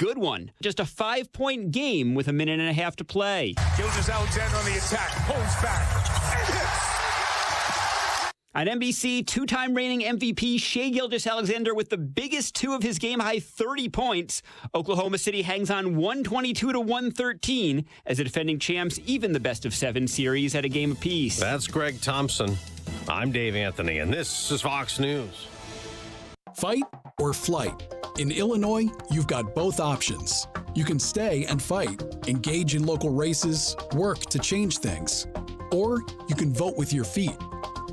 good one. Just a 5-point game with a minute and a half to play. Gilgeous-Alexander on the attack, pulls back, and hits. On NBC, two-time reigning MVP Shai Gilgeous-Alexander with the biggest two of his game-high 30 points. Oklahoma City hangs on 122-113 as the defending champs even the best-of-7 series at a game apiece. That's Greg Thompson. I'm Dave Anthony, and this is Fox News. Fight or flight? In Illinois, you've got both options. You can stay and fight, engage in local races, work to change things. Or you can vote with your feet.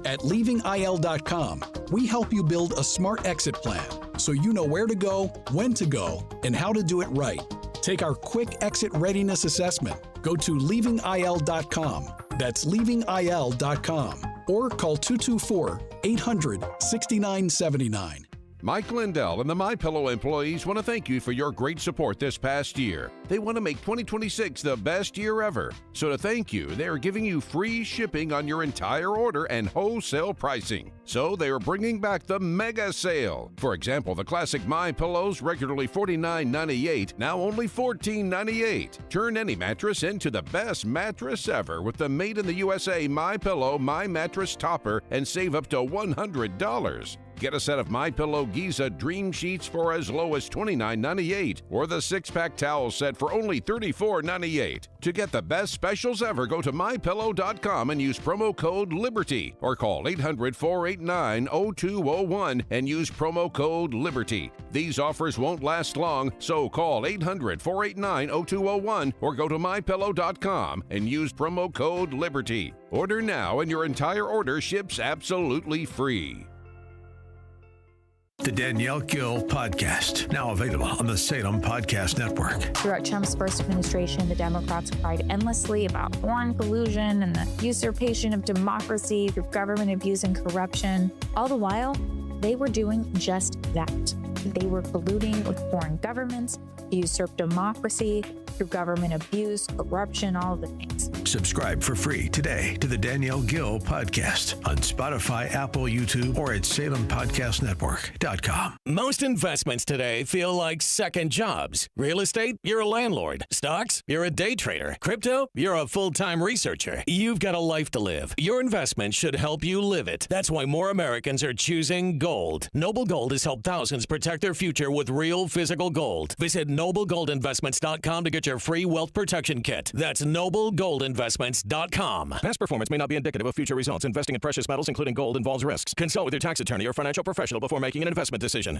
At leavingil.com, we help you build a smart exit plan so you know where to go, when to go, and how to do it right. Take our quick exit readiness assessment. Go to leavingil.com. That's leavingil.com. Or call 224-800-6979. Mike Lindell and the MyPillow employees want to thank you for your great support this past year. They want to make 2026 the best year ever. So to thank you, they are giving you free shipping on your entire order and wholesale pricing. So they are bringing back the mega sale. For example, the classic MyPillows, regularly $49.98, now only $14.98. Turn any mattress into the best mattress ever with the Made in the USA MyPillow My Mattress Topper and save up to $100. Get a set of MyPillow Giza Dream Sheets for as low as $29.98 or the 6-pack towel set for only $34.98. To get the best specials ever, go to MyPillow.com and use promo code LIBERTY or call 800-489-0201 and use promo code LIBERTY. These offers won't last long, so call 800-489-0201 or go to MyPillow.com and use promo code LIBERTY. Order now and your entire order ships absolutely free. The Danielle Gill Podcast, now available on the Salem Podcast Network. Throughout Trump's first administration, the Democrats cried endlessly about foreign collusion and the usurpation of democracy through government abuse and corruption. All the while, they were doing just that. They were colluding with foreign governments to usurp democracy through government abuse, corruption, all of the things. Subscribe for free today to the Danielle Gill Podcast on Spotify, Apple, YouTube, or at SalemPodcastNetwork.com. Most investments today feel like second jobs. Real estate, you're a landlord. Stocks, you're a day trader. Crypto, you're a full-time researcher. You've got a life to live. Your investment should help you live it. That's why more Americans are choosing gold. Noble Gold has helped thousands protect their future with real physical gold. Visit NobleGoldInvestments.com to get your free wealth protection kit. That's NobleGoldInvestments.com. Past performance may not be indicative of future results. Investing in precious metals, including gold, involves risks. Consult with your tax attorney or financial professional before making an investment decision.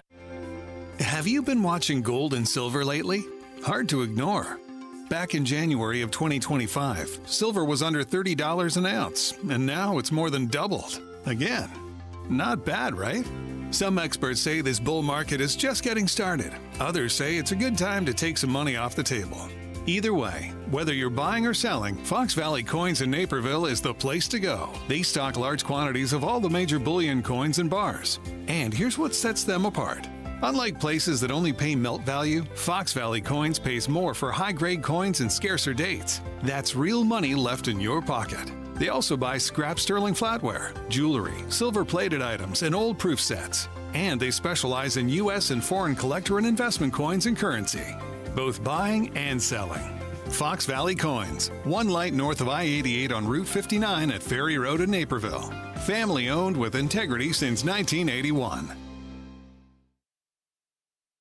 Have you been watching gold and silver lately? Hard to ignore. Back in January of 2025, silver was under $30 an ounce, and now it's more than doubled. Again, not bad, right? Some experts say this bull market is just getting started. Others say it's a good time to take some money off the table. Either way, whether you're buying or selling, Fox Valley Coins in Naperville is the place to go. They stock large quantities of all the major bullion coins and bars. And here's what sets them apart. Unlike places that only pay melt value, Fox Valley Coins pays more for high-grade coins and scarcer dates. That's real money left in your pocket. They also buy scrap sterling flatware, jewelry, silver-plated items, and old proof sets. And they specialize in U.S. and foreign collector and investment coins and currency, both buying and selling. Fox Valley Coins, one light north of I-88 on Route 59 at Ferry Road in Naperville. Family owned with integrity since 1981.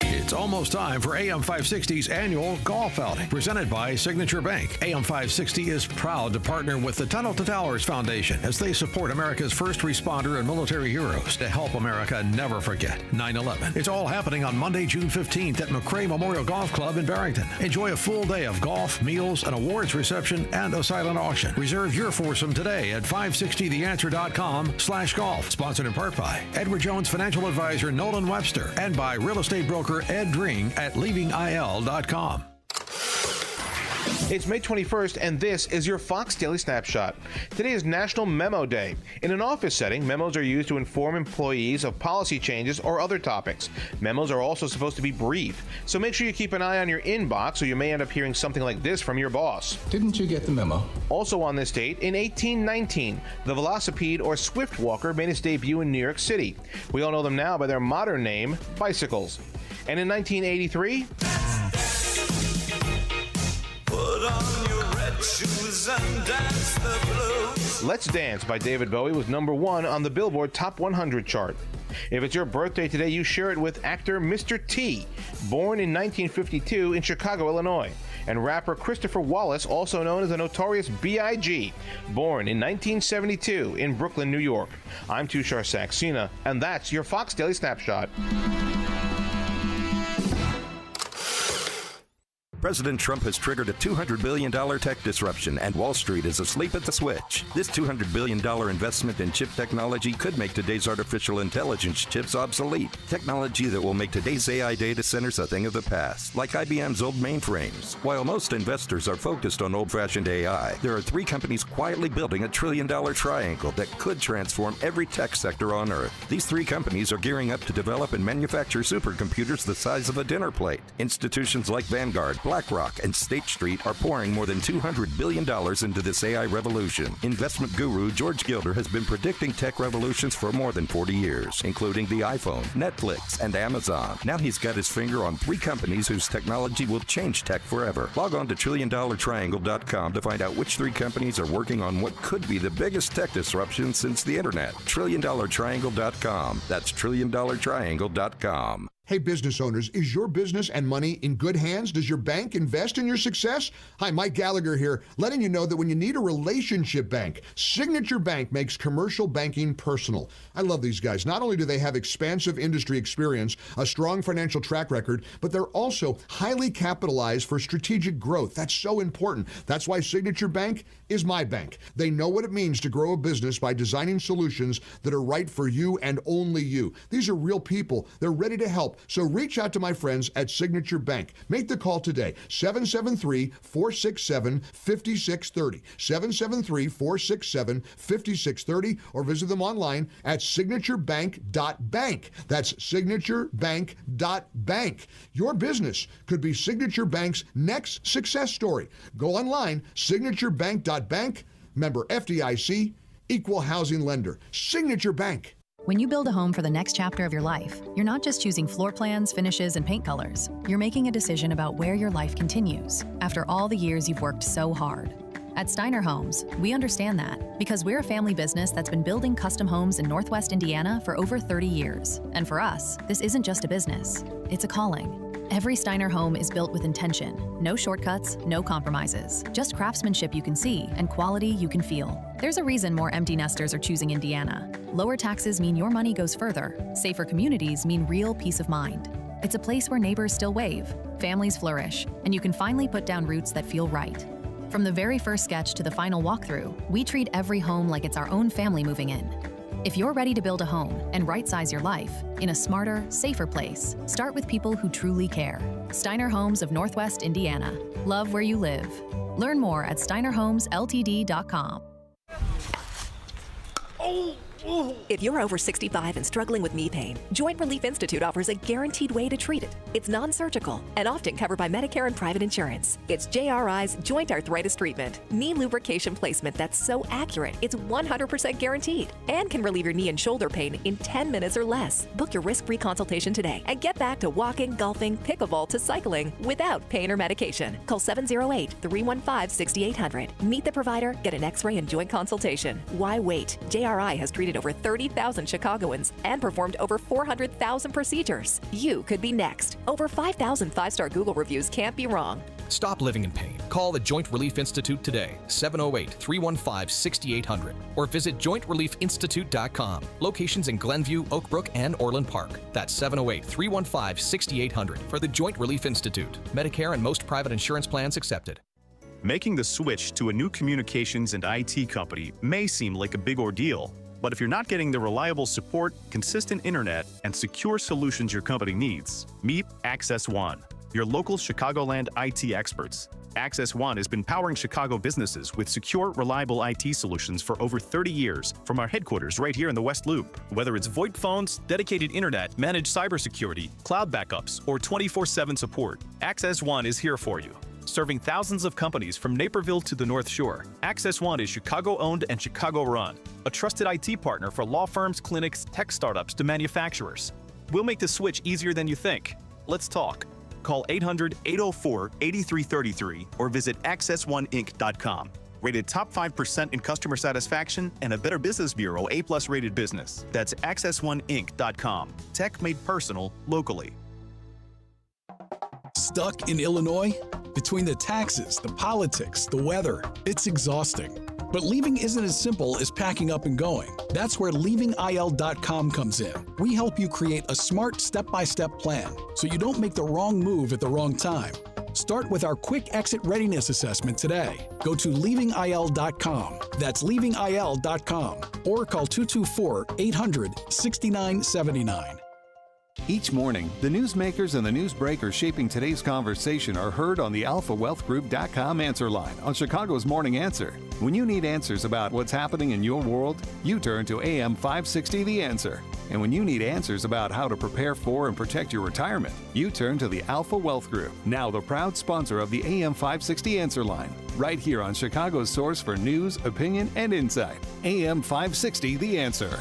It's almost time for AM 560's annual golf outing, presented by Signature Bank. AM 560 is proud to partner with the Tunnel to Towers Foundation as they support America's first responder and military heroes to help America never forget 9/11. It's all happening on Monday, June 15th at McRae Memorial Golf Club in Barrington. Enjoy a full day of golf, meals, an awards reception, and a silent auction. Reserve your foursome today at 560theanswer.com/golf. Sponsored in part by Edward Jones Financial Advisor Nolan Webster and by real estate broker Ed Dring at leavingil.com. It's May 21st, and this is your Fox Daily Snapshot. Today is National Memo Day. In an office setting, memos are used to inform employees of policy changes or other topics. Memos are also supposed to be brief, so make sure you keep an eye on your inbox or you may end up hearing something like this from your boss. Didn't you get the memo? Also on this date, in 1819, the velocipede or swift walker made its debut in New York City. We all know them now by their modern name, bicycles. And in 1983... shoes and dance the blues. Let's Dance by David Bowie was number 1 on the Billboard Top 100 chart. If it's your birthday today, you share it with actor Mr. T, born in 1952 in Chicago, Illinois, and rapper Christopher Wallace, also known as the Notorious B.I.G., born in 1972 in Brooklyn, New York. I'm Tushar Saxena, and that's your Fox Daily Snapshot. President Trump has triggered a $200 billion tech disruption, and Wall Street is asleep at the switch. This $200 billion investment in chip technology could make today's artificial intelligence chips obsolete. Technology that will make today's AI data centers a thing of the past, like IBM's old mainframes. While most investors are focused on old-fashioned AI, there are 3 companies quietly building a $1 trillion triangle that could transform every tech sector on Earth. These 3 companies are gearing up to develop and manufacture supercomputers the size of a dinner plate. Institutions like Vanguard, BlackRock, and State Street are pouring more than $200 billion into this AI revolution. Investment guru George Gilder has been predicting tech revolutions for more than 40 years, including the iPhone, Netflix, and Amazon. Now he's got his finger on 3 companies whose technology will change tech forever. Log on to TrillionDollarTriangle.com to find out which 3 companies are working on what could be the biggest tech disruption since the internet. TrillionDollarTriangle.com. That's TrillionDollarTriangle.com. Hey, business owners, is your business and money in good hands? Does your bank invest in your success? Hi, Mike Gallagher here, letting you know that when you need a relationship bank, Signature Bank makes commercial banking personal. I love these guys. Not only do they have expansive industry experience, a strong financial track record, but they're also highly capitalized for strategic growth. That's so important. That's why Signature Bank is my bank. They know what it means to grow a business by designing solutions that are right for you and only you. These are real people. They're ready to help. So reach out to my friends at Signature Bank. Make the call today, 773-467-5630, 773-467-5630, or visit them online at signaturebank.bank. That's signaturebank.bank. Your business could be Signature Bank's next success story. Go online, signaturebank.bank, member FDIC, equal housing lender. Signature Bank. When you build a home for the next chapter of your life, you're not just choosing floor plans, finishes, and paint colors. You're making a decision about where your life continues after all the years you've worked so hard. At Steiner Homes, we understand that because we're a family business that's been building custom homes in Northwest Indiana for over 30 years. And for us, this isn't just a business, it's a calling. Every Steiner home is built with intention. No shortcuts, no compromises. Just craftsmanship you can see and quality you can feel. There's a reason more empty nesters are choosing Indiana. Lower taxes mean your money goes further. Safer communities mean real peace of mind. It's a place where neighbors still wave, families flourish, and you can finally put down roots that feel right. From the very first sketch to the final walkthrough, we treat every home like it's our own family moving in. If you're ready to build a home and right-size your life in a smarter, safer place, start with people who truly care. Steiner Homes of Northwest Indiana. Love where you live. Learn more at steinerhomesltd.com. If you're over 65 and struggling with knee pain, Joint Relief Institute offers a guaranteed way to treat it. It's non-surgical and often covered by Medicare and private insurance. It's JRI's joint arthritis treatment, knee lubrication placement that's so accurate, it's 100% guaranteed and can relieve your knee and shoulder pain in 10 minutes or less. Book your risk-free consultation today and get back to walking, golfing, pickleball to cycling without pain or medication. Call 708-315-6800. Meet the provider, get an x-ray and joint consultation. Why wait? JRI has treated over 30,000 Chicagoans and performed over 400,000 procedures. You could be next. Over 5,000 5-star Google reviews can't be wrong. Stop living in pain. Call the Joint Relief Institute today, 708-315-6800, or visit jointreliefinstitute.com. Locations in Glen View, Oak Brook, and Orland Park. That's 708-315-6800 for the Joint Relief Institute. Medicare and most private insurance plans accepted. Making the switch to a new communications and IT company may seem like a big ordeal, but if you're not getting the reliable support, consistent internet, and secure solutions your company needs, meet Access One, your local Chicagoland IT experts. Access One has been powering Chicago businesses with secure, reliable IT solutions for over 30 years from our headquarters right here in the West Loop. Whether it's VoIP phones, dedicated internet, managed cybersecurity, cloud backups, or 24/7 support, Access One is here for you. Serving thousands of companies from Naperville to the North Shore, Access One is Chicago-owned and Chicago-run, a trusted IT partner for law firms, clinics, tech startups to manufacturers. We'll make the switch easier than you think. Let's talk. call 800-804-8333 or visit access1inc.com. Rated top 5% in customer satisfaction and a Better Business Bureau A+ rated business. That's access1inc.com. Tech made personal locally. Stuck in Illinois? Between the taxes, the politics, the weather, it's exhausting. But leaving isn't as simple as packing up and going. That's where leavingil.com comes in. We help you create a smart step-by-step plan so you don't make the wrong move at the wrong time. Start with our quick exit readiness assessment today. Go to leavingil.com. That's leavingil.com. Or call 224-800-6979. Each morning, the newsmakers and the newsbreakers shaping today's conversation are heard on the alphawealthgroup.com answer line on Chicago's Morning Answer. When you need answers about what's happening in your world, you turn to AM 560 The Answer. And when you need answers about how to prepare for and protect your retirement, you turn to the Alpha Wealth Group, now the proud sponsor of the AM 560 Answer line, right here on Chicago's source for news, opinion, and insight. AM 560 The Answer.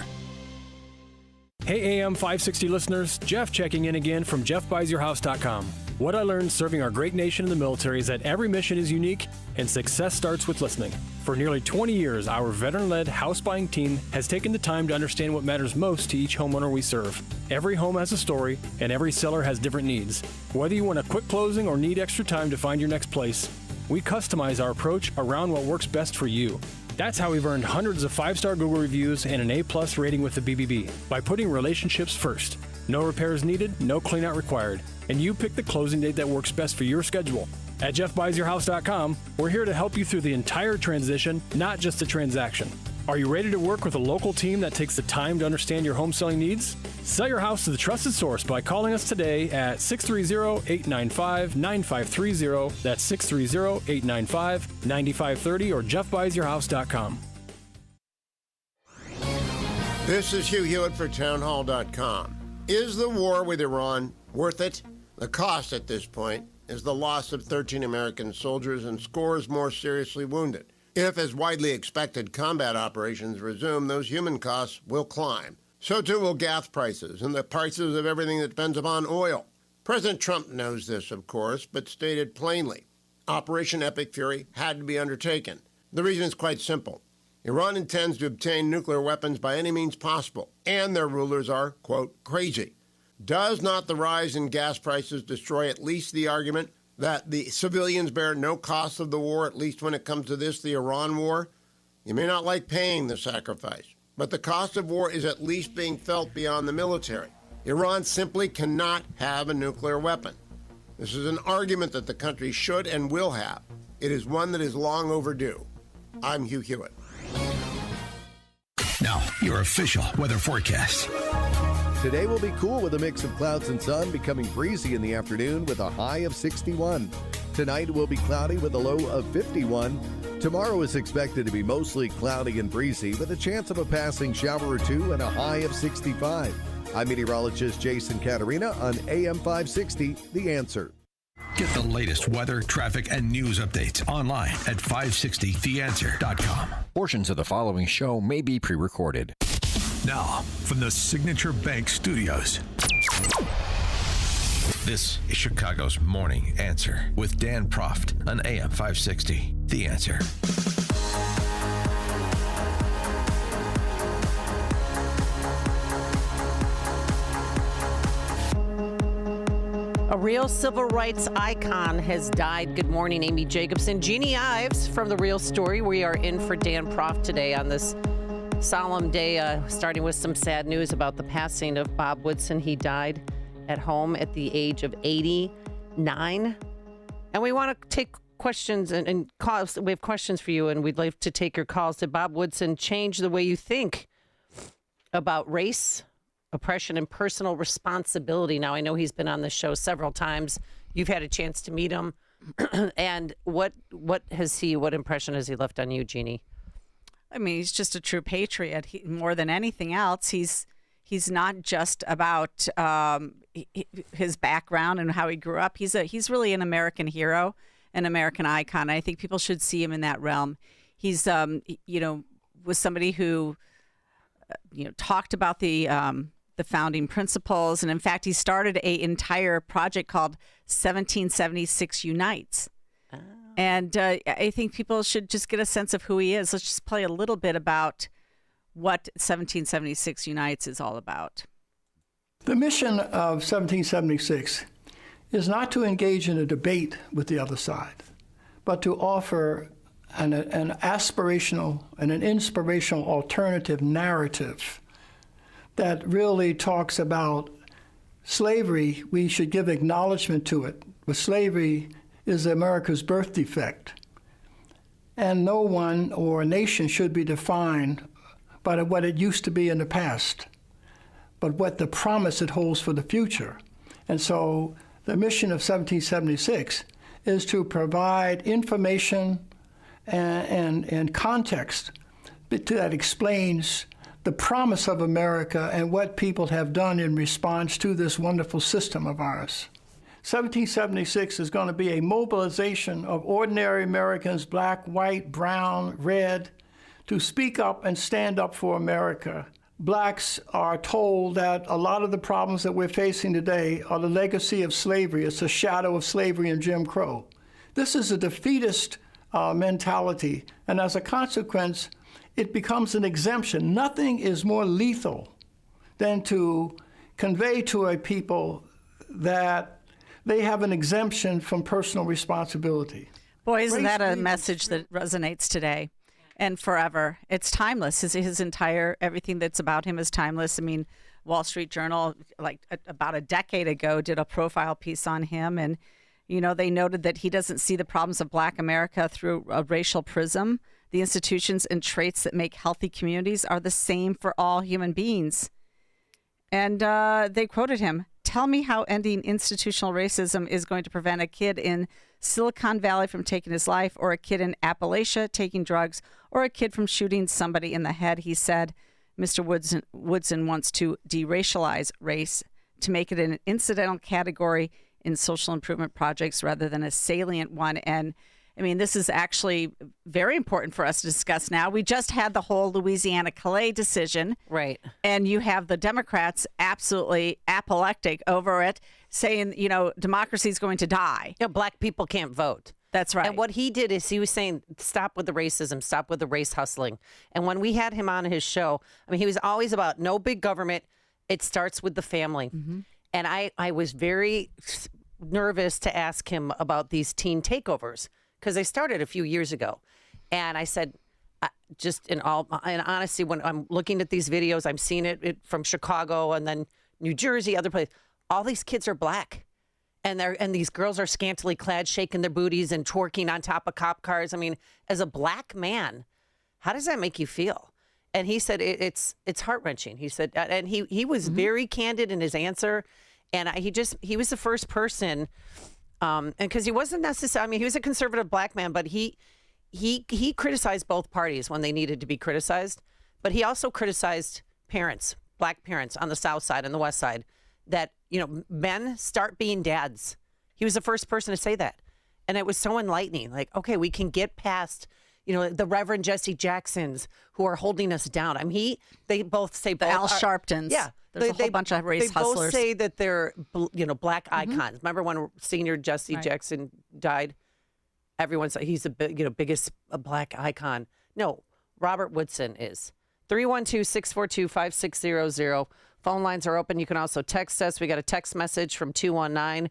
Hey AM 560 listeners, Jeff checking in again from jeffbuysyourhouse.com. What I learned serving our great nation in the military is that every mission is unique and success starts with listening. For nearly 20 years, our veteran-led house buying team has taken the time to understand what matters most to each homeowner we serve. Every home has a story and every seller has different needs. Whether you want a quick closing or need extra time to find your next place, we customize our approach around what works best for you. That's how we've earned hundreds of 5-star Google reviews and an A+ rating with the BBB, by putting relationships first. No repairs needed, no cleanout required, and you pick the closing date that works best for your schedule. At jeffbuysyourhouse.com, we're here to help you through the entire transition, not just the transaction. Are you ready to work with a local team that takes the time to understand your home selling needs? Sell your house to the trusted source by calling us today at 630-895-9530. That's 630-895-9530 or jeffbuysyourhouse.com. This is Hugh Hewitt for townhall.com. Is the war with Iran worth it? The cost at this point is the loss of 13 American soldiers and scores more seriously wounded. If, as widely expected, combat operations resume, those human costs will climb. So too will gas prices and the prices of everything that depends upon oil. President Trump knows this, of course, but stated plainly, Operation Epic Fury had to be undertaken. The reason is quite simple. Iran intends to obtain nuclear weapons by any means possible, and their rulers are, quote, crazy. Does not the rise in gas prices destroy at least the argument that the civilians bear no cost of the war, at least when it comes to this, the Iran war? You may not like paying the sacrifice, but the cost of war is at least being felt beyond the military. Iran simply cannot have a nuclear weapon. This is an argument that the country should and will have. It is one that is long overdue. I'm Hugh Hewitt. Now, your official weather forecast. Today will be cool with a mix of clouds and sun, becoming breezy in the afternoon with a high of 61. Tonight will be cloudy with a low of 51. Tomorrow is expected to be mostly cloudy and breezy with a chance of a passing shower or two and a high of 65. I'm meteorologist Jason Caterina on AM 560, The Answer. Get the latest weather, traffic, and news updates online at 560theanswer.com. Portions of the following show may be pre-recorded. Now, from the Signature Bank Studios, this is Chicago's Morning Answer with Dan Proft on AM 560, The Answer. A real civil rights icon has died. Good morning, Amy Jacobson. Jeannie Ives from The Real Story. We are in for Dan Proft today on this solemn day, starting with some sad news about the passing of Bob Woodson. He died at home at the age of 89. And we want to take questions and calls. We have questions for you, and we'd like to take your calls. Did Bob Woodson change the way you think about race, oppression, and personal responsibility? Now, I know he's been on the show several times. You've had a chance to meet him. And what impression has he left on you, Jeannie? I mean, he's just a true patriot. More than anything else, he's not just about his background and how he grew up. He's really an American hero, an American icon. I think people should see him in that realm. He's was somebody who talked about the the founding principles. And in fact, he started an entire project called 1776 Unites. Oh. And I think people should just get a sense of who he is. Let's just play a little bit about what 1776 Unites is all about. The mission of 1776 is not to engage in a debate with the other side, but to offer an aspirational and an inspirational alternative narrative that really talks about slavery. We should give acknowledgement to it, but slavery is America's birth defect. And no one or a nation should be defined by what it used to be in the past, but what the promise it holds for the future. And so the mission of 1776 is to provide information and context that explains the promise of America and what people have done in response to this wonderful system of ours. 1776 is going to be a mobilization of ordinary Americans, black, white, brown, red, to speak up and stand up for America. Blacks are told that a lot of the problems that we're facing today are the legacy of slavery. It's a shadow of slavery and Jim Crow. This is a defeatist mentality, and as a consequence, it becomes an exemption. Nothing is more lethal than to convey to a people that they have an exemption from personal responsibility. Boy, isn't that a message that resonates today and forever? It's timeless. His entire, everything that's about him is timeless. I mean, Wall Street Journal, like about a decade ago, did a profile piece on him, and you know, they noted that he doesn't see the problems of Black America through a racial prism. The institutions and traits that make healthy communities are the same for all human beings. And they quoted him, "Tell me how ending institutional racism is going to prevent a kid in Silicon Valley from taking his life, or a kid in Appalachia taking drugs, or a kid from shooting somebody in the head," he said. Mr. Woodson wants to deracialize race to make it an incidental category in social improvement projects rather than a salient one. And I mean, this is actually very important for us to discuss now. We just had the whole Louisiana Calais decision. Right. And you have the Democrats absolutely apoplectic over it, saying, you know, democracy is going to die. Yeah, black people can't vote. That's right. And what he did is he was saying, stop with the racism, stop with the race hustling. And when we had him on his show, I mean, he was always about no big government. It starts with the family. Mm-hmm. And I was very nervous to ask him about these teen takeovers, because they started a few years ago. And I said, just in honesty, when I'm looking at these videos, I'm seeing it from Chicago and then New Jersey, other places. All these kids are black. And these girls are scantily clad, shaking their booties and twerking on top of cop cars. I mean, as a black man, how does that make you feel? And he said, it's heart-wrenching. He said, and he was very candid in his answer. And he was the first person, and because he wasn't necessarily, I mean, he was a conservative black man, but he criticized both parties when they needed to be criticized. But he also criticized parents, black parents on the South Side and the West Side, that, you know, men start being dads. He was the first person to say that. And it was so enlightening. Like, okay, we can get past, you know, the Reverend Jesse Jacksons who are holding us down. I mean, they both say the Al Sharptons. Yeah. There's a whole bunch of race hustlers. They both say that they're, you know, black icons. Remember when senior Jesse Jackson died? Everyone said he's the biggest black icon. No, Robert Woodson is. 312-642-5600. Phone lines are open. You can also text us. We got a text message from 219.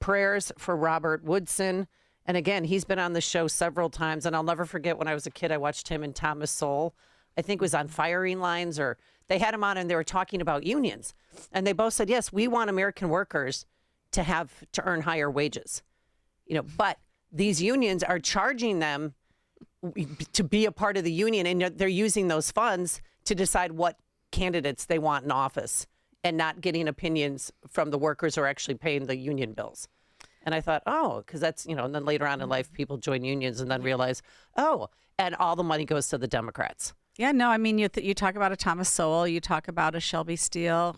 Prayers for Robert Woodson. And again, he's been on the show several times. And I'll never forget when I was a kid, I watched him and Thomas Sowell. I think it was on Firing Lines, or they had him on and they were talking about unions. And they both said, yes, we want American workers to earn higher wages. You know, but these unions are charging them to be a part of the union, and they're using those funds to decide what candidates they want in office, and not getting opinions from the workers who are actually paying the union bills. And I thought, because that's, you know, and then later on in life, people join unions and then realize, and all the money goes to the Democrats. Yeah, no, I mean, you talk about a Thomas Sowell, you talk about a Shelby Steele,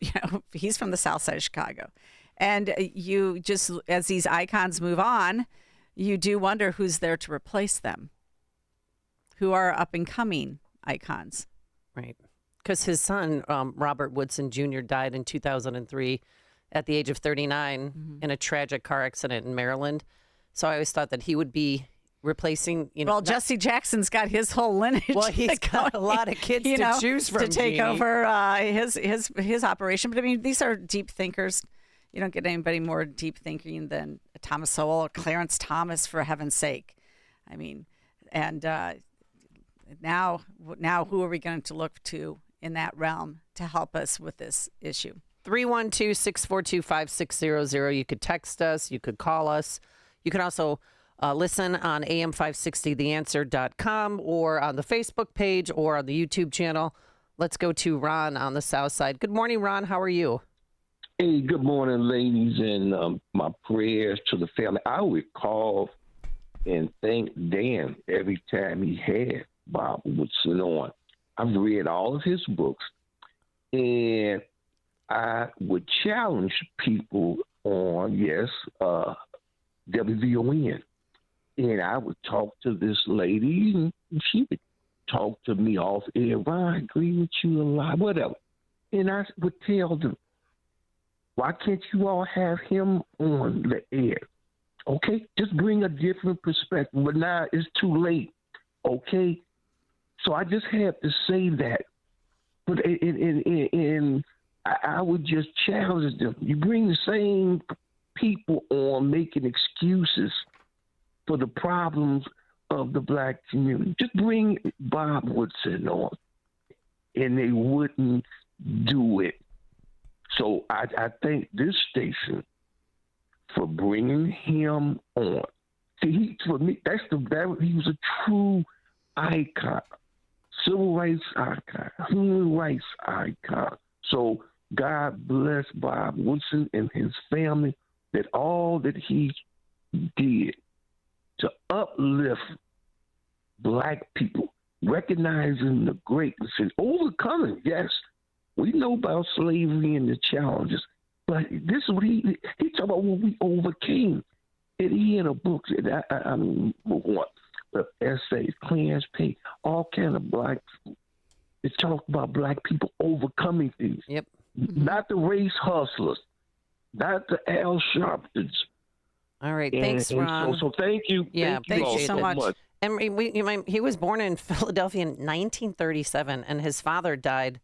you know, he's from the South Side of Chicago. And you just, as these icons move on, you do wonder who's there to replace them, who are up and coming icons. Right. because his son, Robert Woodson Jr., died in 2003 at the age of 39 in a tragic car accident in Maryland. So I always thought that he would be replacing, Well, Jesse Jackson's got his whole lineage. Well, he's got a lot of kids to choose from to take Jeannie. over his operation. But I mean, these are deep thinkers. You don't get anybody more deep thinking than Thomas Sowell or Clarence Thomas, for heaven's sake. I mean, and now who are we going to look to in that realm to help us with this issue? 312-642-5600. You could text us. You could call us. You can also listen on am560theanswer.com or on the Facebook page or on the YouTube channel. Let's go to Ron on the South Side. Good morning, Ron. How are you? Hey, good morning, ladies, and my prayers to the family. I would call and thank Dan every time he had Bob Woodson on. I've read all of his books, and I would challenge people on, WVON. And I would talk to this lady, and she would talk to me off air. I agree with you a lot, whatever. And I would tell them, why can't you all have him on the air? Okay? Just bring a different perspective. But now it's too late. Okay? So I just have to say that. But I would just challenge them. You bring the same people on making excuses for the problems of the black community. Just bring Bob Woodson on, and they wouldn't do it. So I thank this station for bringing him on. See, for me, he was a true icon, civil rights icon, human rights icon. So God bless Bob Woodson and his family, that all that he did to uplift black people, recognizing the greatness and overcoming. Yes, we know about slavery and the challenges, but this is what he talked about what we overcame. And he had a book, essays, Clarence Payne, all kind of black. It talked about black people overcoming things. Yep. Not the race hustlers, not the Al Sharptons. All right, thanks, Ron. So thank you. Yeah, thank you so much. And he was born in Philadelphia in 1937, and his father died.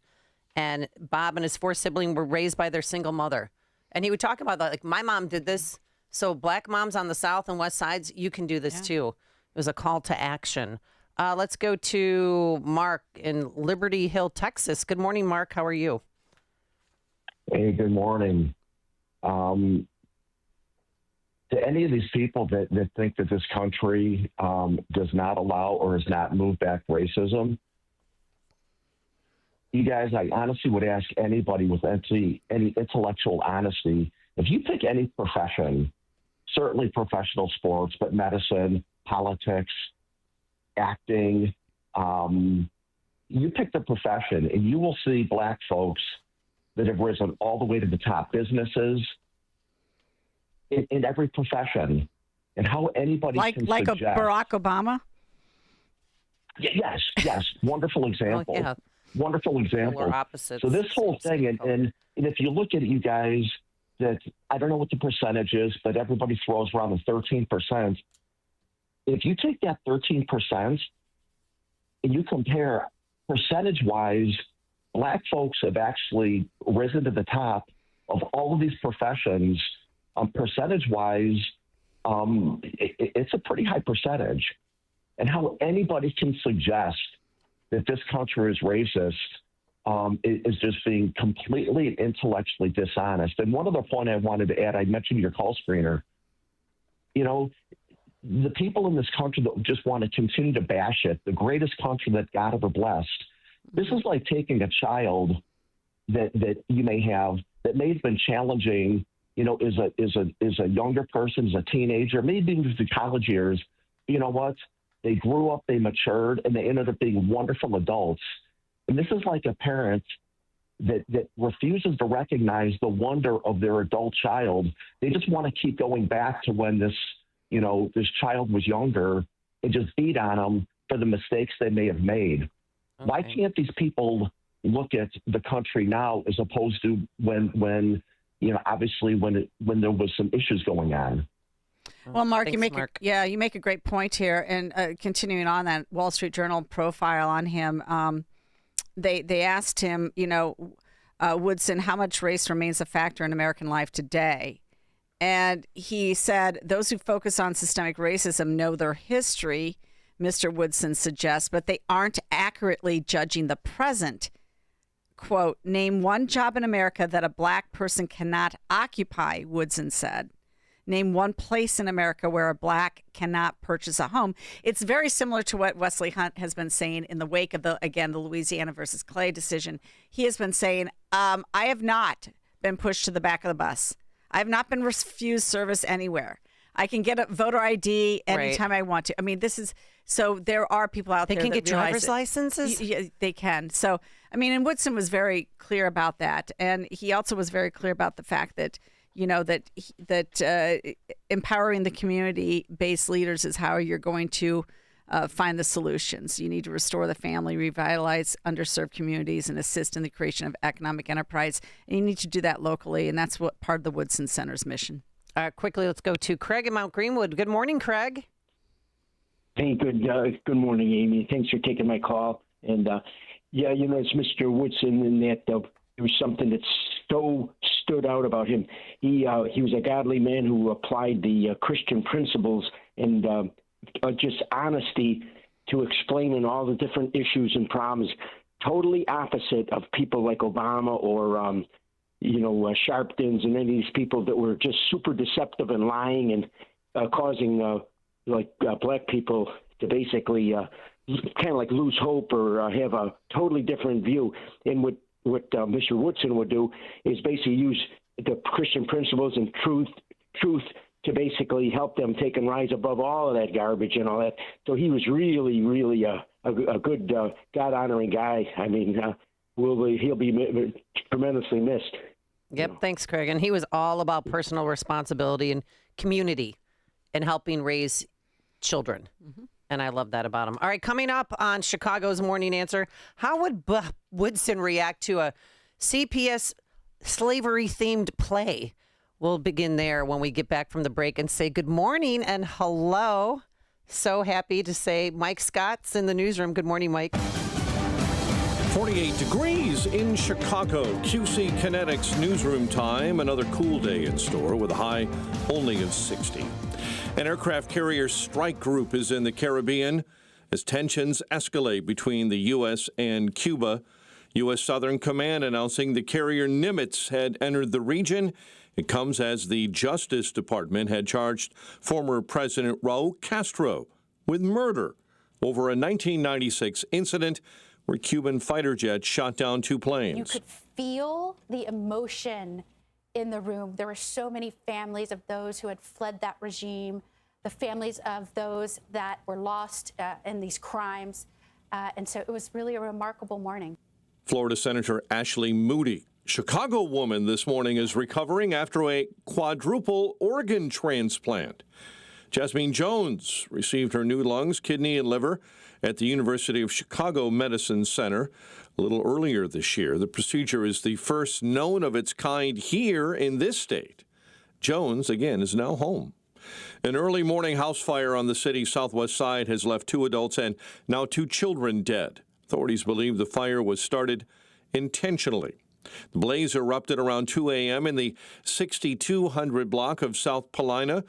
And Bob and his four siblings were raised by their single mother. And he would talk about that, like, my mom did this. So black moms on the South and West Sides, you can do this too. It was a call to action. Let's go to Mark in Liberty Hill, Texas. Good morning, Mark. How are you? Hey, good morning. To any of these people that think that this country does not allow or has not moved back racism, you guys, I honestly would ask anybody with any intellectual honesty, if you pick any profession, certainly professional sports, but medicine, politics, acting, you pick the profession and you will see black folks that have risen all the way to the top, businesses, in every profession, and how anybody can like suggest. a Barack Obama? Yes. Wonderful example. Oh, yeah. Wonderful example. Polar opposites. So this whole thing, and if you look at it, you guys, that I don't know what the percentage is, but everybody throws around the 13%. If you take that 13% and you compare percentage-wise, black folks have actually risen to the top of all of these professions. Percentage-wise, it's a pretty high percentage. And how anybody can suggest that this country is racist is just being completely and intellectually dishonest. And one other point I wanted to add, I mentioned your call screener. You know, the people in this country that just want to continue to bash it, the greatest country that God ever blessed, this is like taking a child that you may have that may have been challenging, you know, is a younger person, is a teenager, maybe even the college years. You know what? They grew up, they matured, and they ended up being wonderful adults. And this is like a parent that refuses to recognize the wonder of their adult child. They just want to keep going back to when this child was younger and just beat on them for the mistakes they may have made. Okay. Why can't these people look at the country now as opposed to when obviously when there was some issues going on. Well, Mark, Thanks, you make a great point here. And continuing on that Wall Street Journal profile on him, they asked him, Woodson, how much race remains a factor in American life today? And he said, those who focus on systemic racism know their history, Mr. Woodson suggests, but they aren't accurately judging the present. Quote, name one job in America that a black person cannot occupy, Woodson said. Name one place in America where a black cannot purchase a home. It's very similar to what Wesley Hunt has been saying in the wake of the Louisiana versus Clay decision. He has been saying, I have not been pushed to the back of the bus. I have not been refused service anywhere. I can get a voter ID anytime I want to. I mean, so there are people out there that can get driver's realize licenses? Yeah, they can. So, I mean, and Woodson was very clear about that. And he also was very clear about the fact that, empowering the community-based leaders is how you're going to find the solutions. You need to restore the family, revitalize underserved communities, and assist in the creation of economic enterprise. And you need to do that locally, and that's what part of the Woodson Center's mission. Quickly, let's go to Craig in Mount Greenwood. Good morning, Craig. Hey, good morning, Amy. Thanks for taking my call. And it's Mr. Woodson, and that there was something that so stood out about him. He was a godly man who applied the Christian principles and just honesty to explaining all the different issues and problems. Totally opposite of people like Obama or Sharptons and any of these people that were just super deceptive and lying and causing black people to basically kind of like lose hope or have a totally different view. And what Mr. Woodson would do is basically use the Christian principles and truth to basically help them take and rise above all of that garbage and all that. So he was really, really a good God-honoring guy. I mean, he'll be tremendously missed. Yep, thanks, Craig. And he was all about personal responsibility and community and helping raise children. Mm-hmm. And I love that about him. All right, coming up on Chicago's Morning Answer, how would Woodson react to a CPS slavery-themed play? We'll begin there when we get back from the break and say good morning and hello. So happy to say Mike Scott's in the newsroom. Good morning, Mike. 48 degrees in Chicago. QC Kinetics newsroom time. Another cool day in store with a high only of 60. An aircraft carrier strike group is in the Caribbean as tensions escalate between the U.S. and Cuba. U.S. Southern Command announcing the carrier Nimitz had entered the region. It comes as the Justice Department had charged former President Raul Castro with murder over a 1996 incident where Cuban fighter jets shot down two planes. You could feel the emotion in the room. There were so many families of those who had fled that regime, the families of those that were lost in these crimes. And so it was really a remarkable morning. Florida Senator Ashley Moody, Chicago woman this morning, is recovering after a quadruple organ transplant. Jasmine Jones received her new lungs, kidney, and liver at the University of Chicago Medicine Center a little earlier this year. The procedure is the first known of its kind here in this state. Jones, again, is now home. An early morning house fire on the city's southwest side has left 2 adults and now 2 children dead. Authorities believe the fire was started intentionally. The blaze erupted around 2 a.m. in the 6200 block of South Paulina.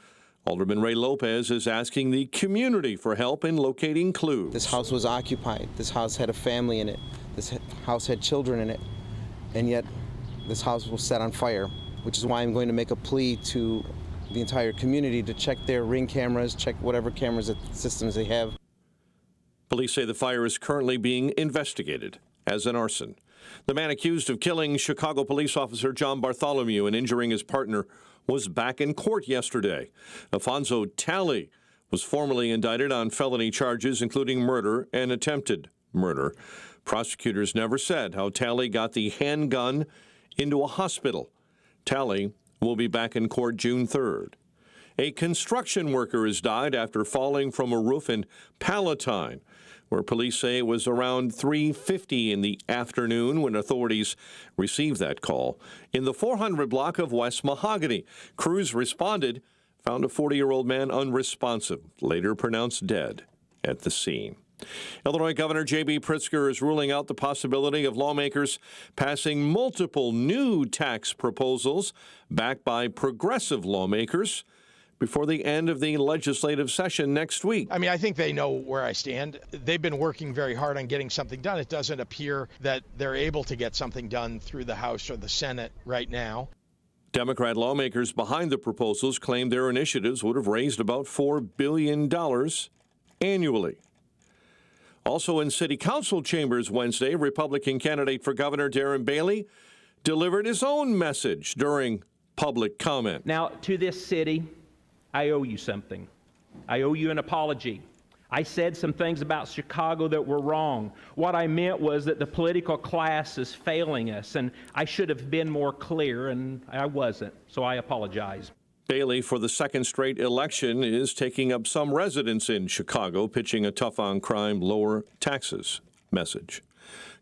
Alderman Lopez is asking the community for help in locating clues. This house was occupied. This house had a family in it. This house had children in it. And yet this house was set on fire, which is why I'm going to make a plea to the entire community to check their Ring cameras, check whatever cameras systems they have. Police say the fire is currently being investigated as an arson. The man accused of killing Chicago police officer John Bartholomew and injuring his partner was back in court yesterday. Alfonso Talley was formally indicted on felony charges, including murder and attempted murder. Prosecutors never said how Talley got the handgun into a hospital. Talley will be back in court June 3rd. A construction worker has died after falling from a roof in Palatine. where police say it was around 3:50 in the afternoon when authorities received that call. In the 400 block of West Mahogany, crews responded, found a 40-year-old man unresponsive, later pronounced dead at the scene. Illinois Governor J.B. Pritzker is ruling out the possibility of lawmakers passing multiple new tax proposals backed by progressive lawmakers before the end of the legislative session next week. I mean, I think they know where I stand. They've been working very hard on getting something done. It doesn't appear that they're able to get something done through the House or the Senate right now. Democrat lawmakers behind the proposals claim their initiatives would have raised about $4 billion annually. Also in city council chambers Wednesday, Republican candidate for governor Darren Bailey delivered his own message during public comment. Now, to this city, I owe you something. I owe you an apology. I said some things about Chicago that were wrong. What I meant was that the political class is failing us, and I should have been more clear, and I wasn't, so I apologize. Bailey, for the second straight election, is taking up some residents in Chicago, pitching a tough-on-crime, lower taxes message.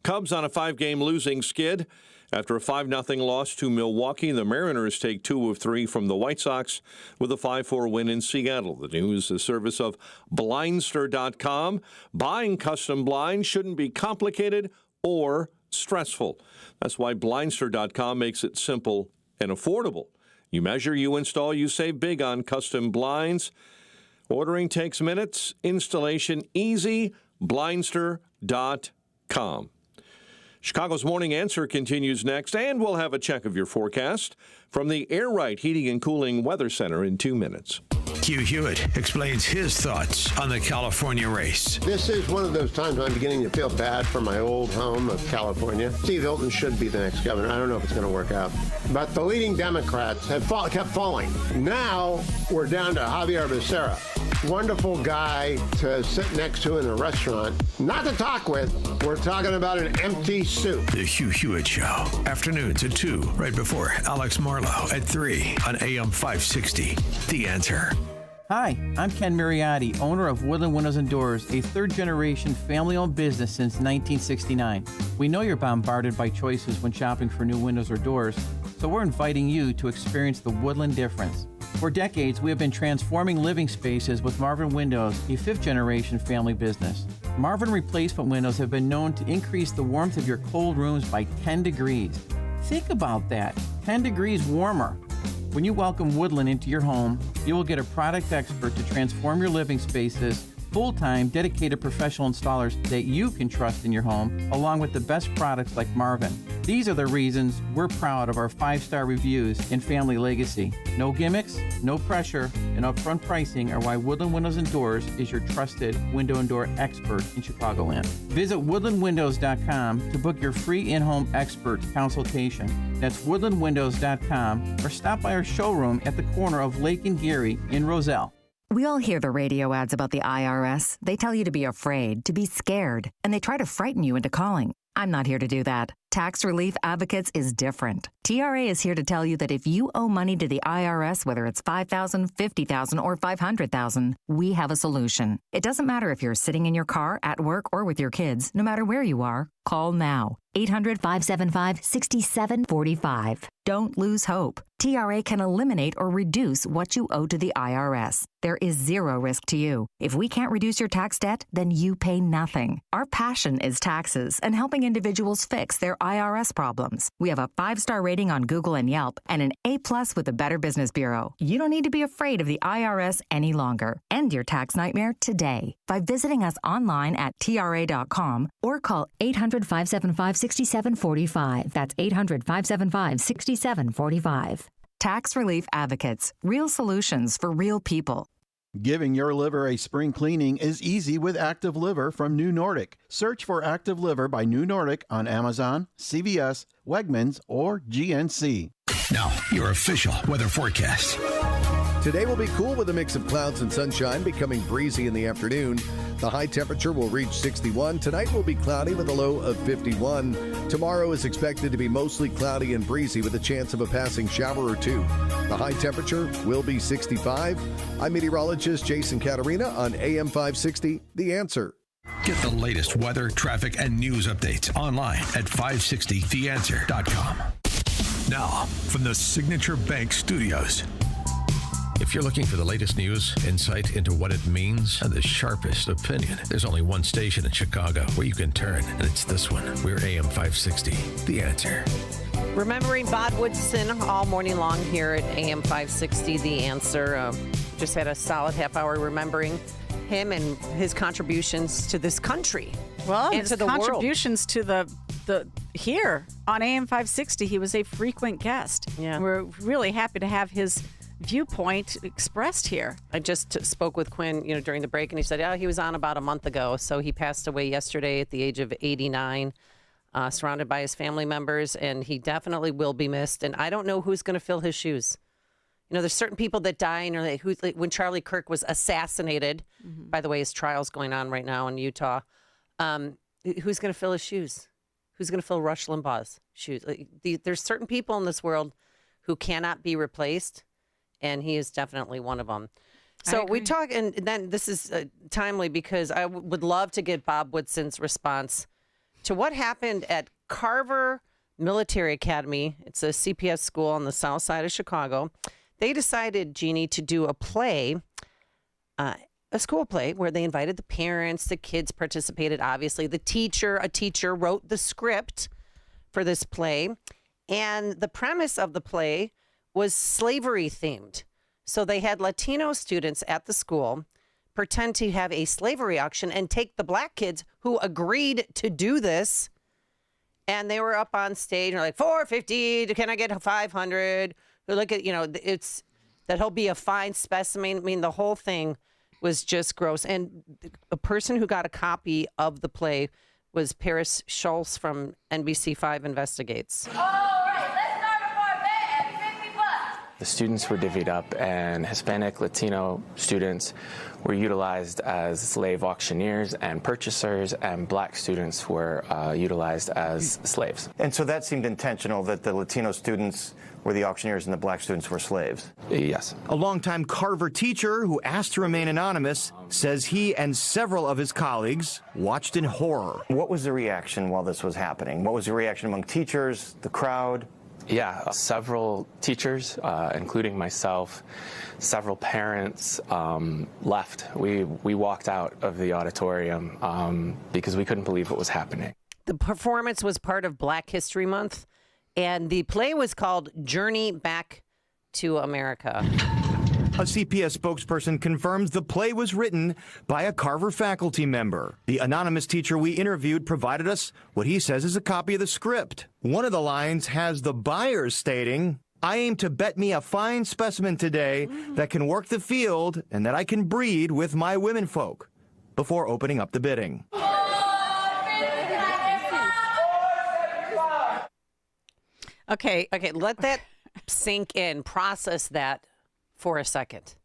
Cubs on a 5-game losing skid. After a 5-0 loss to Milwaukee, the Mariners take 2 of 3 from the White Sox with a 5-4 win in Seattle. The news is a service of Blindster.com. Buying custom blinds shouldn't be complicated or stressful. That's why Blindster.com makes it simple and affordable. You measure, you install, you save big on custom blinds. Ordering takes minutes, installation easy. Blindster.com. Chicago's Morning Answer continues next, and we'll have a check of your forecast from the Air Right Heating and Cooling Weather Center in 2 minutes. Hugh Hewitt explains his thoughts on the California race. This is one of those times I'm beginning to feel bad for my old home of California. Steve Hilton should be the next governor. I don't know if it's going to work out. But the leading Democrats have kept falling. Now we're down to Javier Becerra. Wonderful guy to sit next to in a restaurant. Not to talk with. We're talking about an empty soup. The Hugh Hewitt Show. Afternoons at 2, right before Alex Marlowe at 3 on AM 560. The Answer. Hi, I'm Ken Mariotti, owner of Woodland Windows and Doors, a third-generation family-owned business since 1969. We know you're bombarded by choices when shopping for new windows or doors, so we're inviting you to experience the Woodland difference. For decades, we have been transforming living spaces with Marvin Windows, a fifth-generation family business. Marvin replacement windows have been known to increase the warmth of your cold rooms by 10 degrees. Think about that, 10 degrees warmer. When you welcome Woodland into your home, you will get a product expert to transform your living spaces, full-time, dedicated professional installers that you can trust in your home, along with the best products like Marvin. These are the reasons we're proud of our 5-star reviews and family legacy. No gimmicks, no pressure, and upfront pricing are why Woodland Windows and Doors is your trusted window and door expert in Chicagoland. Visit woodlandwindows.com to book your free in-home expert consultation. That's woodlandwindows.com, or stop by our showroom at the corner of Lake and Geary in Roselle. We all hear the radio ads about the IRS. They tell you to be afraid, to be scared, and they try to frighten you into calling. I'm not here to do that. Tax Relief Advocates is different. TRA is here to tell you that if you owe money to the IRS, whether it's $5,000, $50,000, or $500,000, we have a solution. It doesn't matter if you're sitting in your car, at work, or with your kids. No matter where you are, call now. 800-575-6745. Don't lose hope. TRA can eliminate or reduce what you owe to the IRS. There is zero risk to you. If we can't reduce your tax debt, then you pay nothing. Our passion is taxes and helping individuals fix their IRS problems. We have a 5-star rating on Google and Yelp and an A+ with the Better Business Bureau. You don't need to be afraid of the IRS any longer. End your tax nightmare today by visiting us online at TRA.com or call 800-575-6745. That's 800-575-6745. Tax Relief Advocates. Real solutions for real people. Giving your liver a spring cleaning is easy with Active Liver from New Nordic. Search for Active Liver by New Nordic on Amazon, CVS, Wegmans, or GNC. Now, your official weather forecast. Today will be cool with a mix of clouds and sunshine, becoming breezy in the afternoon. The high temperature will reach 61. Tonight will be cloudy with a low of 51. Tomorrow is expected to be mostly cloudy and breezy with a chance of a passing shower or two. The high temperature will be 65. I'm meteorologist Jason Caterina on AM 560, The Answer. Get the latest weather, traffic, and news updates online at 560theanswer.com. Now, from the Signature Bank Studios. If you're looking for the latest news, insight into what it means, and the sharpest opinion, there's only one station in Chicago where you can turn, and it's this one. We're AM 560, The Answer. Remembering Bob Woodson all morning long here at AM 560, The Answer. Just had a solid half hour remembering him and his contributions to this country. Well, and his to the contributions to the here on AM 560, he was a frequent guest. Yeah. We're really happy to have his viewpoint expressed here. I just spoke with Quinn, during the break, and he said, he was on about a month ago. So he passed away yesterday at the age of 89, surrounded by his family members, and he definitely will be missed. And I don't know who's going to fill his shoes. There's certain people that die, and when Charlie Kirk was assassinated, by the way, his trial's going on right now in Utah. Who's going to fill his shoes? Who's going to fill Rush Limbaugh's shoes? There's certain people in this world who cannot be replaced, and he is definitely one of them. So we talk, and then this is timely because I would love to get Bob Woodson's response to what happened at Carver Military Academy. It's a CPS school on the south side of Chicago. They decided, Jeannie, to do a play, a school play, where they invited the parents, the kids participated, obviously. A teacher wrote the script for this play, and the premise of the play was slavery themed. So they had Latino students at the school pretend to have a slavery auction and take the black kids who agreed to do this, and they were up on stage and they're like, $450, can I get $500? Look at, it's that he'll be a fine specimen. I mean, the whole thing was just gross. And a person who got a copy of the play was Paris Schultz from NBC5 Investigates. The students were divvied up, and Hispanic, Latino students were utilized as slave auctioneers and purchasers, and black students were utilized as slaves. And so that seemed intentional, that the Latino students were the auctioneers and the black students were slaves? Yes. A longtime Carver teacher who asked to remain anonymous says he and several of his colleagues watched in horror. What was the reaction while this was happening? What was the reaction among teachers, the crowd? Yeah, several teachers, including myself, several parents left. We walked out of the auditorium because we couldn't believe what was happening. The performance was part of Black History Month, and the play was called Journey Back to America. A CPS spokesperson confirms the play was written by a Carver faculty member. The anonymous teacher we interviewed provided us what he says is a copy of the script. One of the lines has the buyers stating, "I aim to bet me a fine specimen today that can work the field and that I can breed with my womenfolk," before opening up the bidding. Okay, let that sink in. Process that for a second,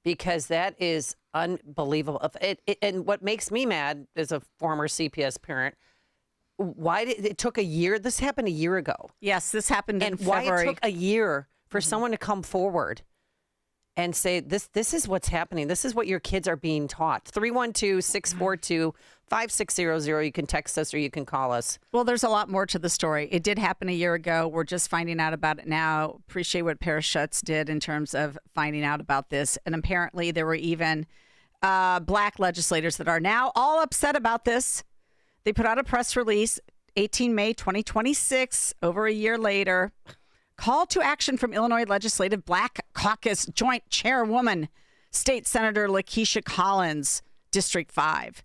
because that is unbelievable. And what makes me mad as a former CPS parent, why did it took a year? This happened a year ago. Yes, this happened in February. And why it took a year for someone to come forward and say, this is what's happening. This is what your kids are being taught. 312-642-5600. You can text us or you can call us. Well, there's a lot more to the story. It did happen a year ago. We're just finding out about it now. Appreciate what Paris Schultz did in terms of finding out about this. And apparently there were even black legislators that are now all upset about this. They put out a press release, 18 May 2026, over a year later. Call to action from Illinois Legislative Black Caucus Joint Chairwoman, State Senator Lakeisha Collins, District 5.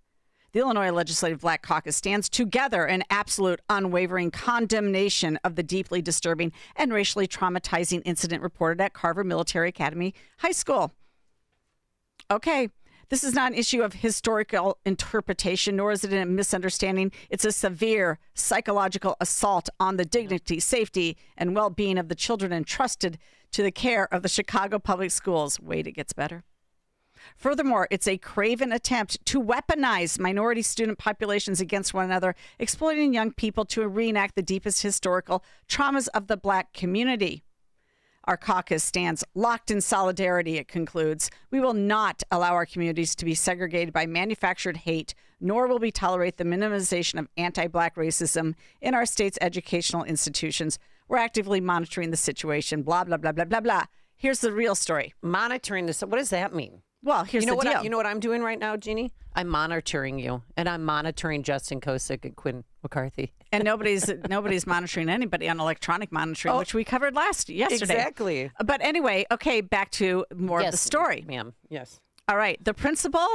The Illinois Legislative Black Caucus stands together in absolute unwavering condemnation of the deeply disturbing and racially traumatizing incident reported at Carver Military Academy High School. Okay. This is not an issue of historical interpretation, nor is it a misunderstanding. It's a severe psychological assault on the dignity, safety, and well-being of the children entrusted to the care of the Chicago Public Schools. Wait, it gets better. Furthermore, it's a craven attempt to weaponize minority student populations against one another, exploiting young people to reenact the deepest historical traumas of the black community. Our caucus stands locked in solidarity, it concludes. We will not allow our communities to be segregated by manufactured hate, nor will we tolerate the minimization of anti-Black racism in our state's educational institutions. We're actively monitoring the situation, blah, blah, blah, blah, blah, blah. Here's the real story. Monitoring this. What does that mean? Well, here's the deal. You know what I'm doing right now, Jeannie? I'm monitoring you, and I'm monitoring Justin Kosick and Quinn McCarthy. And nobody's monitoring anybody on electronic monitoring, which we covered yesterday. Exactly. But anyway, okay, back to more of the story. Ma'am. Yes. All right. The principal,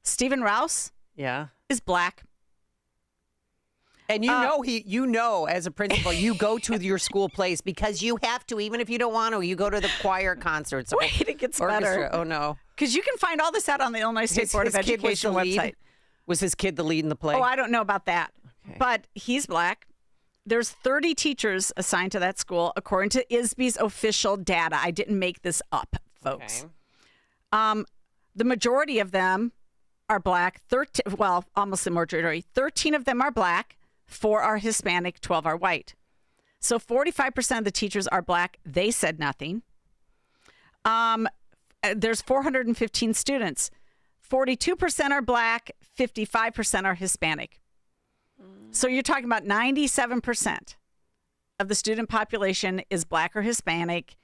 Stephen Rouse, is Black. And you know, as a principal, you go to your school plays because you have to, even if you don't want to. You go to the choir concerts. Wait, it gets better. Oh no, because you can find all this out on the Illinois State Board of Education website. Was his kid the lead in the play? Oh, I don't know about that, but he's Black. There's 30 teachers assigned to that school, according to ISB's official data. I didn't make this up, folks. The majority of them are Black. Almost the majority. 13 of them are Black. 4 are Hispanic, 12 are white. So 45% of the teachers are Black. They said nothing. There's 415 students. 42% are Black, 55% are Hispanic. So you're talking about 97% of the student population is Black or Hispanic.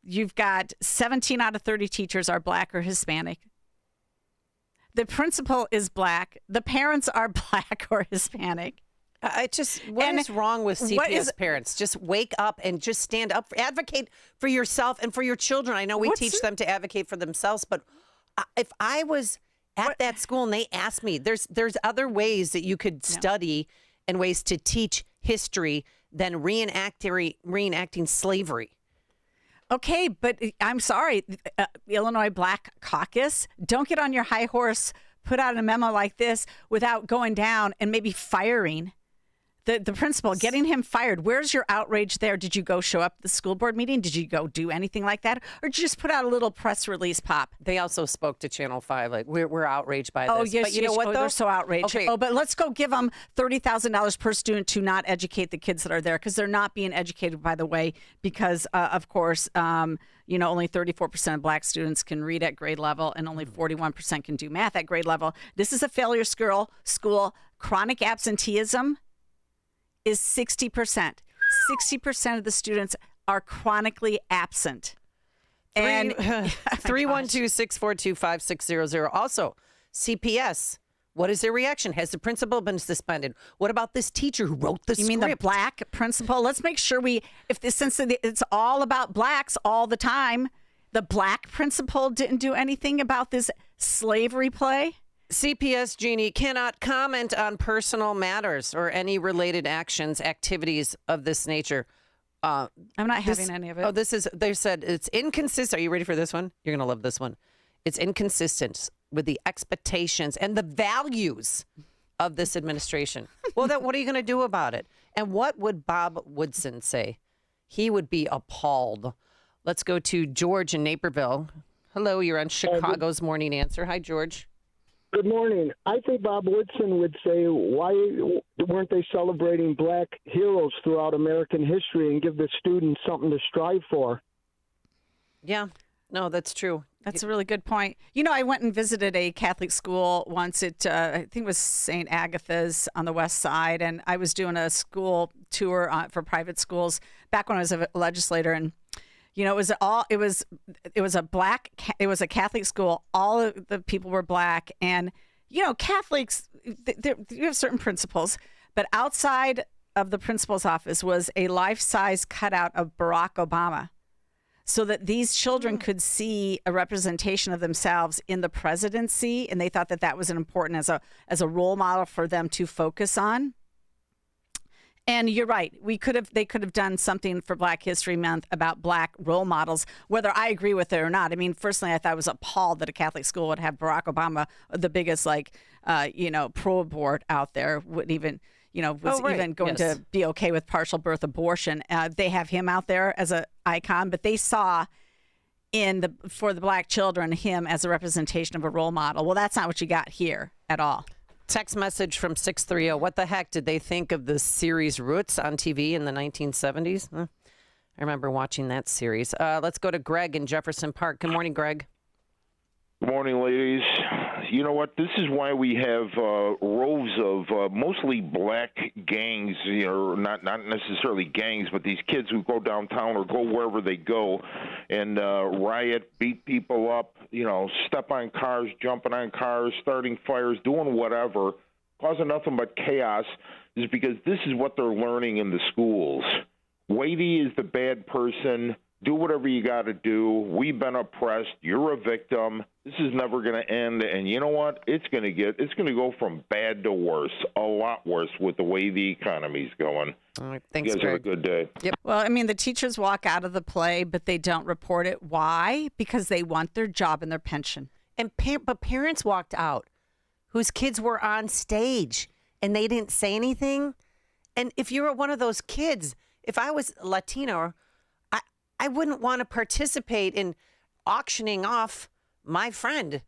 You've got 17 out of 30 teachers are Black or Hispanic. The principal is Black. The parents are Black or Hispanic. What is wrong with CPS parents? Just wake up and just stand up. Advocate for yourself and for your children. I know we teach them to advocate for themselves, but if I was at that school and they asked me, there's other ways that you could study and ways to teach history than reenacting slavery. Okay, but I'm sorry, Illinois Black Caucus, don't get on your high horse, put out a memo like this without going down and maybe firing the principal, getting him fired. Where's your outrage there? Did you go show up at the school board meeting? Did you go do anything like that? Or did you just put out a little press release pop? They also spoke to Channel 5, like, we're outraged by this. Oh, yes, but you know what, though? They're so outraged. Okay. Oh, but let's go give them $30,000 per student to not educate the kids that are there, because they're not being educated, by the way, because, of course, only 34% of Black students can read at grade level and only 41% can do math at grade level. This is a failure school. Chronic absenteeism is 60%. 60% of the students are chronically absent. And 312-642-5600. Also, CPS, what is their reaction? Has the principal been suspended? What about this teacher who wrote the script? You mean the Black principal? Let's make sure since it's all about Blacks all the time, the Black principal didn't do anything about this slavery play? CPS, Jeannie, cannot comment on personal matters or any related activities of this nature. I'm not having any of it. They said it's inconsistent. Are you ready for this one? You're going to love this one. It's inconsistent with the expectations and the values of this administration. Well, what are you going to do about it? And what would Bob Woodson say? He would be appalled. Let's go to George in Naperville. Hello, you're on Chicago's Morning Answer. Hi, George. Good morning. I think Bob Woodson would say, why weren't they celebrating Black heroes throughout American history and give the students something to strive for? Yeah, no, that's true. That's a really good point. I went and visited a Catholic school once. I think it was St. Agatha's on the west side, and I was doing a school tour for private schools back when I was a legislator, and it was a Catholic school. All of the people were Black, and Catholics, you have certain principles, but outside of the principal's office was a life-size cutout of Barack Obama, so that these children could see a representation of themselves in the presidency, and they thought that was important as a role model for them to focus on. And you're right. They could have done something for Black History Month about Black role models, whether I agree with it or not. I mean, personally, I thought I was appalled that a Catholic school would have Barack Obama, the biggest, pro-abort out there, wouldn't even, even going to be okay with partial birth abortion. They have him out there as an icon, but they saw for the Black children, him as a representation of a role model. Well, that's not what you got here at all. Text message from 630. What the heck did they think of the series Roots on TV in the 1970s? I remember watching that series. Let's go to Greg in Jefferson Park. Good morning, Greg. Good morning, ladies. You know what? This is why we have rows of mostly black gangs, not necessarily gangs, but these kids who go downtown or go wherever they go and riot, beat people up, step on cars, jumping on cars, starting fires, doing whatever, causing nothing but chaos, is because this is what they're learning in the schools. Wadey is the bad person. Do whatever you got to do. We've been oppressed. You're a victim. This is never going to end. And you know what? It's going to go from bad to worse, a lot worse with the way the economy's going. All right, thanks, you guys Greg. have a good day. Yep. Well, I mean, the teachers walk out of the play, but they don't report it. Why? Because they want their job and their pension. But parents walked out whose kids were on stage and they didn't say anything. And if you were one of those kids, if I was Latino, I wouldn't want to participate in auctioning off my friend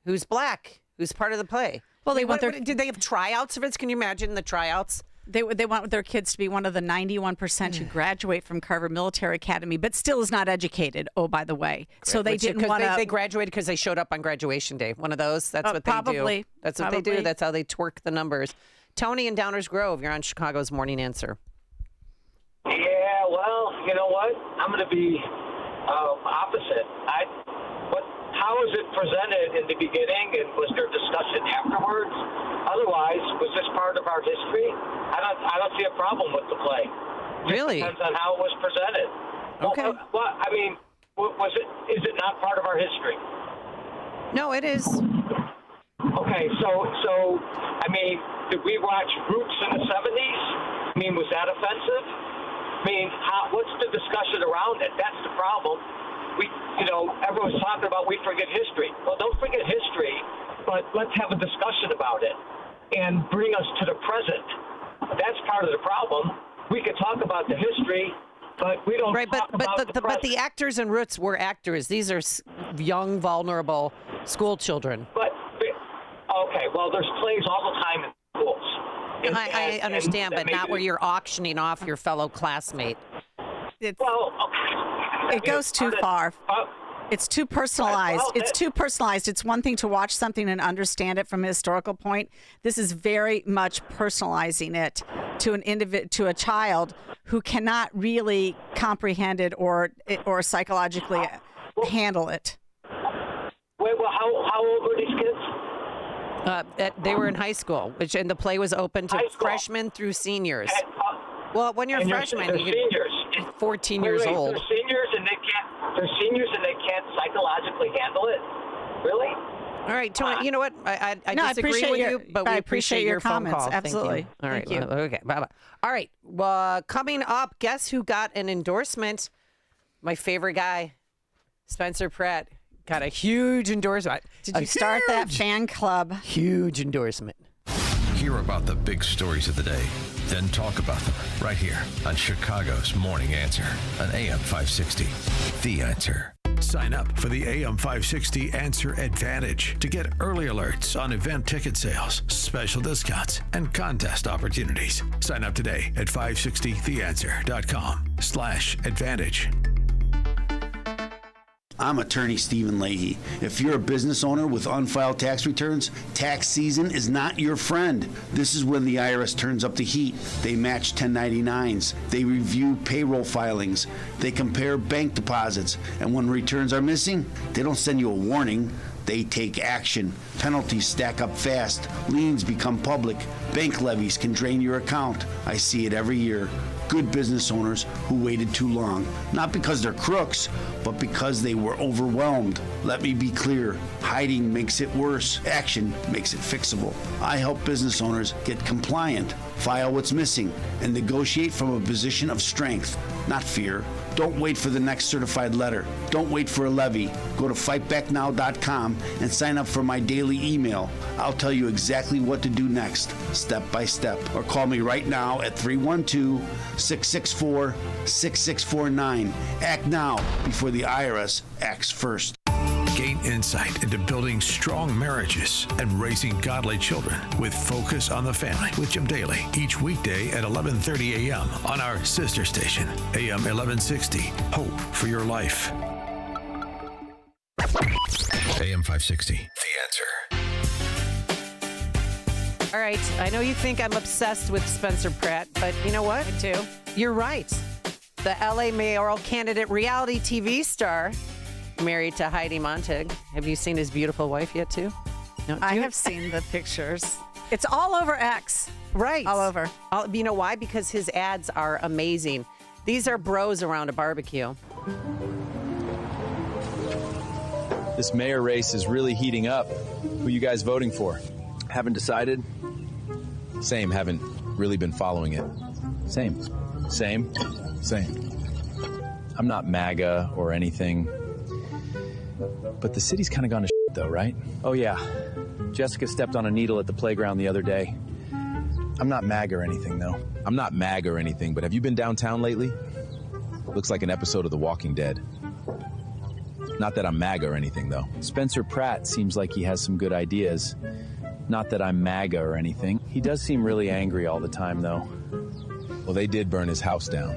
who's black, who's part of the play. Well, did they have tryouts of it? Can you imagine the tryouts? They want their kids to be one of the 91% who graduate from Carver Military Academy, but still is not educated. Oh, by the way, so they didn't want to. They graduated because they showed up on graduation day. One of those. That's what they do. That's what they do. That's how they twerk the numbers. Tony in Downers Grove, you're on Chicago's Morning Answer. Yeah, well, you know what? I'm going to be opposite. How was it presented in the beginning, and was there discussion afterwards? Otherwise, was this part of our history? I don't see a problem with the play. Really? It depends on how it was presented. Okay. Well, I mean, is it not part of our history? No, it is. Okay, so I mean, did we watch Roots in the 70s? I mean, was that offensive? I mean, what's the discussion around it? That's the problem. Everyone's talking about we forget history. Well, don't forget history, but let's have a discussion about it and bring us to the present. That's part of the problem. We could talk about the history, but we don't talk about the present. But the actors in Roots were actors. These are young, vulnerable school children. Okay, well, there's plays all the time in schools. I understand, but not where you're auctioning off your fellow classmate. It goes too far. It's too personalized. It's too personalized. It's one thing to watch something and understand it from a historical point. This is very much personalizing it to a child who cannot really comprehend it or psychologically handle it. Wait, well, how old were these kids? They were in high school, and the play was open to freshmen through seniors. Well, when you're a freshman, you're seniors. 14 years old. They're seniors and they can't psychologically handle it. Really? All right, Tony. You know what? I disagree with you, but we appreciate your phone comments. call. Absolutely. All right. Thank you. Okay. Bye bye. All right. Well, coming up, guess who got an endorsement? My favorite guy, Spencer Pratt, got a huge endorsement. Did you start that fan club? Huge endorsement. Hear about the big stories of the day, then talk about them right here on Chicago's Morning Answer on AM 560. The Answer. Sign up for the AM 560 Answer Advantage to get early alerts on event ticket sales, special discounts, and contest opportunities. Sign up today at 560theanswer.com/advantage. I'm attorney Stephen Leahy. If you're a business owner with unfiled tax returns, tax season is not your friend. This is when the IRS turns up the heat. They match 1099s. They review payroll filings. They compare bank deposits. And when returns are missing, they don't send you a warning. They take action. Penalties stack up fast. Liens become public. Bank levies can drain your account. I see it every year. Good business owners who waited too long, not because they're crooks, but because they were overwhelmed. Let me be clear, hiding makes it worse. Action makes it fixable. I help business owners get compliant, file what's missing, and negotiate from a position of strength, not fear. Don't wait for the next certified letter. Don't wait for a levy. Go to fightbacknow.com and sign up for my daily email. I'll tell you exactly what to do next, step by step. Or call me right now at 312-664-6649. Act now before the IRS acts first. Gain insight into building strong marriages and raising godly children with Focus on the Family with Jim Daly each weekday at 11:30 a.m. on our sister station, AM 1160. Hope for your life. AM 560. The Answer. All right, I know you think I'm obsessed with Spencer Pratt, but you know what? Me too. You're right. The LA mayoral candidate, reality TV star, married to Heidi Montag. Have you seen his beautiful wife yet, too? No, I have seen the pictures. It's all over X. Right. All over. You know why? Because his ads are amazing. These are bros around a barbecue. This mayor race is really heating up. Who you guys voting for? Haven't decided? Same, haven't really been following it. Same. Same? Same. I'm not MAGA or anything. But the city's kind of gone to shit though, right? Oh yeah. Jessica stepped on a needle at the playground the other day. I'm not MAGA or anything though. I'm not MAGA or anything, but have you been downtown lately? Looks like an episode of The Walking Dead. Not that I'm MAGA or anything, though. Spencer Pratt seems like he has some good ideas. Not that I'm MAGA or anything. He does seem really angry all the time, though. Well, they did burn his house down.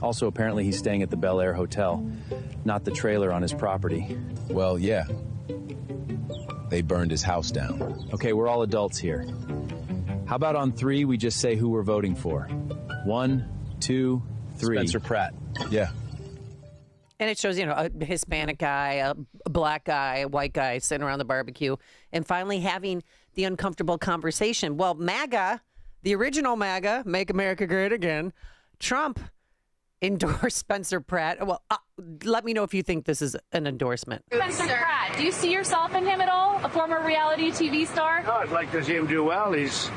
Also, apparently he's staying at the Bel Air Hotel, not the trailer on his property. Well, yeah. They burned his house down. Okay, we're all adults here. How about on 3, we just say who we're voting for? 1, 2, 3. Spencer Pratt. Yeah. And it shows, a Hispanic guy, a black guy, a white guy sitting around the barbecue and finally having the uncomfortable conversation. Well, MAGA, the original MAGA, Make America Great Again, Trump endorsed Spencer Pratt. Well, let me know if you think this is an endorsement. Spencer Pratt, do you see yourself in him at all? A former reality TV star? Oh, I'd like to see him do well. He's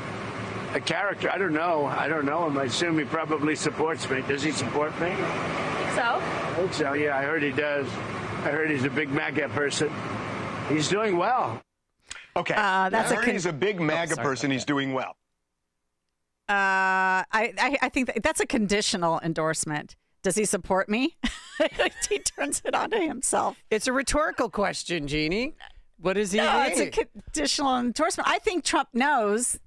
a character. I don't know him. I assume he probably supports me. Does he support me? So? I think so, yeah. I heard he does. I heard he's a big MAGA person. He's doing well. Okay. He's a big MAGA person. He's doing well. I think that's a conditional endorsement. Does he support me? He turns it on to himself. It's a rhetorical question, Jeannie. What is he? No, it's a conditional endorsement. I think Trump knows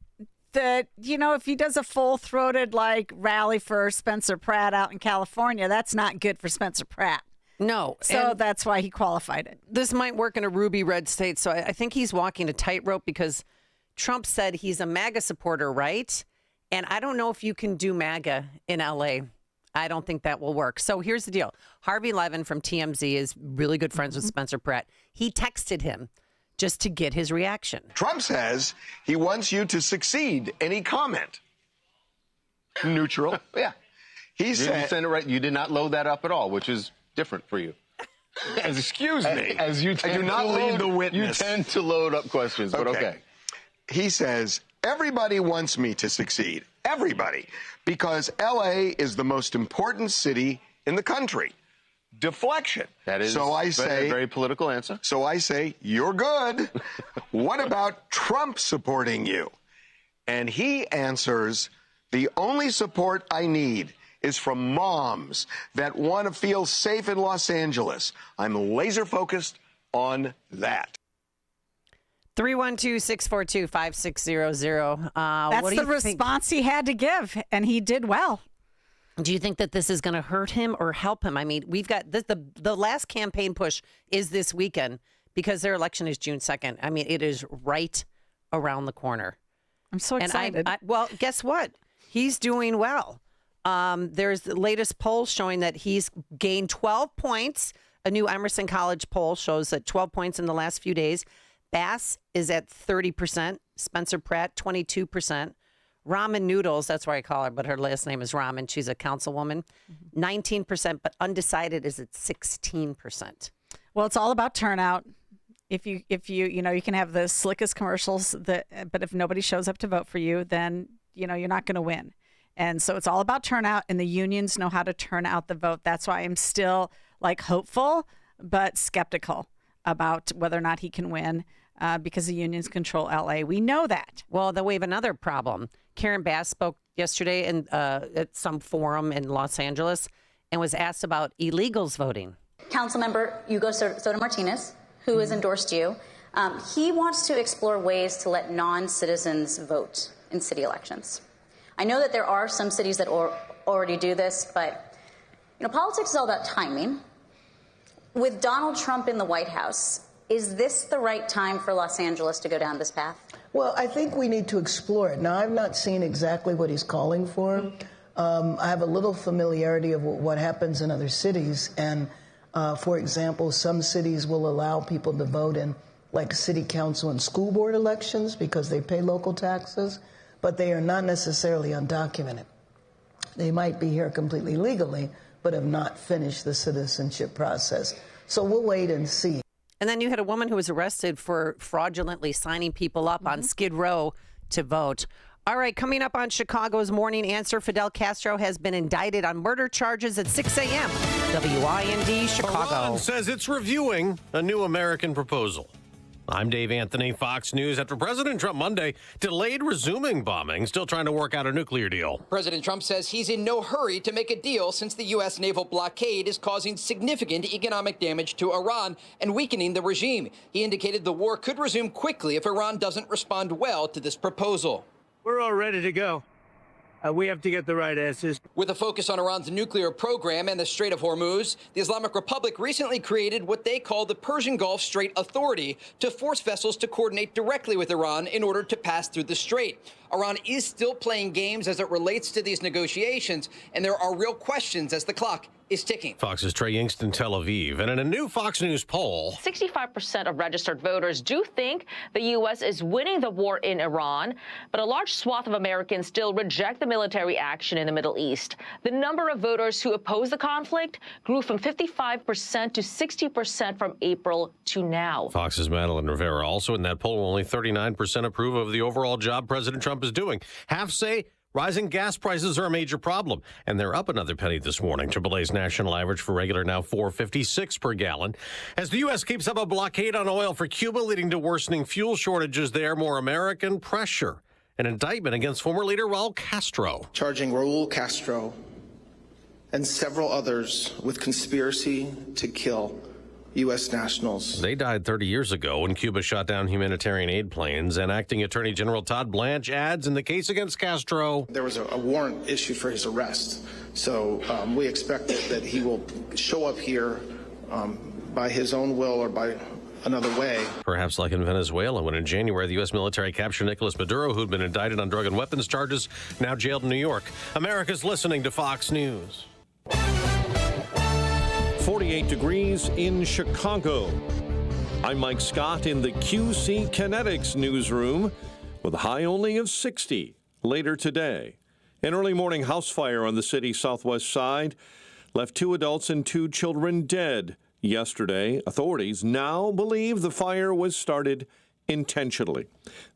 that, if he does a full-throated, rally for Spencer Pratt out in California, that's not good for Spencer Pratt. No. So that's why he qualified it. This might work in a ruby red state. So I think he's walking a tightrope because Trump said he's a MAGA supporter, right? And I don't know if you can do MAGA in L.A. I don't think that will work. So here's the deal. Harvey Levin from TMZ is really good friends with Spencer Pratt. He texted him just to get his reaction. Trump says he wants you to succeed. Any comment? Neutral. Yeah. He said, you sent it right. You did not load that up at all, which is different for you. Excuse me. As you I do not lead the witness. You tend to load up questions, but okay. He says, everybody wants me to succeed. Everybody. Because L.A. is the most important city in the country. Deflection. That is so I say, a very political answer. So I say, you're good. What about Trump supporting you? And he answers, the only support I need is from moms that want to feel safe in Los Angeles. I'm laser focused on that. 312-642-5600. That's the response he had to give, and he did well. Do you think that this is going to hurt him or help him? I mean, we've got the last campaign push is this weekend because their election is June 2nd. I mean, it is right around the corner. I'm so excited. Well, guess what? He's doing well. There's the latest poll showing that he's gained 12 points. A new Emerson College poll shows that 12 points in the last few days. Bass is at 30%. Spencer Pratt, 22%. Ramen Noodles, that's why I call her, but her last name is Ramen. She's a councilwoman. 19%, but undecided is at 16%. Well, it's all about turnout. If you can have the slickest commercials, but if nobody shows up to vote for you, then, you're not going to win. And so it's all about turnout, and the unions know how to turn out the vote. That's why I'm still hopeful, but skeptical about whether or not he can win. Because the unions control L.A. We know that. Well, then we have another problem. Karen Bass spoke yesterday at some forum in Los Angeles and was asked about illegals voting. Councilmember Hugo Soto Martinez, who has endorsed you, he wants to explore ways to let non-citizens vote in city elections. I know that there are some cities that already do this, but politics is all about timing. With Donald Trump in the White House, is this the right time for Los Angeles to go down this path? Well, I think we need to explore it. Now, I've not seen exactly what he's calling for. I have a little familiarity of what happens in other cities. And, for example, some cities will allow people to vote in, like, city council and school board elections because they pay local taxes, but they are not necessarily undocumented. They might be here completely legally, but have not finished the citizenship process. So we'll wait and see. And then you had a woman who was arrested for fraudulently signing people up on Skid Row to vote. All right, coming up on Chicago's Morning Answer, Fidel Castro has been indicted on murder charges at 6 a.m. WIND Chicago. Iran says it's reviewing a new American proposal. I'm Dave Anthony, Fox News. After President Trump Monday delayed resuming bombing, still trying to work out a nuclear deal. President Trump says he's in no hurry to make a deal since the U.S. naval blockade is causing significant economic damage to Iran and weakening the regime. He indicated the war could resume quickly if Iran doesn't respond well to this proposal. We're all ready to go. We have to get the right answers. With a focus on Iran's nuclear program and the Strait of Hormuz, the Islamic Republic recently created what they call the Persian Gulf Strait Authority to force vessels to coordinate directly with Iran in order to pass through the strait. Iran is still playing games as it relates to these negotiations, and there are real questions as the clock is ticking. Fox's Trey Yingst in Tel Aviv. And in a new Fox News poll, 65% of registered voters do think the U.S. is winning the war in Iran, but a large swath of Americans still reject the military action in the Middle East. The number of voters who oppose the conflict grew from 55% to 60% from April to now. Fox's Madeline Rivera also in that poll. Only 39% approve of the overall job President Trump is doing. Half say rising gas prices are a major problem, and they're up another penny this morning. AAA's national average for regular now $4.56 per gallon. As the U.S. keeps up a blockade on oil for Cuba, leading to worsening fuel shortages there, more American pressure. An indictment against former leader Raul Castro. Charging Raul Castro and several others with conspiracy to kill U.S. nationals. They died 30 years ago when Cuba shot down humanitarian aid planes, and Acting Attorney General Todd Blanche adds in the case against Castro, there was a warrant issued for his arrest. So we expect that he will show up here by his own will or by another way. Perhaps like in Venezuela, when in January the U.S. military captured Nicolas Maduro, who'd been indicted on drug and weapons charges, now jailed in New York. America's listening to Fox News. 48 degrees in Chicago. I'm Mike Scott in the QC Kinetics newsroom with a high only of 60 later today. An early morning house fire on the city's southwest side left 2 adults and 2 children dead yesterday. Authorities now believe the fire was started intentionally.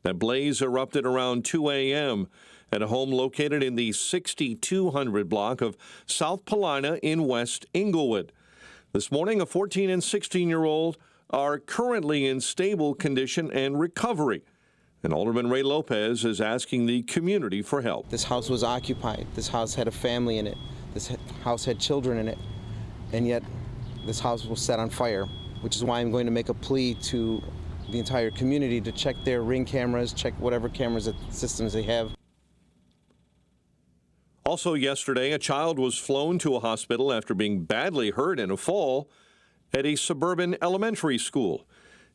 That blaze erupted around 2 a.m. at a home located in the 6200 block of South Paulina in West Inglewood. This morning, a 14 and 16-year-old are currently in stable condition and recovery. And Alderman Lopez is asking the community for help. This house was occupied. This house had a family in it. This house had children in it. And yet, this house was set on fire, which is why I'm going to make a plea to the entire community to check their Ring cameras, check whatever cameras systems they have. Also yesterday, a child was flown to a hospital after being badly hurt in a fall at a suburban elementary school.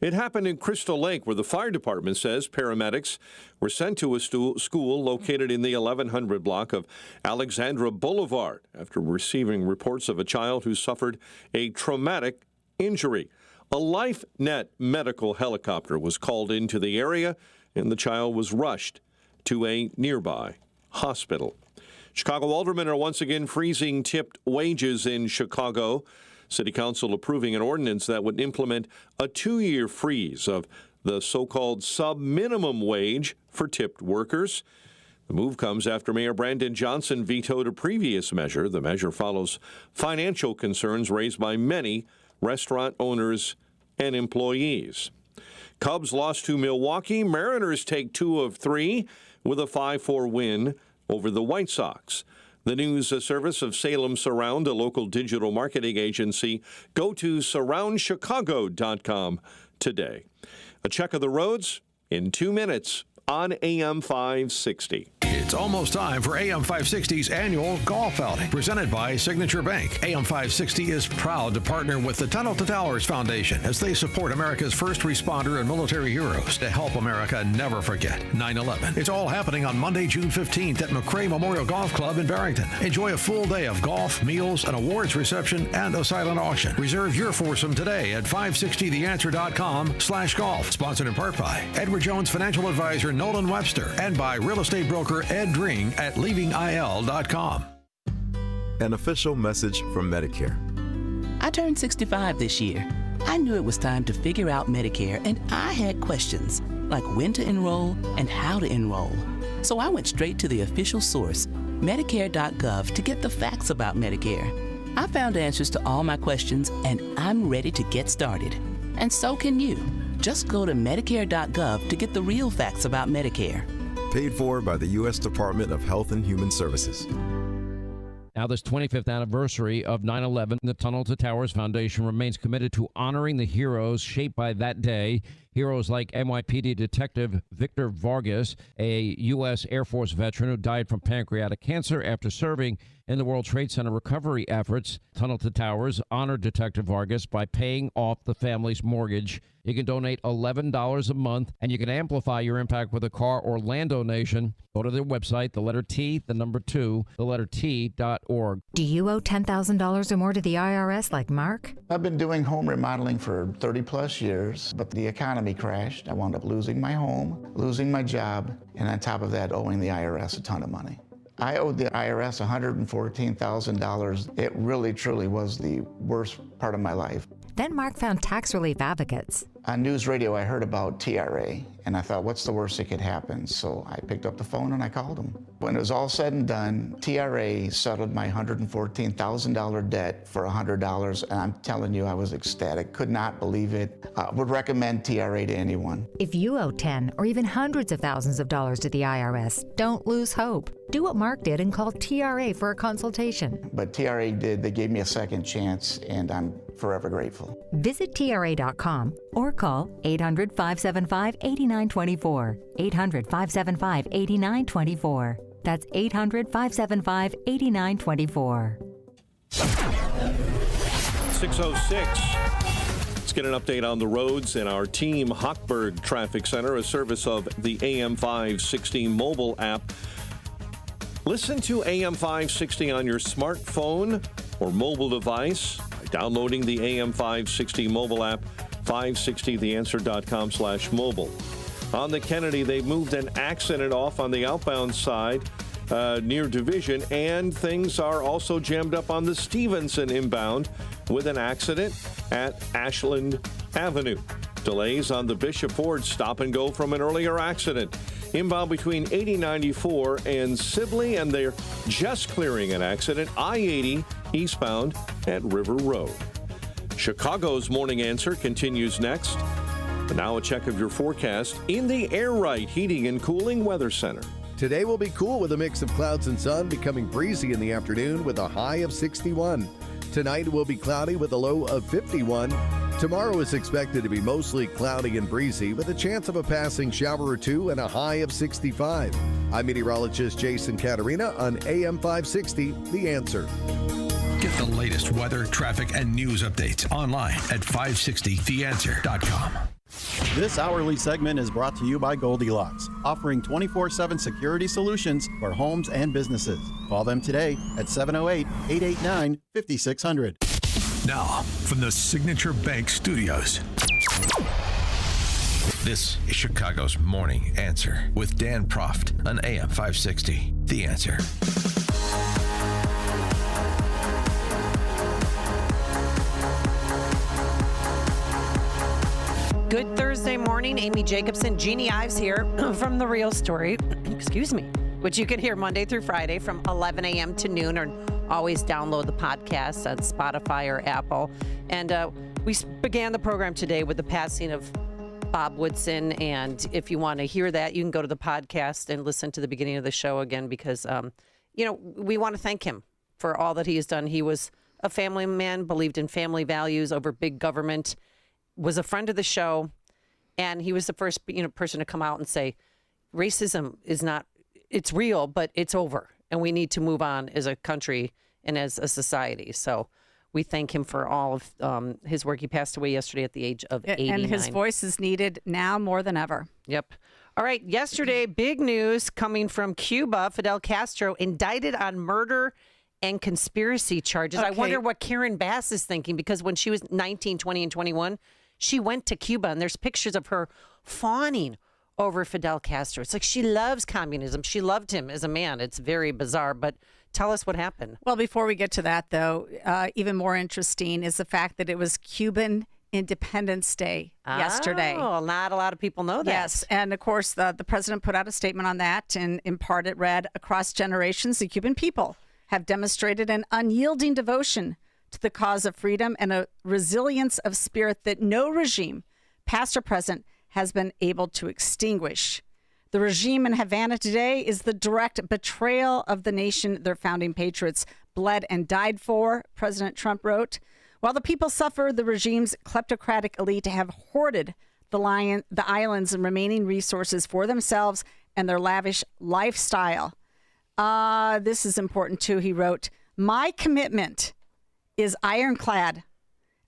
It happened in Crystal Lake, where the fire department says paramedics were sent to a school located in the 1100 block of Alexandra Boulevard after receiving reports of a child who suffered a traumatic injury. A LifeNet medical helicopter was called into the area, and the child was rushed to a nearby hospital. Chicago aldermen are once again freezing tipped wages in Chicago. City Council approving an ordinance that would implement a 2-year freeze of the so-called sub-minimum wage for tipped workers. The move comes after Mayor Brandon Johnson vetoed a previous measure. The measure follows financial concerns raised by many restaurant owners and employees. Cubs lost to Milwaukee. Mariners take 2 of 3 with a 5-4 win over the White Sox. The news service of Salem Surround, a local digital marketing agency. Go to surroundchicago.com today. A check of the roads in 2 minutes on AM 560. It's almost time for AM 560's annual golf outing, presented by Signature Bank. AM 560 is proud to partner with the Tunnel to Towers Foundation as they support America's first responder and military heroes to help America never forget 9/11. It's all happening on Monday, June 15th at McRae Memorial Golf Club in Barrington. Enjoy a full day of golf, meals, an awards reception, and a silent auction. Reserve your foursome today at 560theanswer.com/golf. Sponsored in part by Edward Jones Financial Advisor Nolan Webster and by real estate broker Ed Dring at leavingil.com. An official message from Medicare. I turned 65 this year. I knew it was time to figure out Medicare, and I had questions like when to enroll and how to enroll. So I went straight to the official source, Medicare.gov, to get the facts about Medicare. I found answers to all my questions, and I'm ready to get started. And so can you. Just go to Medicare.gov to get the real facts about Medicare. Paid for by the U.S. Department of Health and Human Services. Now, this 25th anniversary of 9/11, the Tunnel to Towers Foundation remains committed to honoring the heroes shaped by that day. Heroes like NYPD Detective Victor Vargas, a U.S. Air Force veteran who died from pancreatic cancer after serving in the World Trade Center recovery efforts. Tunnel to Towers honored Detective Vargas by paying off the family's mortgage. You can donate $11 a month, and you can amplify your impact with a car or land donation. Go to their website, the letter T, the number 2, the letter T.org. Do you owe $10,000 or more to the IRS like Mark? I've been doing home remodeling for 30 plus years, but the economy crashed. I wound up losing my home, losing my job, and on top of that, owing the IRS a ton of money. I owed the IRS $114,000. It really, truly was the worst part of my life. Then Mark found tax relief advocates. On news radio, I heard about TRA, and I thought, what's the worst that could happen? So I picked up the phone and I called them. When it was all said and done, TRA settled my $114,000 debt for $100, and I'm telling you, I was ecstatic. Could not believe it. Would recommend TRA to anyone. If you owe 10 or even hundreds of thousands of dollars to the IRS, don't lose hope. Do what Mark did and call TRA for a consultation. But TRA did. They gave me a second chance, and I'm forever grateful. Visit TRA.com or call 800-575-8924. 800-575-8924. That's 800-575-8924. 6:06. Let's get an update on the roads in our Team Hochberg Traffic Center, a service of the AM 560 mobile app. Listen to AM 560 on your smartphone or mobile device by downloading the AM 560 mobile app, 560theanswer.com/mobile. On the Kennedy, they moved an accident off on the outbound side near Division, and things are also jammed up on the Stevenson inbound with an accident at Ashland Avenue. Delays on the Bishop Ford stop and go from an earlier accident. Inbound between 8094 and Sibley, and they're just clearing an accident, I-80 eastbound at River Road. Chicago's Morning Answer continues next. And now a check of your forecast in the Air Right Heating and Cooling Weather Center. Today will be cool with a mix of clouds and sun, becoming breezy in the afternoon with a high of 61. Tonight will be cloudy with a low of 51. Tomorrow is expected to be mostly cloudy and breezy with a chance of a passing shower or two and a high of 65. I'm meteorologist Jason Caterina on AM 560, The Answer. Get the latest weather, traffic, and news updates online at 560theanswer.com. This hourly segment is brought to you by Goldilocks, offering 24/7 security solutions for homes and businesses. Call them today at 708-889-5600. Now, from the Signature Bank Studios, this is Chicago's Morning Answer with Dan Proft on AM 560. The Answer. Good Thursday morning. Amy Jacobson, Jeannie Ives here from The Real Story. Excuse me. Which you can hear Monday through Friday from 11 a.m. to noon, or always download the podcast on Spotify or Apple. And we began the program today with the passing of Bob Woodson. And if you want to hear that, you can go to the podcast and listen to the beginning of the show again, because we want to thank him for all that he has done. He was a family man, believed in family values over big government, was a friend of the show, and he was the first, person to come out and say, racism is not, it's real, but it's over, and we need to move on as a country and as a society. So we thank him for all of his work. He passed away yesterday at the age of 89. And his voice is needed now more than ever. Yep. All right. Yesterday, big news coming from Cuba. Fidel Castro indicted on murder and conspiracy charges. Okay. I wonder what Karen Bass is thinking, because when she was 19, 20, and 21, she went to Cuba, and there's pictures of her fawning over Fidel Castro. It's like she loves communism. She loved him as a man. It's very bizarre, but tell us what happened. Well, before we get to that, though, even more interesting is the fact that it was Cuban Independence Day yesterday. Oh, not a lot of people know that. Yes, and of course, the president put out a statement on that, and in part it read, across generations, the Cuban people have demonstrated an unyielding devotion to the cause of freedom and a resilience of spirit that no regime, past or present, has been able to extinguish. The regime in Havana today is the direct betrayal of the nation their founding patriots bled and died for, President Trump wrote. While the people suffer, the regime's kleptocratic elite have hoarded the island's remaining resources for themselves and their lavish lifestyle. This is important too, he wrote. My commitment is ironclad.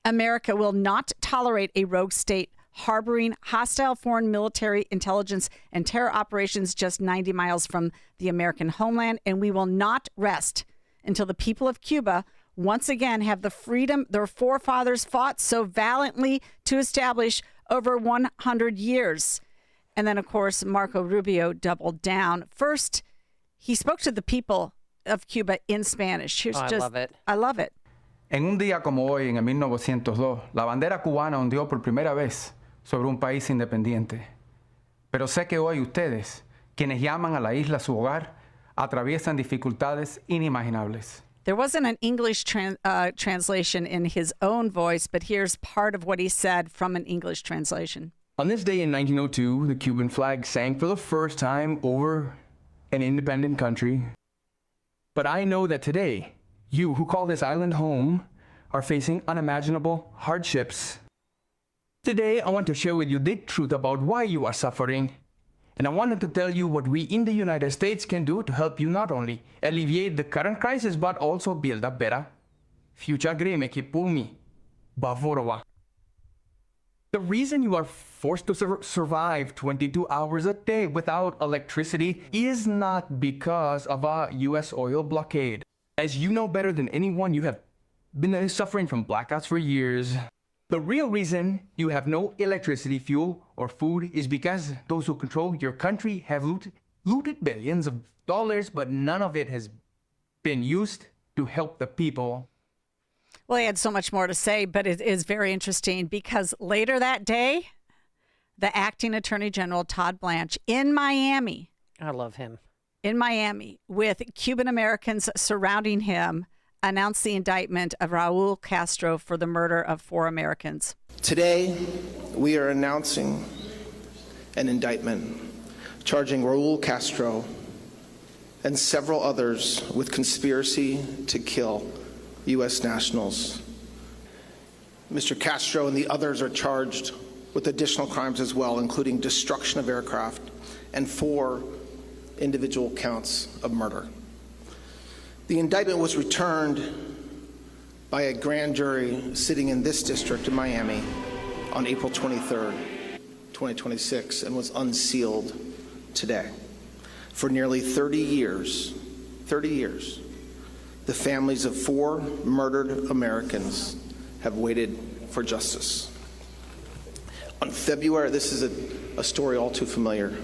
America will not tolerate a rogue state harboring hostile foreign military intelligence and terror operations just 90 miles from the American homeland, and we will not rest until the people of Cuba once again have the freedom their forefathers fought so valiantly to establish over 100 years. And then, of course, Marco Rubio doubled down. First, he spoke to the people of Cuba in Spanish. Here's I love it. I love it. En un día como hoy, en el 1902, la bandera cubana ondeó por primera vez sobre un país independiente. Pero sé que hoy ustedes, quienes llaman a la isla su hogar, atraviesan dificultades inimaginables. There wasn't an English translation in his own voice, but here's part of what he said from an English translation. On this day in 1902, the Cuban flag sank for the first time over an independent country. But I know that today, you who call this island home are facing unimaginable hardships. Today, I want to share with you the truth about why you are suffering. And I wanted to tell you what we in the United States can do to help you not only alleviate the current crisis, but also build a better future. Greme que por mí, Bavorova. The reason you are forced to survive 22 hours a day without electricity is not because of a U.S. oil blockade. As you know better than anyone, you have been suffering from blackouts for years. The real reason you have no electricity, fuel, or food is because those who control your country have looted billions of dollars, but none of it has been used to help the people. Well, he had so much more to say, but it is very interesting because later that day, the acting Attorney General, Todd Blanche, in Miami. I love him. In Miami, with Cuban Americans surrounding him, announced the indictment of Raul Castro for the murder of 4 Americans. Today, we are announcing an indictment charging Raul Castro and several others with conspiracy to kill U.S. nationals. Mr. Castro and the others are charged with additional crimes as well, including destruction of aircraft and 4 individual counts of murder. The indictment was returned by a grand jury sitting in this district in Miami on April 23rd, 2026, and was unsealed today. For nearly 30 years, the families of 4 murdered Americans have waited for justice. On February, this is a story all too familiar.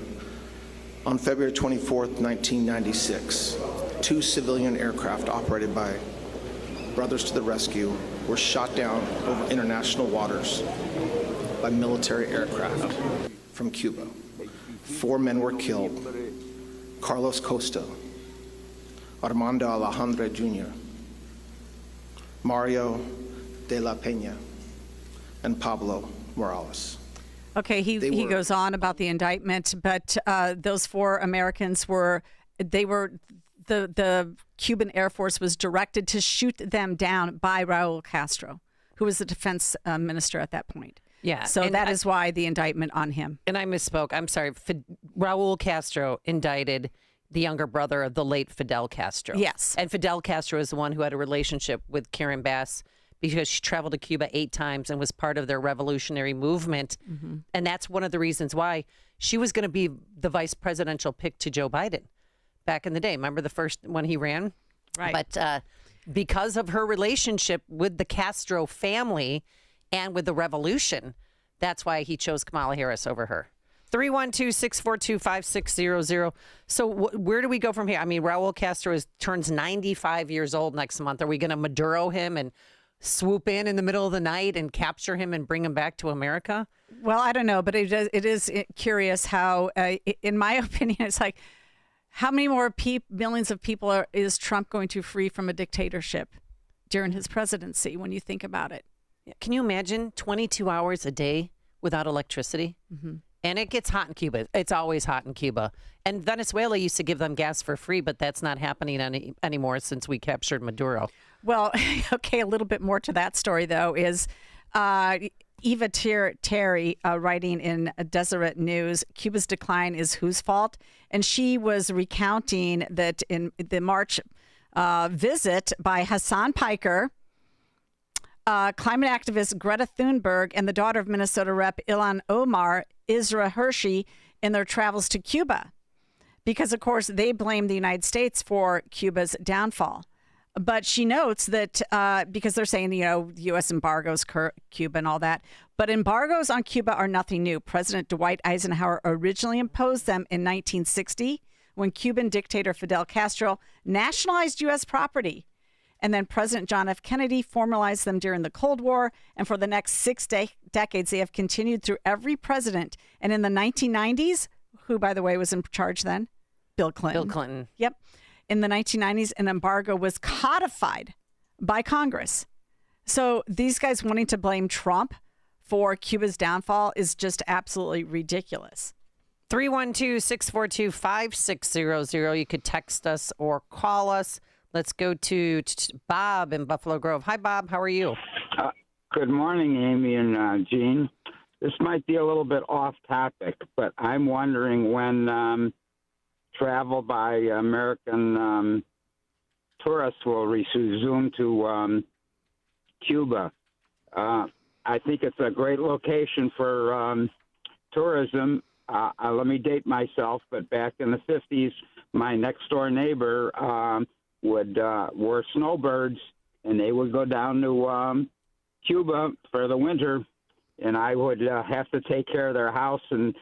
On February 24th, 1996, 2 civilian aircraft operated by Brothers to the Rescue were shot down over international waters by military aircraft from Cuba. 4 men were killed: Carlos Costa, Armando Alejandro Jr., Mario de la Peña, and Pablo Morales. Okay, he goes on about the indictment, but those 4 Americans were the Cuban Air Force was directed to shoot them down by Raul Castro, who was the defense minister at that point. Yeah. So that is why the indictment on him. And I misspoke. I'm sorry. Raul Castro indicted the younger brother of the late Fidel Castro. Yes. And Fidel Castro is the one who had a relationship with Karen Bass because she traveled to Cuba 8 times and was part of their revolutionary movement. Mm-hmm. And that's one of the reasons why she was going to be the vice presidential pick to Joe Biden back in the day. Remember the first when he ran? Right. But because of her relationship with the Castro family and with the revolution, that's why he chose Kamala Harris over her. 312-642-5600. So where do we go from here? I mean, Raul Castro turns 95 years old next month. Are we going to Maduro him and swoop in the middle of the night and capture him and bring him back to America? Well, I don't know, but it is curious how, in my opinion, it's like, how many more millions of people is Trump going to free from a dictatorship during his presidency when you think about it? Can you imagine 22 hours a day without electricity? Mm-hmm. And it gets hot in Cuba. It's always hot in Cuba. And Venezuela used to give them gas for free, but that's not happening anymore since we captured Maduro. Well, okay, a little bit more to that story, though, is Eva Terry writing in Deseret News, Cuba's decline is whose fault? And she was recounting that in the March visit by Hassan Piker, climate activist Greta Thunberg, and the daughter of Minnesota Rep. Ilhan Omar, Isra Hershey, in their travels to Cuba. Because, of course, they blame the United States for Cuba's downfall. But she notes that because they're saying, the U.S. embargoes Cuba and all that. But embargoes on Cuba are nothing new. President Dwight Eisenhower originally imposed them in 1960 when Cuban dictator Fidel Castro nationalized U.S. property. And then President John F. Kennedy formalized them during the Cold War. And for the next 6 decades, they have continued through every president. And in the 1990s, who, by the way, was in charge then? Bill Clinton. Bill Clinton. Yep. In the 1990s, an embargo was codified by Congress. So these guys wanting to blame Trump for Cuba's downfall is just absolutely ridiculous. 312-642-5600. You could text us or call us. Let's go to Bob in Buffalo Grove. Hi, Bob. How are you? Good morning, Amy and Jean. This might be a little bit off topic, but I'm wondering when travel by American tourists will resume to Cuba. I think it's a great location for tourism. Let me date myself, but back in the 50s, my next-door neighbor were snowbirds, and they would go down to Cuba for the winter, and I would have to take care of their house and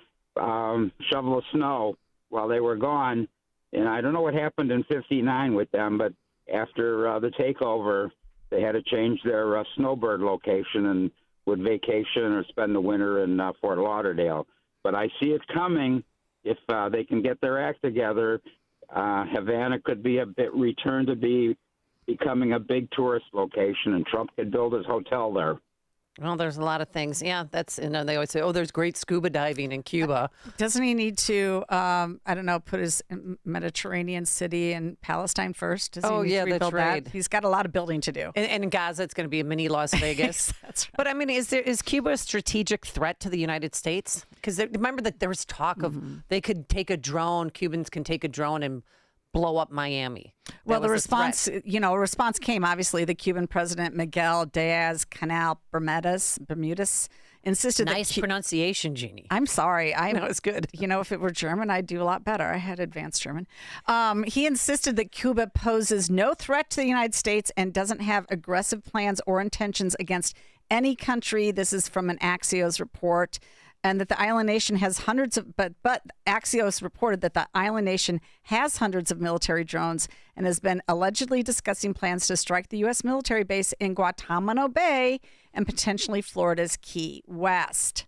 shovel the snow while they were gone. And I don't know what happened in '59 with them, but after the takeover, they had to change their snowbird location and would vacation or spend the winter in Fort Lauderdale. But I see it coming. If they can get their act together, Havana could be returned to becoming a big tourist location, and Trump could build his hotel there. Well, there's a lot of things. Yeah, they always say, there's great scuba diving in Cuba. Doesn't he need to, put his Mediterranean city in Palestine first? Does he need to rebuild that's right. That? He's got a lot of building to do. And in Gaza, it's going to be a mini Las Vegas. That's right. But I mean, is Cuba a strategic threat to the United States? Because remember that there was talk of they could take a drone, Cubans can take a drone and blow up Miami. Well, the response, came. Obviously, the Cuban president Miguel Diaz-Canel Bermudez insisted nice pronunciation, Jeannie. I'm sorry. I know it's good. If it were German, I'd do a lot better. I had advanced German. He insisted that Cuba poses no threat to the United States and doesn't have aggressive plans or intentions against any country. This is from an Axios report. And that the island nation has hundreds of, but Axios reported that the island nation has hundreds of military drones and has been allegedly discussing plans to strike the U.S. military base in Guantanamo Bay and potentially Florida's Key West.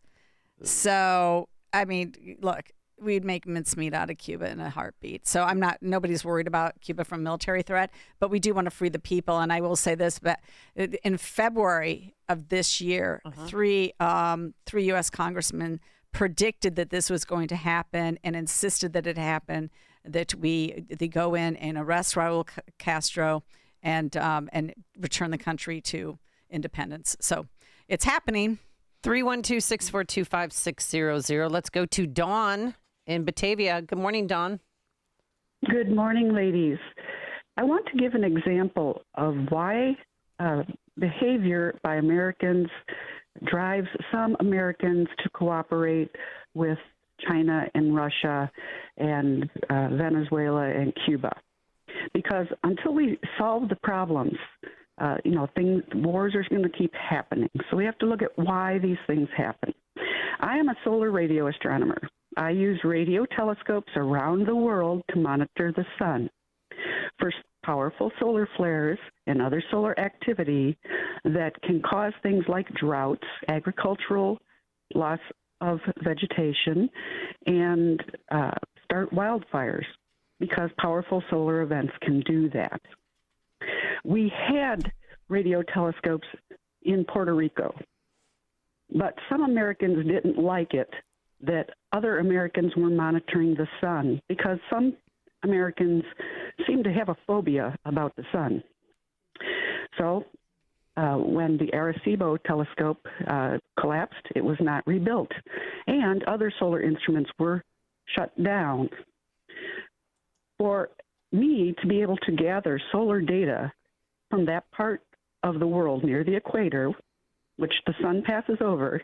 So, I mean, look, we'd make mincemeat out of Cuba in a heartbeat. So nobody's worried about Cuba from military threat, but we do want to free the people. And I will say this, but in February of this year, three U.S. congressmen predicted that this was going to happen and insisted that it happen. that they go in and arrest Raul Castro and return the country to independence. So it's happening. 312-642-5600. Let's go to Dawn in Batavia. Good morning, Dawn. Good morning, ladies. I want to give an example of why behavior by Americans drives some Americans to cooperate with China and Russia and Venezuela and Cuba. Because until we solve the problems, wars are going to keep happening. So we have to look at why these things happen. I am a solar radio astronomer. I use radio telescopes around the world to monitor the sun for powerful solar flares and other solar activity that can cause things like droughts, agricultural loss of vegetation, and start wildfires, because powerful solar events can do that. We had radio telescopes in Puerto Rico, but some Americans didn't like it that other Americans were monitoring the sun, because some Americans seem to have a phobia about the sun. So when the Arecibo telescope collapsed, it was not rebuilt, and other solar instruments were shut down. For me to be able to gather solar data from that part of the world near the equator, which the sun passes over,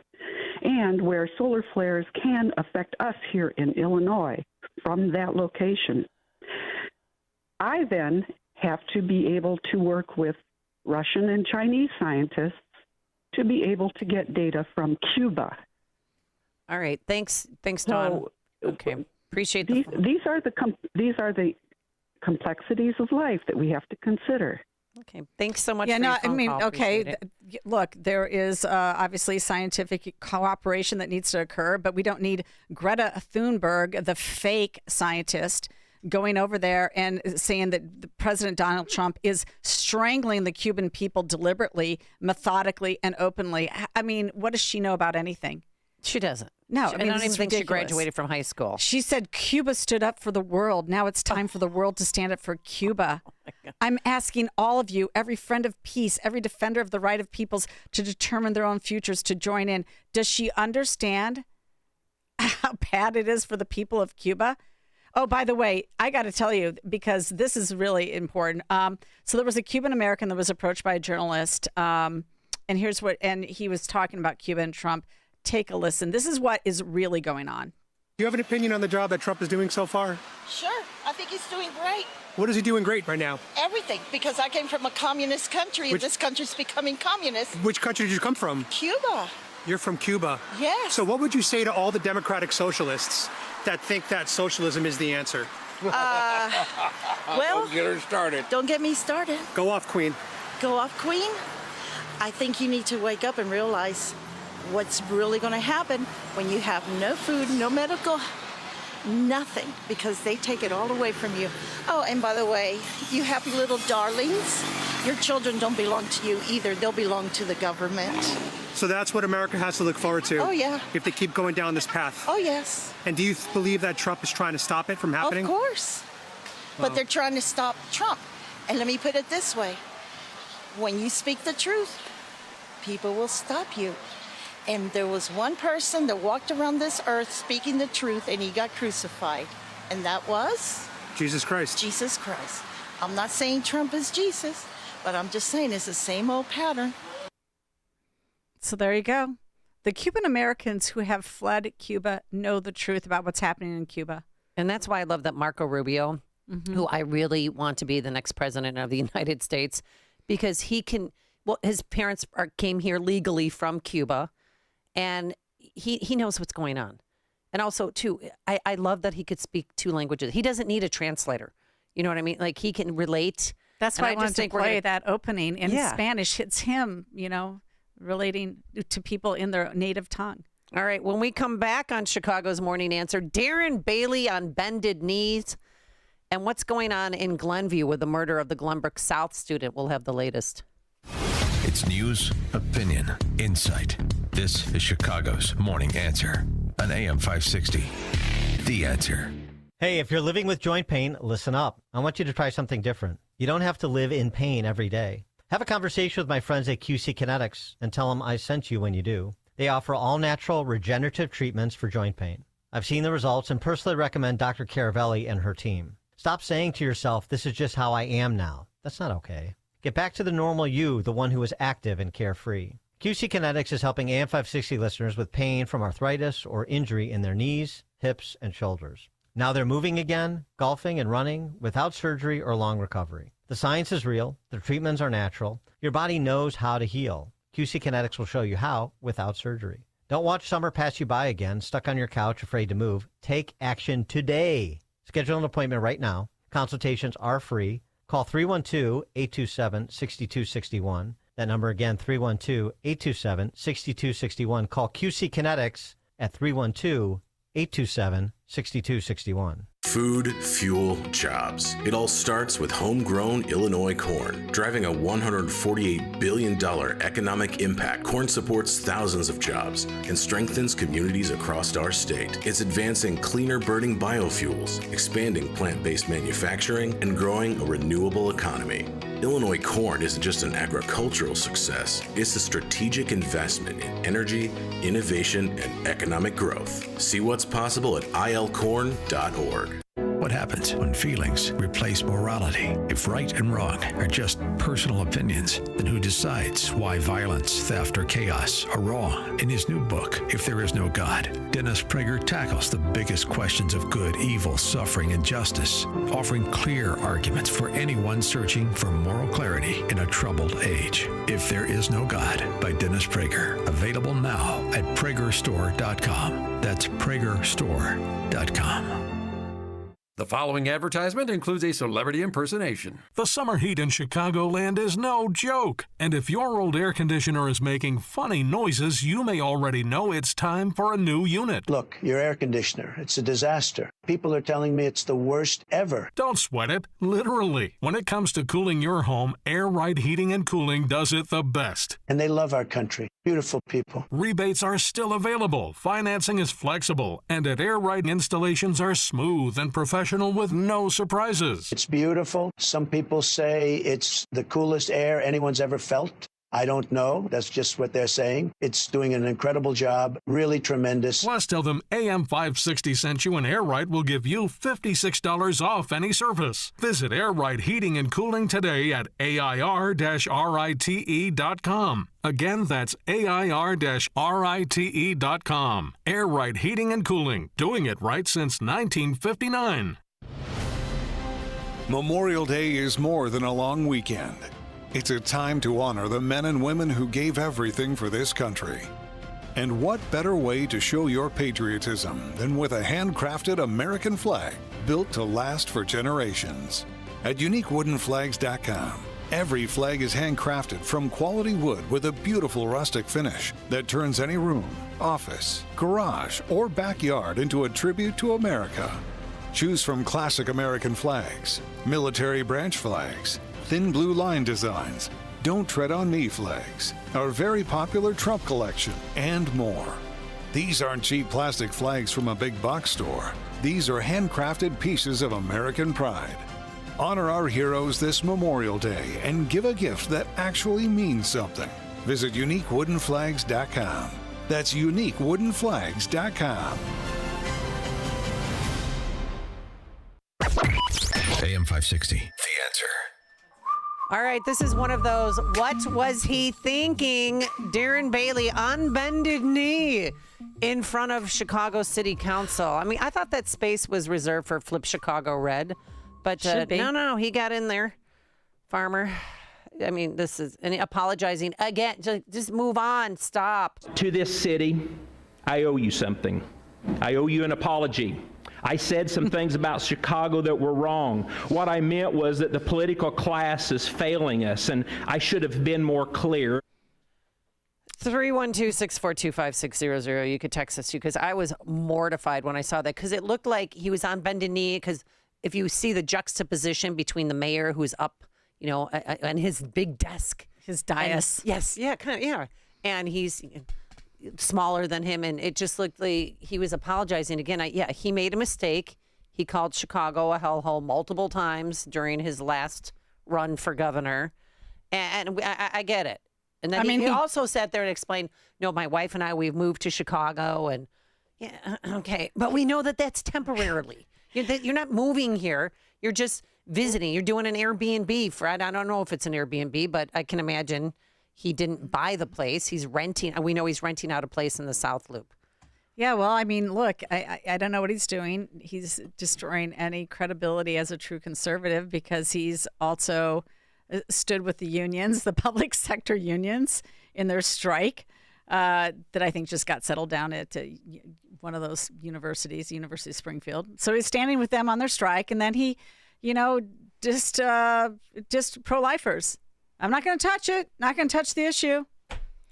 and where solar flares can affect us here in Illinois from that location, I then have to be able to work with Russian and Chinese scientists to be able to get data from Cuba. All right. Thanks, Dawn. Okay. Appreciate the these are the complexities of life that we have to consider. Okay. Thanks so much. Yeah, for no, your phone I mean, call. okay. Look, there is obviously scientific cooperation that needs to occur, but we don't need Greta Thunberg, the fake scientist, going over there and saying that President Donald Trump is strangling the Cuban people deliberately, methodically, and openly. I mean, what does she know about anything? She doesn't. No, I don't even think she graduated from high school. She said Cuba stood up for the world. Now it's time for the world to stand up for Cuba. I'm asking all of you, every friend of peace, every defender of the right of peoples to determine their own futures, to join in. Does she understand how bad it is for the people of Cuba? Oh, by the way, I got to tell you, because this is really important. So there was a Cuban American that was approached by a journalist, and he was talking about Cuba and Trump. Take a listen. This is what is really going on. Do you have an opinion on the job that Trump is doing so far? Sure. I think he's doing great. What is he doing great right now? Everything, because I came from a communist country, and this country's becoming communist. Which country did you come from? Cuba. You're from Cuba. Yes. So what would you say to all the democratic socialists that think that socialism is the answer? Well, don't get her started. Don't get me started. Go off, Queen. Go off, Queen. I think you need to wake up and realize what's really going to happen when you have no food, no medical, nothing, because they take it all away from you. Oh, and by the way, you happy little darlings, your children don't belong to you either. They'll belong to the government. So that's what America has to look forward to. Oh, yeah. If they keep going down this path. Oh, yes. And do you believe that Trump is trying to stop it from happening? Of course. But they're trying to stop Trump. And let me put it this way. When you speak the truth, people will stop you. And there was one person that walked around this earth speaking the truth, and he got crucified. And that was? Jesus Christ. Jesus Christ. I'm not saying Trump is Jesus, but I'm just saying it's the same old pattern. So there you go. The Cuban Americans who have fled Cuba know the truth about what's happening in Cuba. And that's why I love that Marco Rubio, who I really want to be the next president of the United States, because he can, well, his parents came here legally from Cuba, and he knows what's going on. And also, too, I love that he could speak 2 languages. He doesn't need a translator. You know what I mean? Like, he can relate. That's why I wanted to play that opening in Spanish. It's him, relating to people in their native tongue. All right. When we come back on Chicago's Morning Answer, Darren Bailey on bended knees, and what's going on in Glen View with the murder of the Glenbrook South student. We'll have the latest. It's news, opinion, insight. This is Chicago's Morning Answer on AM 560. The Answer. Hey, if you're living with joint pain, listen up. I want you to try something different. You don't have to live in pain every day. Have a conversation with my friends at QC Kinetics and tell them I sent you when you do. They offer all-natural regenerative treatments for joint pain. I've seen the results and personally recommend Dr. Caravelli and her team. Stop saying to yourself, this is just how I am now. That's not okay. Get back to the normal you, the one who is active and carefree. QC Kinetics is helping AM 560 listeners with pain from arthritis or injury in their knees, hips, and shoulders. Now they're moving again, golfing and running without surgery or long recovery. The science is real. The treatments are natural. Your body knows how to heal. QC Kinetics will show you how without surgery. Don't watch summer pass you by again, stuck on your couch, afraid to move. Take action today. Schedule an appointment right now. Consultations are free. Call 312-827-6261. That number again, 312-827-6261. Call QC Kinetics at 312-827-6261. Food, fuel, jobs. It all starts with homegrown Illinois corn. Driving a $148 billion economic impact, corn supports thousands of jobs and strengthens communities across our state. It's advancing cleaner burning biofuels, expanding plant-based manufacturing, and growing a renewable economy. Illinois corn isn't just an agricultural success, it's a strategic investment in energy, innovation, and economic growth. See what's possible at ilcorn.org. What happens when feelings replace morality? If right and wrong are just personal opinions, then who decides why violence, theft, or chaos are wrong? In his new book, If There Is No God, Dennis Prager tackles the biggest questions of good, evil, suffering, and justice, offering clear arguments for anyone searching for moral clarity in a troubled age. If There Is No God by Dennis Prager. Available now at pragerstore.com. That's pragerstore.com. The following advertisement includes a celebrity impersonation. The summer heat in Chicagoland is no joke. And if your old air conditioner is making funny noises, you may already know it's time for a new unit. Look, your air conditioner, it's a disaster. People are telling me it's the worst ever. Don't sweat it, literally. When it comes to cooling your home, Air Right Heating and Cooling does it the best. And they love our country. Beautiful people. Rebates are still available. Financing is flexible. And at Air Right, installations are smooth and professional with no surprises. It's beautiful. Some people say it's the coolest air anyone's ever felt. I don't know. That's just what they're saying. It's doing an incredible job. Really tremendous. Plus, tell them AM 560 sent you and Air Right will give you $56 off any service. Visit Air Right Heating and Cooling today at AIR-RITE.com. Again, that's AIR-RITE.com. Air Right Heating and Cooling. Doing it right since 1959. Memorial Day is more than a long weekend. It's a time to honor the men and women who gave everything for this country. And what better way to show your patriotism than with a handcrafted American flag built to last for generations? At uniquewoodenflags.com, every flag is handcrafted from quality wood with a beautiful rustic finish that turns any room, office, garage, or backyard into a tribute to America. Choose from classic American flags, military branch flags, thin blue line designs, Don't Tread on Me flags, our very popular Trump collection, and more. These aren't cheap plastic flags from a big box store. These are handcrafted pieces of American pride. Honor our heroes this Memorial Day and give a gift that actually means something. Visit uniquewoodenflags.com. That's uniquewoodenflags.com. AM 560, The Answer. All right, this is one of those, what was he thinking? Darren Bailey on bended knee in front of Chicago City Council. I mean, I thought that space was reserved for Flip Chicago Red, but no, he got in there. Farmer. I mean, this is, and apologizing again. Just move on. Stop. To this city, I owe you something. I owe you an apology. I said some things about Chicago that were wrong. What I meant was that the political class is failing us, and I should have been more clear. 312-642-5600. You could text us too, because I was mortified when I saw that, because it looked like he was on bended knee, because if you see the juxtaposition between the mayor who's up, you know, on his big desk. His dais. And he's smaller than him, and it just looked like he was apologizing again. He made a mistake. He called Chicago a hellhole multiple times during his last run for governor. And I get it. And then he also sat there and explained, no, my wife and I, we've moved to Chicago. And yeah, okay. But we know that that's temporarily. You're not moving here. You're just visiting. You're doing an Airbnb. Fred, I don't know if it's an Airbnb, but I can imagine he didn't buy the place. He's renting. We know he's renting out a place in the South Loop. Yeah, well, I mean, look, I don't know what he's doing. He's destroying any credibility as a true conservative because he's also stood with the unions, the public sector unions, in their strike that I think just got settled down at one of those universities, University of Springfield. So he's standing with them on their strike, and then he, just pro-lifers. I'm not going to touch it. Not going to touch the issue.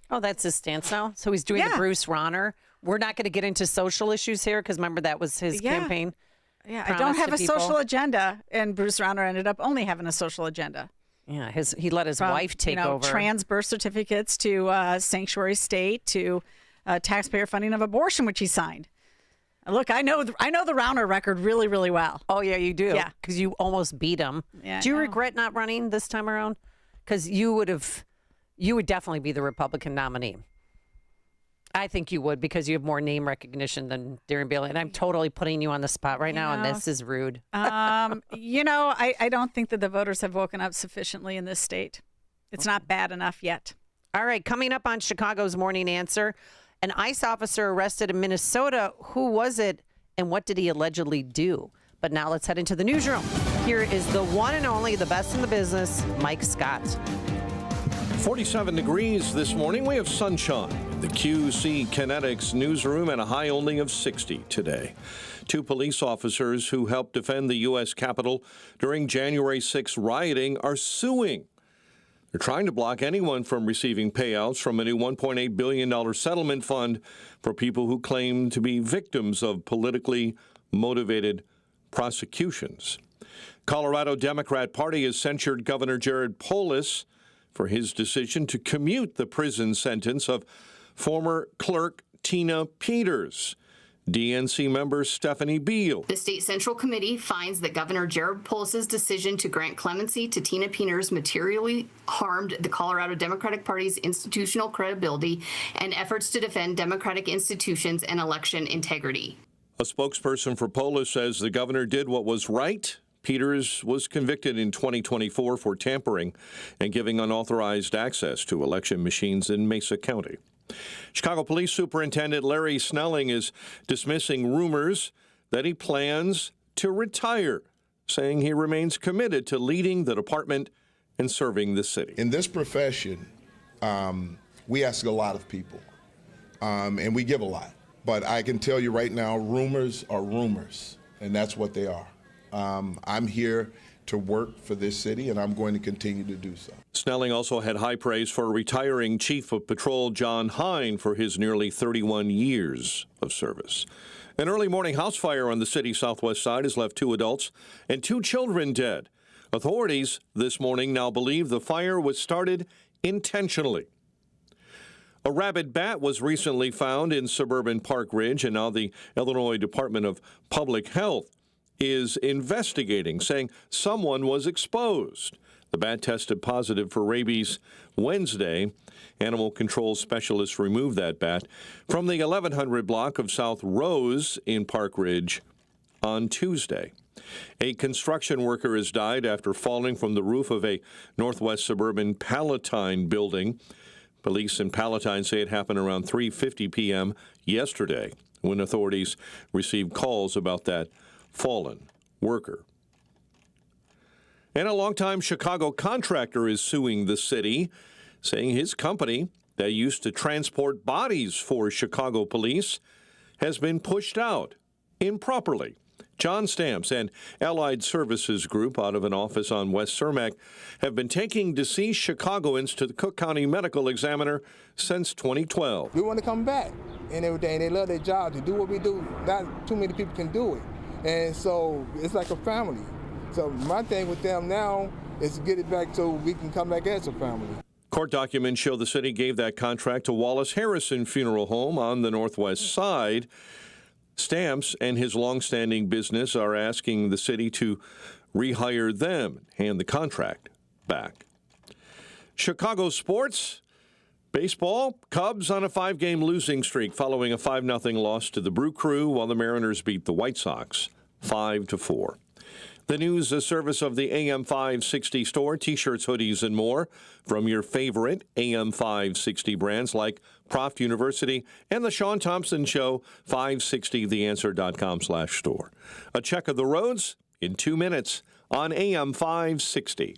Oh, that's his stance now? So he's doing the Bruce Rauner. We're not going to get into social issues here because remember that was his campaign. Yeah, I don't have a social agenda, and Bruce Rauner ended up only having a social agenda. Yeah, he let his wife take over. Trans birth certificates to sanctuary state to taxpayer funding of abortion, which he signed. Look, I know the Rauner record really, really well. Oh yeah, you do. Yeah, because you almost beat him. Yeah, do you regret not running this time around? Because you would definitely be the Republican nominee. I think you would because you have more name recognition than Darren Bailey. And I'm totally putting you on the spot right now, and this is rude. I don't think that the voters have woken up sufficiently in this state. It's not bad enough yet. All right, coming up on Chicago's Morning Answer, an ICE officer arrested in Minnesota. Who was it, and what did he allegedly do? But now let's head into the newsroom. Here is the one and only, the best in the business, Mike Scott. 47 degrees this morning. We have sunshine. The QC Kinetics newsroom and a high only of 60 today. 2 police officers who helped defend the U.S. Capitol during January 6 rioting are suing. They're trying to block anyone from receiving payouts from a new $1.8 billion settlement fund for people who claim to be victims of politically motivated prosecutions. Colorado Democrat Party has censured Governor Jared Polis for his decision to commute the prison sentence of former clerk Tina Peters. DNC member Stephanie Beal. The State Central Committee finds that Governor Jared Polis' decision to grant clemency to Tina Peters materially harmed the Colorado Democratic Party's institutional credibility and efforts to defend democratic institutions and election integrity. A spokesperson for Polis says the governor did what was right. Peters was convicted in 2024 for tampering and giving unauthorized access to election machines in Mesa County. Chicago Police Superintendent Larry Snelling is dismissing rumors that he plans to retire, saying he remains committed to leading the department and serving the city. In this profession, we ask a lot of people, and we give a lot. But I can tell you right now, rumors are rumors, and that's what they are. I'm here to work for this city, and I'm going to continue to do so. Snelling also had high praise for retiring Chief of Patrol John Hine for his nearly 31 years of service. An early morning house fire on the city's southwest side has left 2 adults and 2 children dead. Authorities this morning now believe the fire was started intentionally. A rabid bat was recently found in suburban Park Ridge, and now the Illinois Department of Public Health is investigating, saying someone was exposed. The bat tested positive for rabies Wednesday. Animal control specialists removed that bat from the 1100 block of South Rose in Park Ridge on Tuesday. A construction worker has died after falling from the roof of a northwest suburban Palatine building. Police in Palatine say it happened around 3:50 p.m. yesterday when authorities received calls about that fallen worker. And a longtime Chicago contractor is suing the city, saying his company that used to transport bodies for Chicago police has been pushed out improperly. John Stamps and Allied Services Group out of an office on West Cermak have been taking deceased Chicagoans to the Cook County Medical Examiner since 2012. We want to come back and everything. They love their job. To do what we do, not too many people can do it. And so it's like a family. So my thing with them now is to get it back so we can come back as a family. Court documents show the city gave that contract to Wallace Harrison Funeral Home on the northwest side. Stamps and his longstanding business are asking the city to rehire them and hand the contract back. Chicago sports. Baseball, Cubs on a 5-game losing streak following a 5-0 loss to the Brew Crew, while the Mariners beat the White Sox 5-4. The news, a service of the AM 560 store, T-shirts, hoodies, and more from your favorite AM 560 brands like Proft University and the Sean Thompson Show, 560theanswer.com/store. A check of the roads in 2 minutes on AM 560.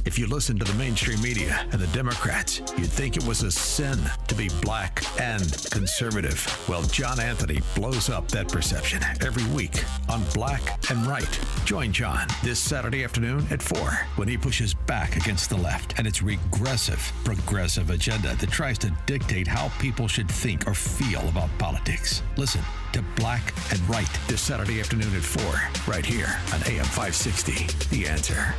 If you listen to the mainstream media and the Democrats, you'd think it was a sin to be black and conservative. Well, John Anthony blows up that perception every week on Black and Right. Join John this Saturday afternoon at 4 when he pushes back against the left and its regressive, progressive agenda that tries to dictate how people should think or feel about politics. Listen to Black and Right this Saturday afternoon at 4 right here on AM 560. The Answer.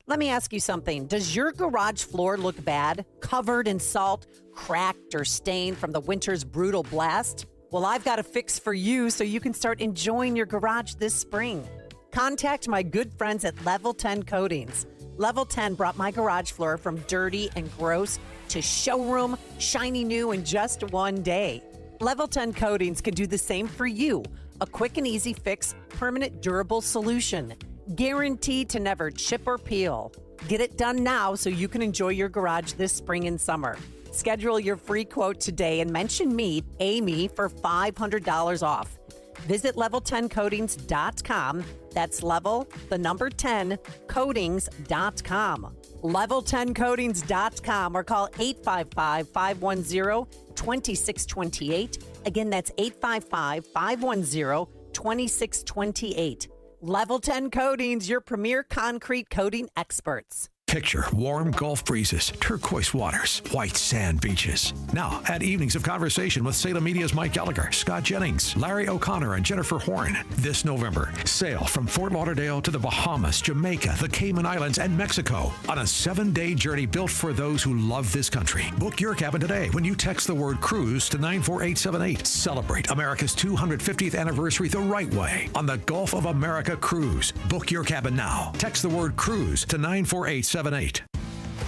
Let me ask you something. Does your garage floor look bad, covered in salt, cracked or stained from the winter's brutal blast? Well, I've got a fix for you so you can start enjoying your garage this spring. Contact my good friends at Level 10 Coatings. Level 10 brought my garage floor from dirty and gross to showroom, shiny new in just one day. Level 10 Coatings can do the same for you. A quick and easy fix, permanent durable solution. Guaranteed to never chip or peel. Get it done now so you can enjoy your garage this spring and summer. Schedule your free quote today and mention me, Amy, for $500 off. Visit level10coatings.com. That's level, the number 10, coatings.com. Level10coatings.com or call 855-510-2628. Again, that's 855-510-2628. Level 10 Coatings, your premier concrete coating experts. Picture warm Gulf breezes, turquoise waters, white sand beaches. Now, add evenings of conversation with Salem Media's Mike Gallagher, Scott Jennings, Larry O'Connor, and Jennifer Horn. This November, sail from Fort Lauderdale to the Bahamas, Jamaica, the Cayman Islands, and Mexico on a 7-day journey built for those who love this country. Book your cabin today when you text the word cruise to 94878. Celebrate America's 250th anniversary the right way on the Gulf of America Cruise. Book your cabin now. Text the word cruise to 94878.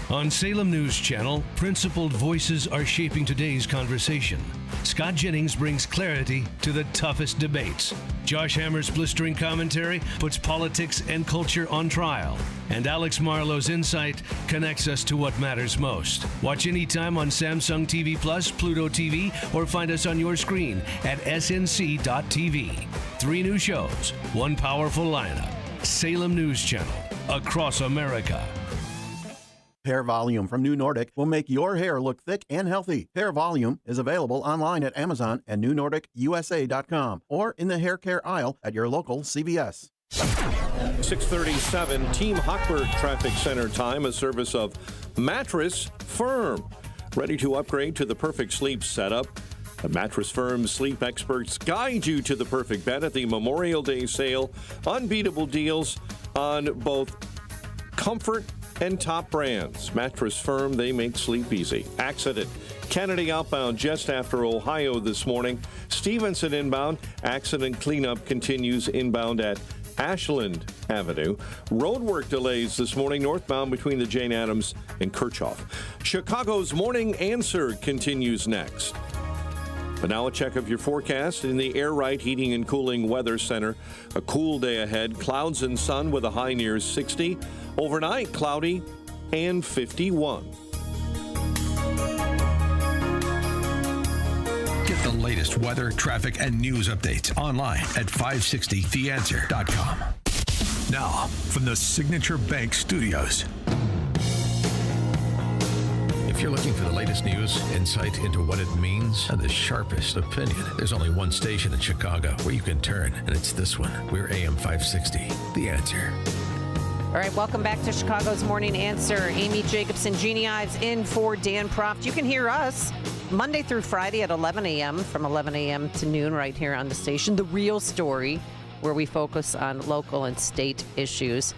On Salem News Channel, principled voices are shaping today's conversation. Scott Jennings brings clarity to the toughest debates. Josh Hammer's blistering commentary puts politics and culture on trial. And Alex Marlowe's insight connects us to what matters most. Watch anytime on Samsung TV Plus, Pluto TV, or find us on your screen at snc.tv. 3 new shows, 1 powerful lineup. Salem News Channel, across America. Hair Volume from New Nordic will make your hair look thick and healthy. Hair Volume is available online at Amazon and newnordicusa.com or in the hair care aisle at your local CVS. 6:37 Team Hochberg Traffic Center time, a service of Mattress Firm. Ready to upgrade to the perfect sleep setup? The Mattress Firm's sleep experts guide you to the perfect bed at the Memorial Day sale. Unbeatable deals on both comfort and top brands. Mattress Firm, they make sleep easy. Accident. Kennedy outbound just after Ohio this morning. Stevenson inbound. Accident cleanup continues inbound at Ashland Avenue. Roadwork delays this morning northbound between the Jane Addams and Kirchhoff. Chicago's Morning Answer continues next. But now a check of your forecast in the Air Right Heating and Cooling Weather Center. A cool day ahead. Clouds and sun with a high near 60. Overnight, cloudy and 51. Get the latest weather, traffic, and news updates online at 560theanswer.com. Now, from the Signature Bank Studios. If you're looking for the latest news, insight into what it means, and the sharpest opinion, there's only one station in Chicago where you can turn, and it's this one. We're AM 560, The Answer. All right, welcome back to Chicago's Morning Answer. Amy Jacobson, Jeannie Ives in for Dan Proft. You can hear us Monday through Friday at 11 a.m. from 11 a.m. to noon right here on the station. The Real Story, where we focus on local and state issues.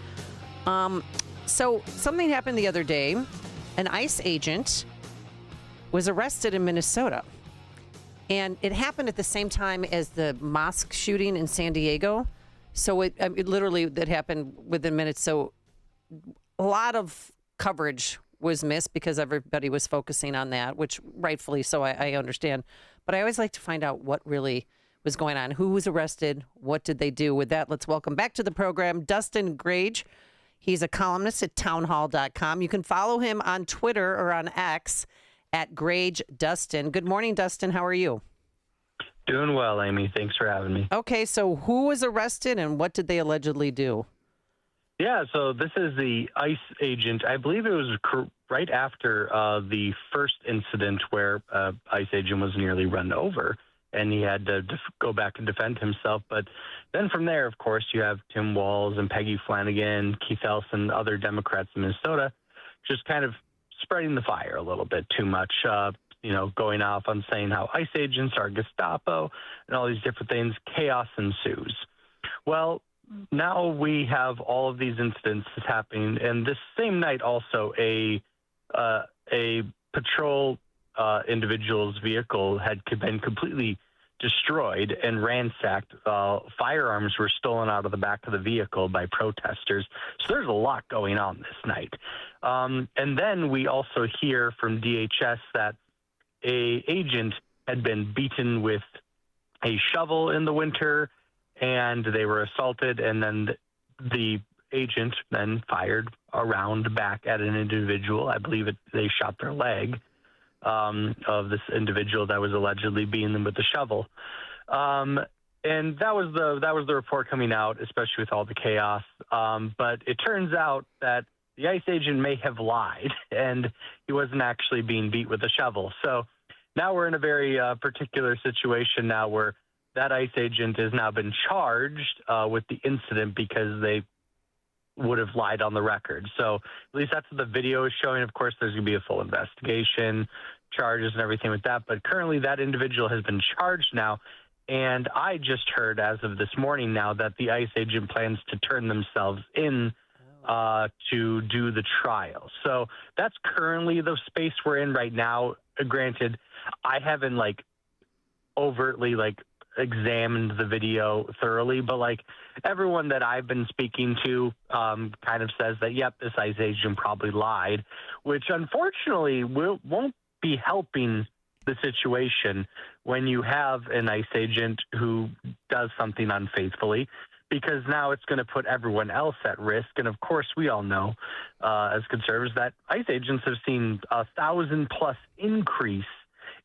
So something happened the other day. An ICE agent was arrested in Minnesota. And it happened at the same time as the mosque shooting in San Diego. So it literally, that happened within minutes. So a lot of coverage was missed because everybody was focusing on that, which rightfully so, I understand. But I always like to find out what really was going on. Who was arrested? What did they do? With that, let's welcome back to the program Dustin Grage. He's a columnist at townhall.com. You can follow him on Twitter or on X at Grage Dustin. Good morning, Dustin. How are you? Doing well, Amy. Thanks for having me. Okay, so who was arrested and what did they allegedly do? Yeah, so this is the ICE agent. I believe it was right after the first incident where ICE agent was nearly run over, and he had to go back and defend himself. But then from there, of course, you have Tim Walz and Peggy Flanagan, Keith Ellison, other Democrats in Minnesota, just kind of spreading the fire a little bit too much, going off on saying how ICE agents are Gestapo and all these different things. Chaos ensues. Well, now we have all of these incidents happening, and this same night also a patrol individual's vehicle had been completely destroyed and ransacked. Firearms were stolen out of the back of the vehicle by protesters. So there's a lot going on this night. And then we also hear from DHS that a agent had been beaten with a shovel in the winter, and they were assaulted, and then the agent then fired a round back at an individual. I believe they shot their leg of this individual that was allegedly beating them with the shovel. And that was the report coming out, especially with all the chaos. But it turns out that the ICE agent may have lied, and he wasn't actually being beat with a shovel. So now we're in a very particular situation now where that ICE agent has now been charged with the incident because they would have lied on the record. So at least that's what the video is showing. Of course, there's going to be a full investigation, charges and everything with that. But currently that individual has been charged now. And I just heard as of this morning now that the ICE agent plans to turn themselves in to do the trial. So that's currently the space we're in right now. Granted, I haven't overtly examined the video thoroughly, but everyone that I've been speaking to kind of says that, yep, this ICE agent probably lied, which unfortunately won't be helping the situation when you have an ICE agent who does something unfaithfully, because now it's going to put everyone else at risk. And of course, we all know as conservatives that ICE agents have seen 1,000+ increase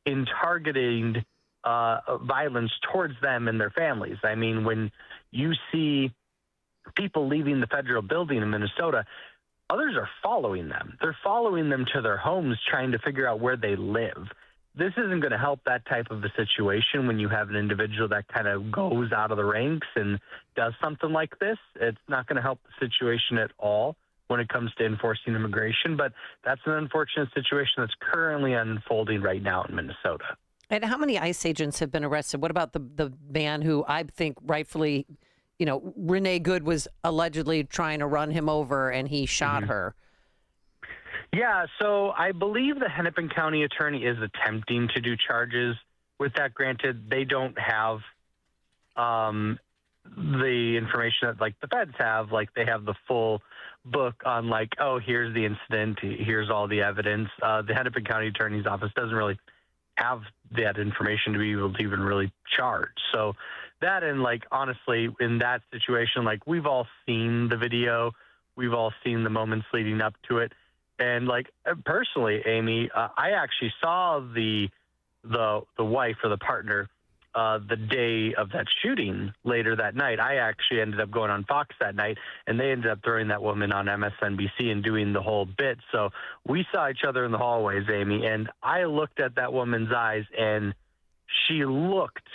in targeting violence towards them and their families. I mean, when you see people leaving the federal building in Minnesota, others are following them. They're following them to their homes, trying to figure out where they live. This isn't going to help that type of a situation when you have an individual that kind of goes out of the ranks and does something like this. It's not going to help the situation at all when it comes to enforcing immigration, but that's an unfortunate situation that's currently unfolding right now in Minnesota. And how many ICE agents have been arrested? What about the man who I think rightfully, Renee Good was allegedly trying to run him over and he shot her? Yeah, so I believe the Hennepin County attorney is attempting to do charges with that. Granted, they don't have the information that the feds have. They have the full book on here's the incident, here's all the evidence. The Hennepin County attorney's office doesn't really have that information to be able to even really charge. So that, and honestly, in that situation, we've all seen the video, we've all seen the moments leading up to it. And personally, Amy, I actually saw the wife or the partner the day of that shooting later that night. I actually ended up going on Fox that night, and they ended up throwing that woman on MSNBC and doing the whole bit. So we saw each other in the hallways, Amy, and I looked at that woman's eyes, and she looked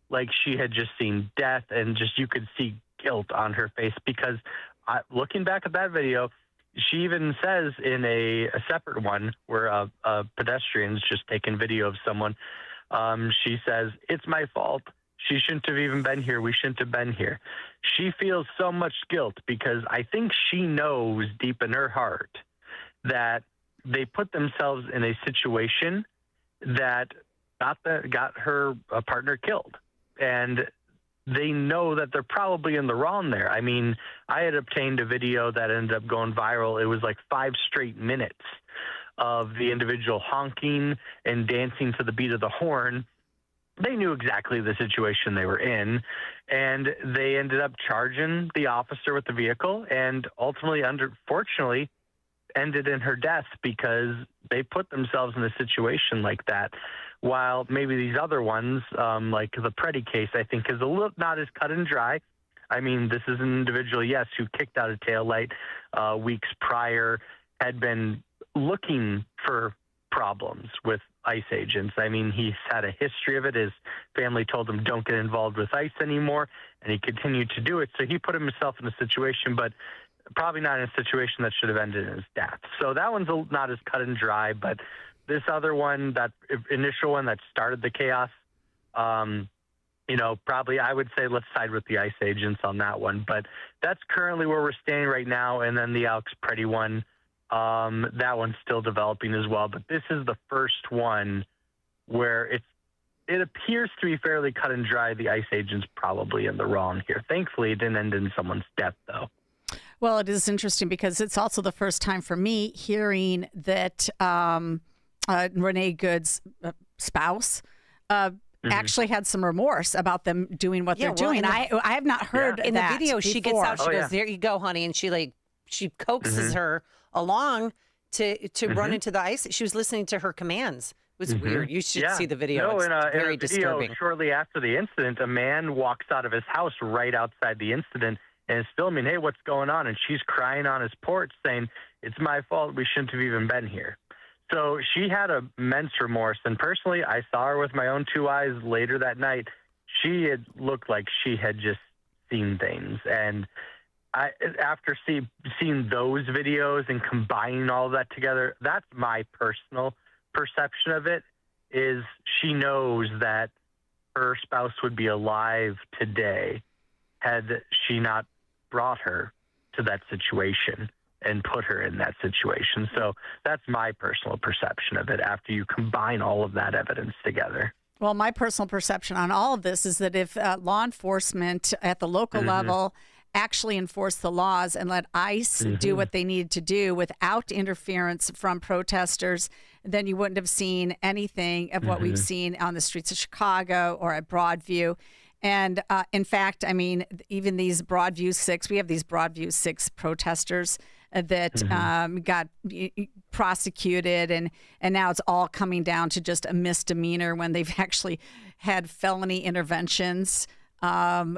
like she had just seen death, and just you could see guilt on her face because looking back at that video, she even says in a separate one where a pedestrian's just taking video of someone, she says, "It's my fault. She shouldn't have even been here. We shouldn't have been here." She feels so much guilt because I think she knows deep in her heart that they put themselves in a situation that got her partner killed. And they know that they're probably in the wrong there. I mean, I had obtained a video that ended up going viral. It was like 5 straight minutes of the individual honking and dancing to the beat of the horn. They knew exactly the situation they were in, and they ended up charging the officer with the vehicle, and ultimately, unfortunately, ended in her death because they put themselves in a situation like that. While maybe these other ones, like the Pratt case, I think is a little not as cut and dry. I mean, this is an individual, yes, who kicked out a taillight weeks prior, had been looking for problems with ICE agents. I mean, he's had a history of it. His family told him, don't get involved with ICE anymore, and he continued to do it. So he put himself in a situation, but probably not in a situation that should have ended in his death. So that one's not as cut and dry, but this other one, that initial one that started the chaos, probably I would say let's side with the ICE agents on that one. But that's currently where we're standing right now. And then the Alex Pratt one, that one's still developing as well. But this is the first one where it appears to be fairly cut and dry. The ICE agent's probably in the wrong here. Thankfully, it didn't end in someone's death, though. Well, it is interesting because it's also the first time for me hearing that Renee Good's spouse actually had some remorse about them doing what they're doing. I have not heard in the video. before. She gets out. She goes, "There you go, honey," and she coaxes her along to run into the ICE. She was listening to her commands. It was weird. You should see the video. No, it's very in a disturbing. video shortly after the incident, a man walks out of his house right outside the incident and is filming, hey, what's going on? And she's crying on his porch saying, it's my fault. We shouldn't have even been here. So she had immense remorse. And personally, I saw her with my own 2 eyes later that night. She had looked like she had just seen things. And after seeing those videos and combining all of that together, that's my personal perception of it, is she knows that her spouse would be alive today had she not brought her to that situation and put her in that situation. So that's my personal perception of it after you combine all of that evidence together. Well, my personal perception on all of this is that if law enforcement at the local level actually enforce the laws and let ICE do what they need to do without interference from protesters, then you wouldn't have seen anything of what we've seen on the streets of Chicago or at Broadview. And in fact, I mean, even these Broadview 6, we have these Broadview 6 protesters that got prosecuted, and now it's all coming down to just a misdemeanor when they've actually had felony interventions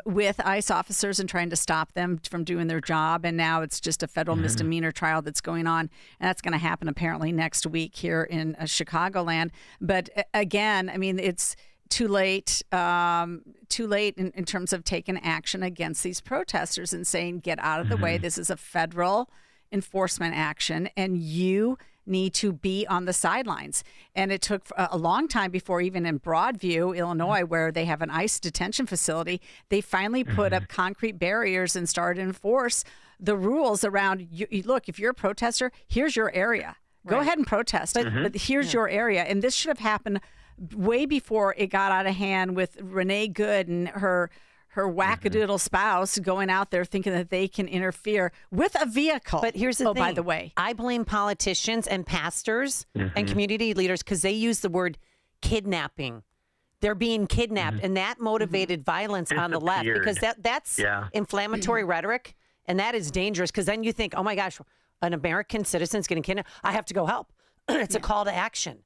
with ICE officers and trying to stop them from doing their job. And now it's just a federal misdemeanor trial that's going on. And that's going to happen apparently next week here in Chicagoland. But again, I mean, it's too late in terms of taking action against these protesters and saying, get out of the way. This is a federal enforcement action, and you need to be on the sidelines. And it took a long time before, even in Broadview, Illinois, where they have an ICE detention facility, they finally put up concrete barriers and started to enforce the rules around, look, if you're a protester, here's your area. Go ahead and protest, but here's your area. And this should have happened way before it got out of hand with Renee Good and her wackadoodle spouse going out there thinking that they can interfere with a vehicle. But here's the thing. By the way, I blame politicians and pastors and community leaders because they use the word kidnapping. They're being kidnapped, and that motivated violence on the left because that's inflammatory rhetoric, and that is dangerous because then you think, oh my gosh, an American citizen's getting kidnapped. I have to go help. It's a call to action.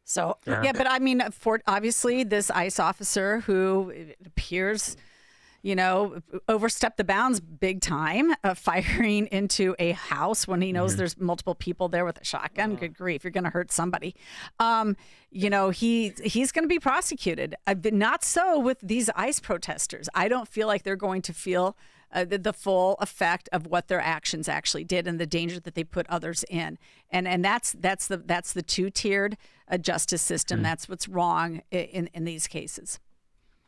So but I mean, for obviously this ICE officer who it appears, overstepped the bounds big time, firing into a house when he knows there's multiple people there with a shotgun. Good grief, you're going to hurt somebody. He's going to be prosecuted. Not so with these ICE protesters. I don't feel like they're going to feel the full effect of what their actions actually did and the danger that they put others in. And that's the two-tiered justice system. That's what's wrong in these cases.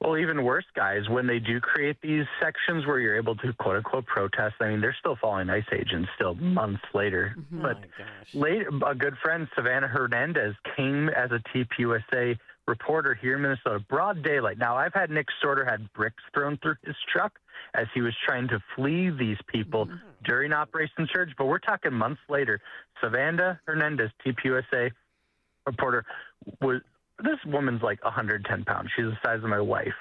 Well, even worse, guys, when they do create these sections where you're able to quote unquote protest, I mean, they're still following ICE agents still months later. But a good friend, Savannah Hernandez, came as a TPUSA reporter here in Minnesota, broad daylight. Now, I've had Nick Sorter had bricks thrown through his truck as he was trying to flee these people during Operation Surge, but we're talking months later. Savannah Hernandez, TPUSA reporter, this woman's like 110 pounds. She's the size of my wife.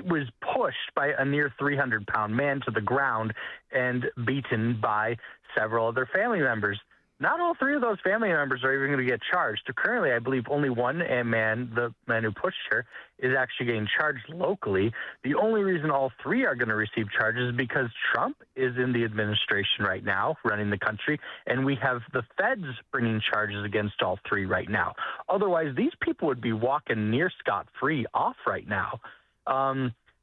Was pushed by a near 300-pound man to the ground and beaten by several other family members. Not all three of those family members are even going to get charged. So currently, I believe only one man, the man who pushed her, is actually getting charged locally. The only reason all three are going to receive charges is because Trump is in the administration right now, running the country, and we have the feds bringing charges against all three right now. Otherwise, these people would be walking near scot-free off right now.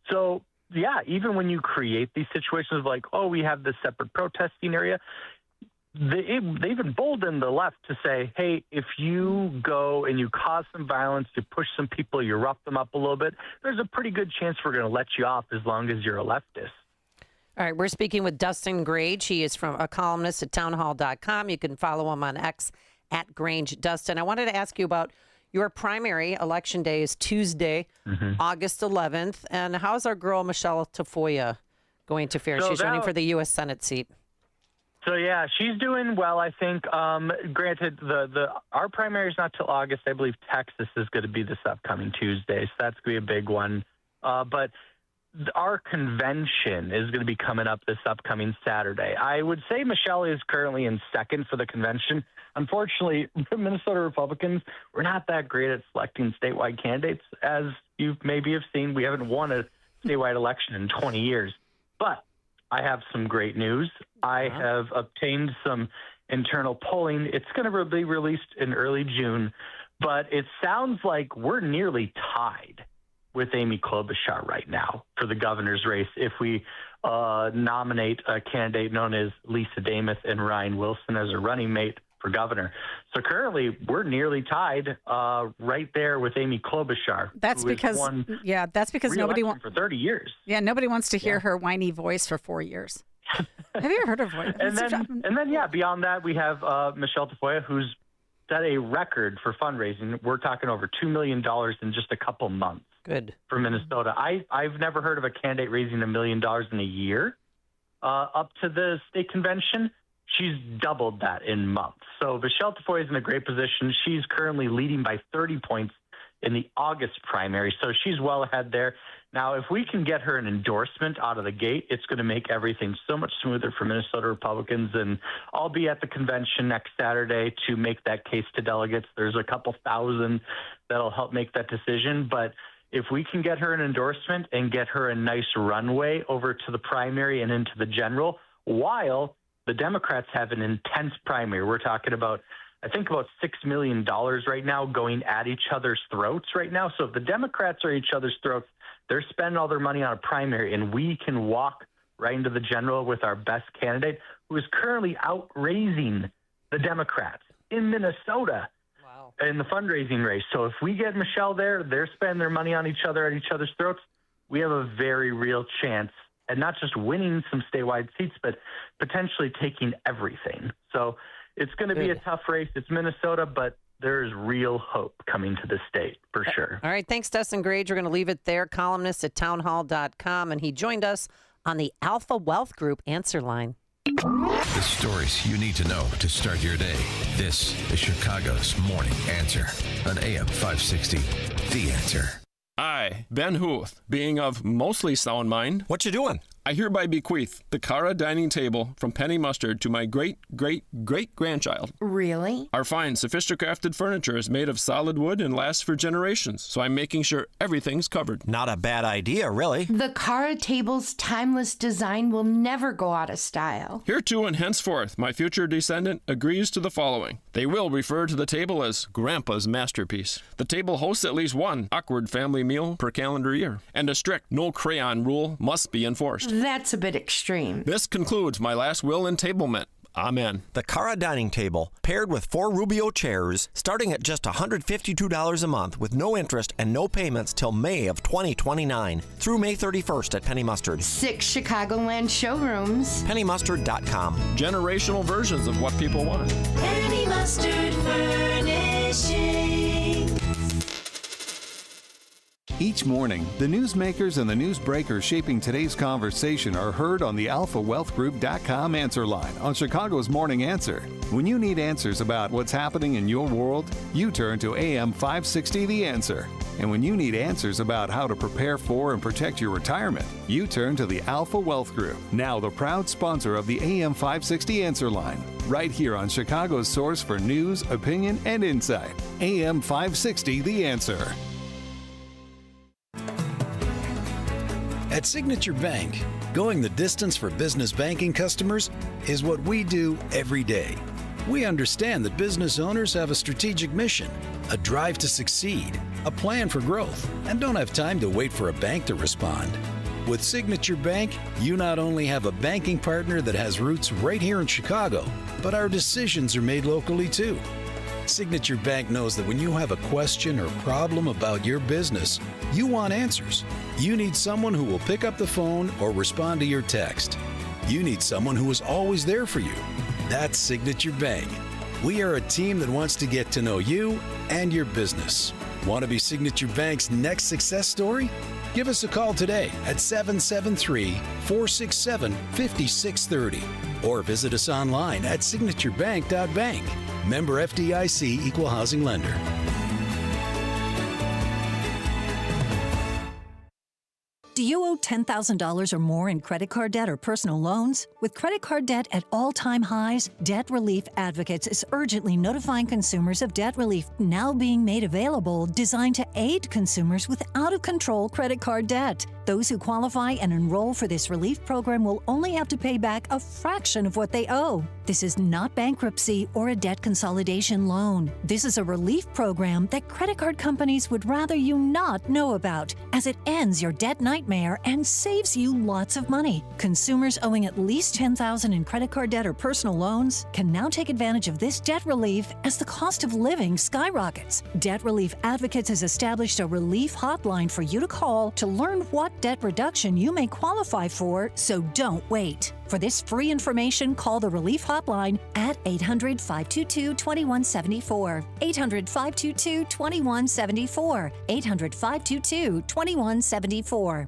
So, yeah, even when you create these situations of like, oh, we have this separate protesting area, they've emboldened the left to say, hey, if you go and you cause some violence, you push some people, you rough them up a little bit, there's a pretty good chance we're going to let you off as long as you're a leftist. All right, we're speaking with Dustin Grange. He is from a columnist at townhall.com. You can follow him on X at Grange Dustin. I wanted to ask you about your primary. Election day is Tuesday, August 11th. And how's our girl Michelle Tafoya going to fare? She's running for the U.S. Senate seat. So, yeah, she's doing well, I think. Granted, our primary is not till August. I believe Texas is going to be this upcoming Tuesday, so that's going to be a big one. But our convention is going to be coming up this upcoming Saturday. I would say Michelle is currently in second for the convention. Unfortunately, Minnesota Republicans, we're not that great at selecting statewide candidates. As you maybe have seen, we haven't won a statewide election in 20 years. But I have some great news. I have obtained some internal polling. It's going to be released in early June, but it sounds like we're nearly tied with Amy Klobuchar right now for the governor's race if we nominate a candidate known as Lisa Dameth and Ryan Wilson as a running mate for governor. So currently we're nearly tied right there with Amy Klobuchar. That's because nobody wants for 30 years. Yeah, nobody wants to hear her whiny voice for 4 years. Have you ever heard her voice? and then beyond that we have Michelle Tafoya, who's set a record for fundraising. We're talking over $2 million in just a couple months. Good. For Minnesota. I've never heard of a candidate raising $1 million in a year up to the state convention. She's doubled that in months. So Michelle Tafoya is in a great position. She's currently leading by 30 points in the August primary. So she's well ahead there. Now, if we can get her an endorsement out of the gate, it's going to make everything so much smoother for Minnesota Republicans. And I'll be at the convention next Saturday to make that case to delegates. There's a couple thousand that'll help make that decision. But if we can get her an endorsement and get her a nice runway over to the primary and into the general, while the Democrats have an intense primary, we're talking about, I think, about $6 million right now going at each other's throats right now. So if the Democrats are at each other's throats, they're spending all their money on a primary, and we can walk right into the general with our best candidate, who is currently outraising the Democrats in Minnesota in the fundraising race. So if we get Michelle there, they're spending their money on each other at each other's throats, we have a very real chance at not just winning some statewide seats, but potentially taking everything. So it's going to be a tough race. It's Minnesota, but there's real hope coming to the state for sure. All right. Thanks, Dustin Grange. We're going to leave it there. Columnist at townhall.com. And he joined us on the Alpha Wealth Group answer line. The stories you need to know to start your day. This is Chicago's Morning Answer on AM 560. The Answer. I, Ben Huth, being of mostly sound mind. What you doing? I hereby bequeath the Cara dining table from Penny Mustard to my great-great-great-grandchild. Really? Our fine, sophisticated furniture is made of solid wood and lasts for generations, so I'm making sure everything's covered. Not a bad idea, really. The Cara table's timeless design will never go out of style. Hereto and henceforth, my future descendant agrees to the following. They will refer to the table as Grandpa's masterpiece. The table hosts at least one awkward family meal per calendar year, and a strict no crayon rule must be enforced. That's a bit extreme. This concludes my last will entablement. Amen. The Cara dining table, paired with 4 Rubio chairs, starting at just $152 a month with no interest and no payments till May of 2029 through May 31st at Penny Mustard. 6 Chicagoland showrooms. PennyMustard.com. Generational versions of what people want. Penny Mustard Furnishing. Each morning, the newsmakers and the newsbreakers shaping today's conversation are heard on the AlphaWealthGroup.com answer line on Chicago's Morning Answer. When you need answers about what's happening in your world, you turn to AM 560 The Answer. And when you need answers about how to prepare for and protect your retirement, you turn to the Alpha Wealth Group, now the proud sponsor of the AM 560 Answer line, right here on Chicago's source for news, opinion, and insight. AM 560 The Answer. At Signature Bank, going the distance for business banking customers is what we do every day. We understand that business owners have a strategic mission, a drive to succeed, a plan for growth, and don't have time to wait for a bank to respond. With Signature Bank, you not only have a banking partner that has roots right here in Chicago, but our decisions are made locally too. Signature Bank knows that when you have a question or problem about your business, you want answers. You need someone who will pick up the phone or respond to your text. You need someone who is always there for you. That's Signature Bank. We are a team that wants to get to know you and your business. Want to be Signature Bank's next success story? Give us a call today at 773-467-5630 or visit us online at signaturebank.bank. Member FDIC Equal Housing Lender. Do you owe $10,000 or more in credit card debt or personal loans? With credit card debt at all-time highs, Debt Relief Advocates is urgently notifying consumers of debt relief now being made available, designed to aid consumers with out-of-control credit card debt. Those who qualify and enroll for this relief program will only have to pay back a fraction of what they owe. This is not bankruptcy or a debt consolidation loan. This is a relief program that credit card companies would rather you not know about, as it ends your debt nightmare and saves you lots of money. Consumers owing at least $10,000 in credit card debt or personal loans can now take advantage of this debt relief as the cost of living skyrockets. Debt Relief Advocates has established a relief hotline for you to call to learn what debt reduction you may qualify for, so don't wait. For this free information, call the Relief Hotline at 800-522-2174. 800-522-2174. 800-522-2174.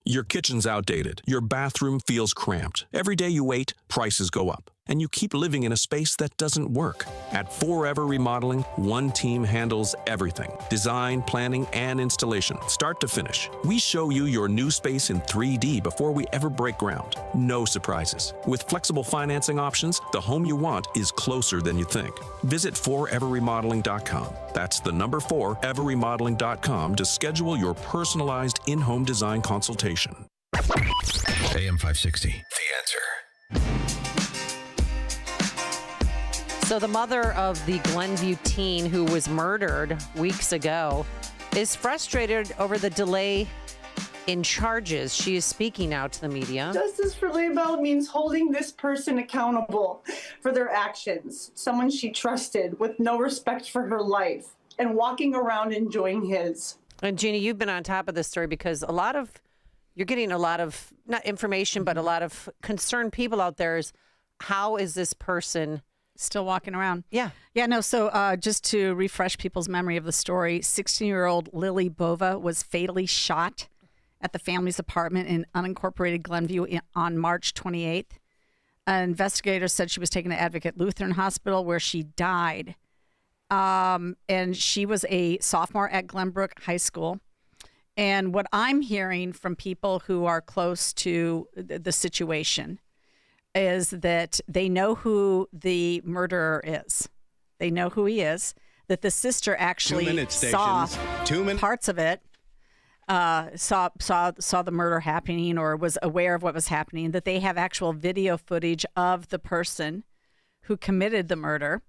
Your kitchen's outdated. Your bathroom feels cramped. Every day you wait, prices go up. And you keep living in a space that doesn't work. At Forever Remodeling, one team handles everything. Design, planning, and installation, start to finish. We show you your new space in 3D before we ever break ground. No surprises. With flexible financing options, the home you want is closer than you think. Visit foreverremodeling.com. That's the number 4, everremodeling.com to schedule your personalized in-home design consultation. AM 560, The Answer. So the mother of the Glen View teen who was murdered weeks ago is frustrated over the delay in charges. She is speaking out to the media. Justice for Laybell means holding this person accountable for their actions, someone she trusted with no respect for her life, and walking around enjoying his. And Jeannie, you've been on top of this story because you're getting a lot of, not information, but a lot of concerned people out there is, how is this person still walking around? Yeah. Yeah, no, so just to refresh people's memory of the story, 16-year-old Lily Bova was fatally shot at the family's apartment in unincorporated Glen View on March 28th. Investigators said she was taken to Advocate Lutheran Hospital where she died. And she was a sophomore at Glenbrook High School. And what I'm hearing from people who are close to the situation is that they know who the murderer is. They know who he is. That the sister actually saw parts of it, saw the murder happening or was aware of what was happening. That they have actual video footage of the person who committed the murder.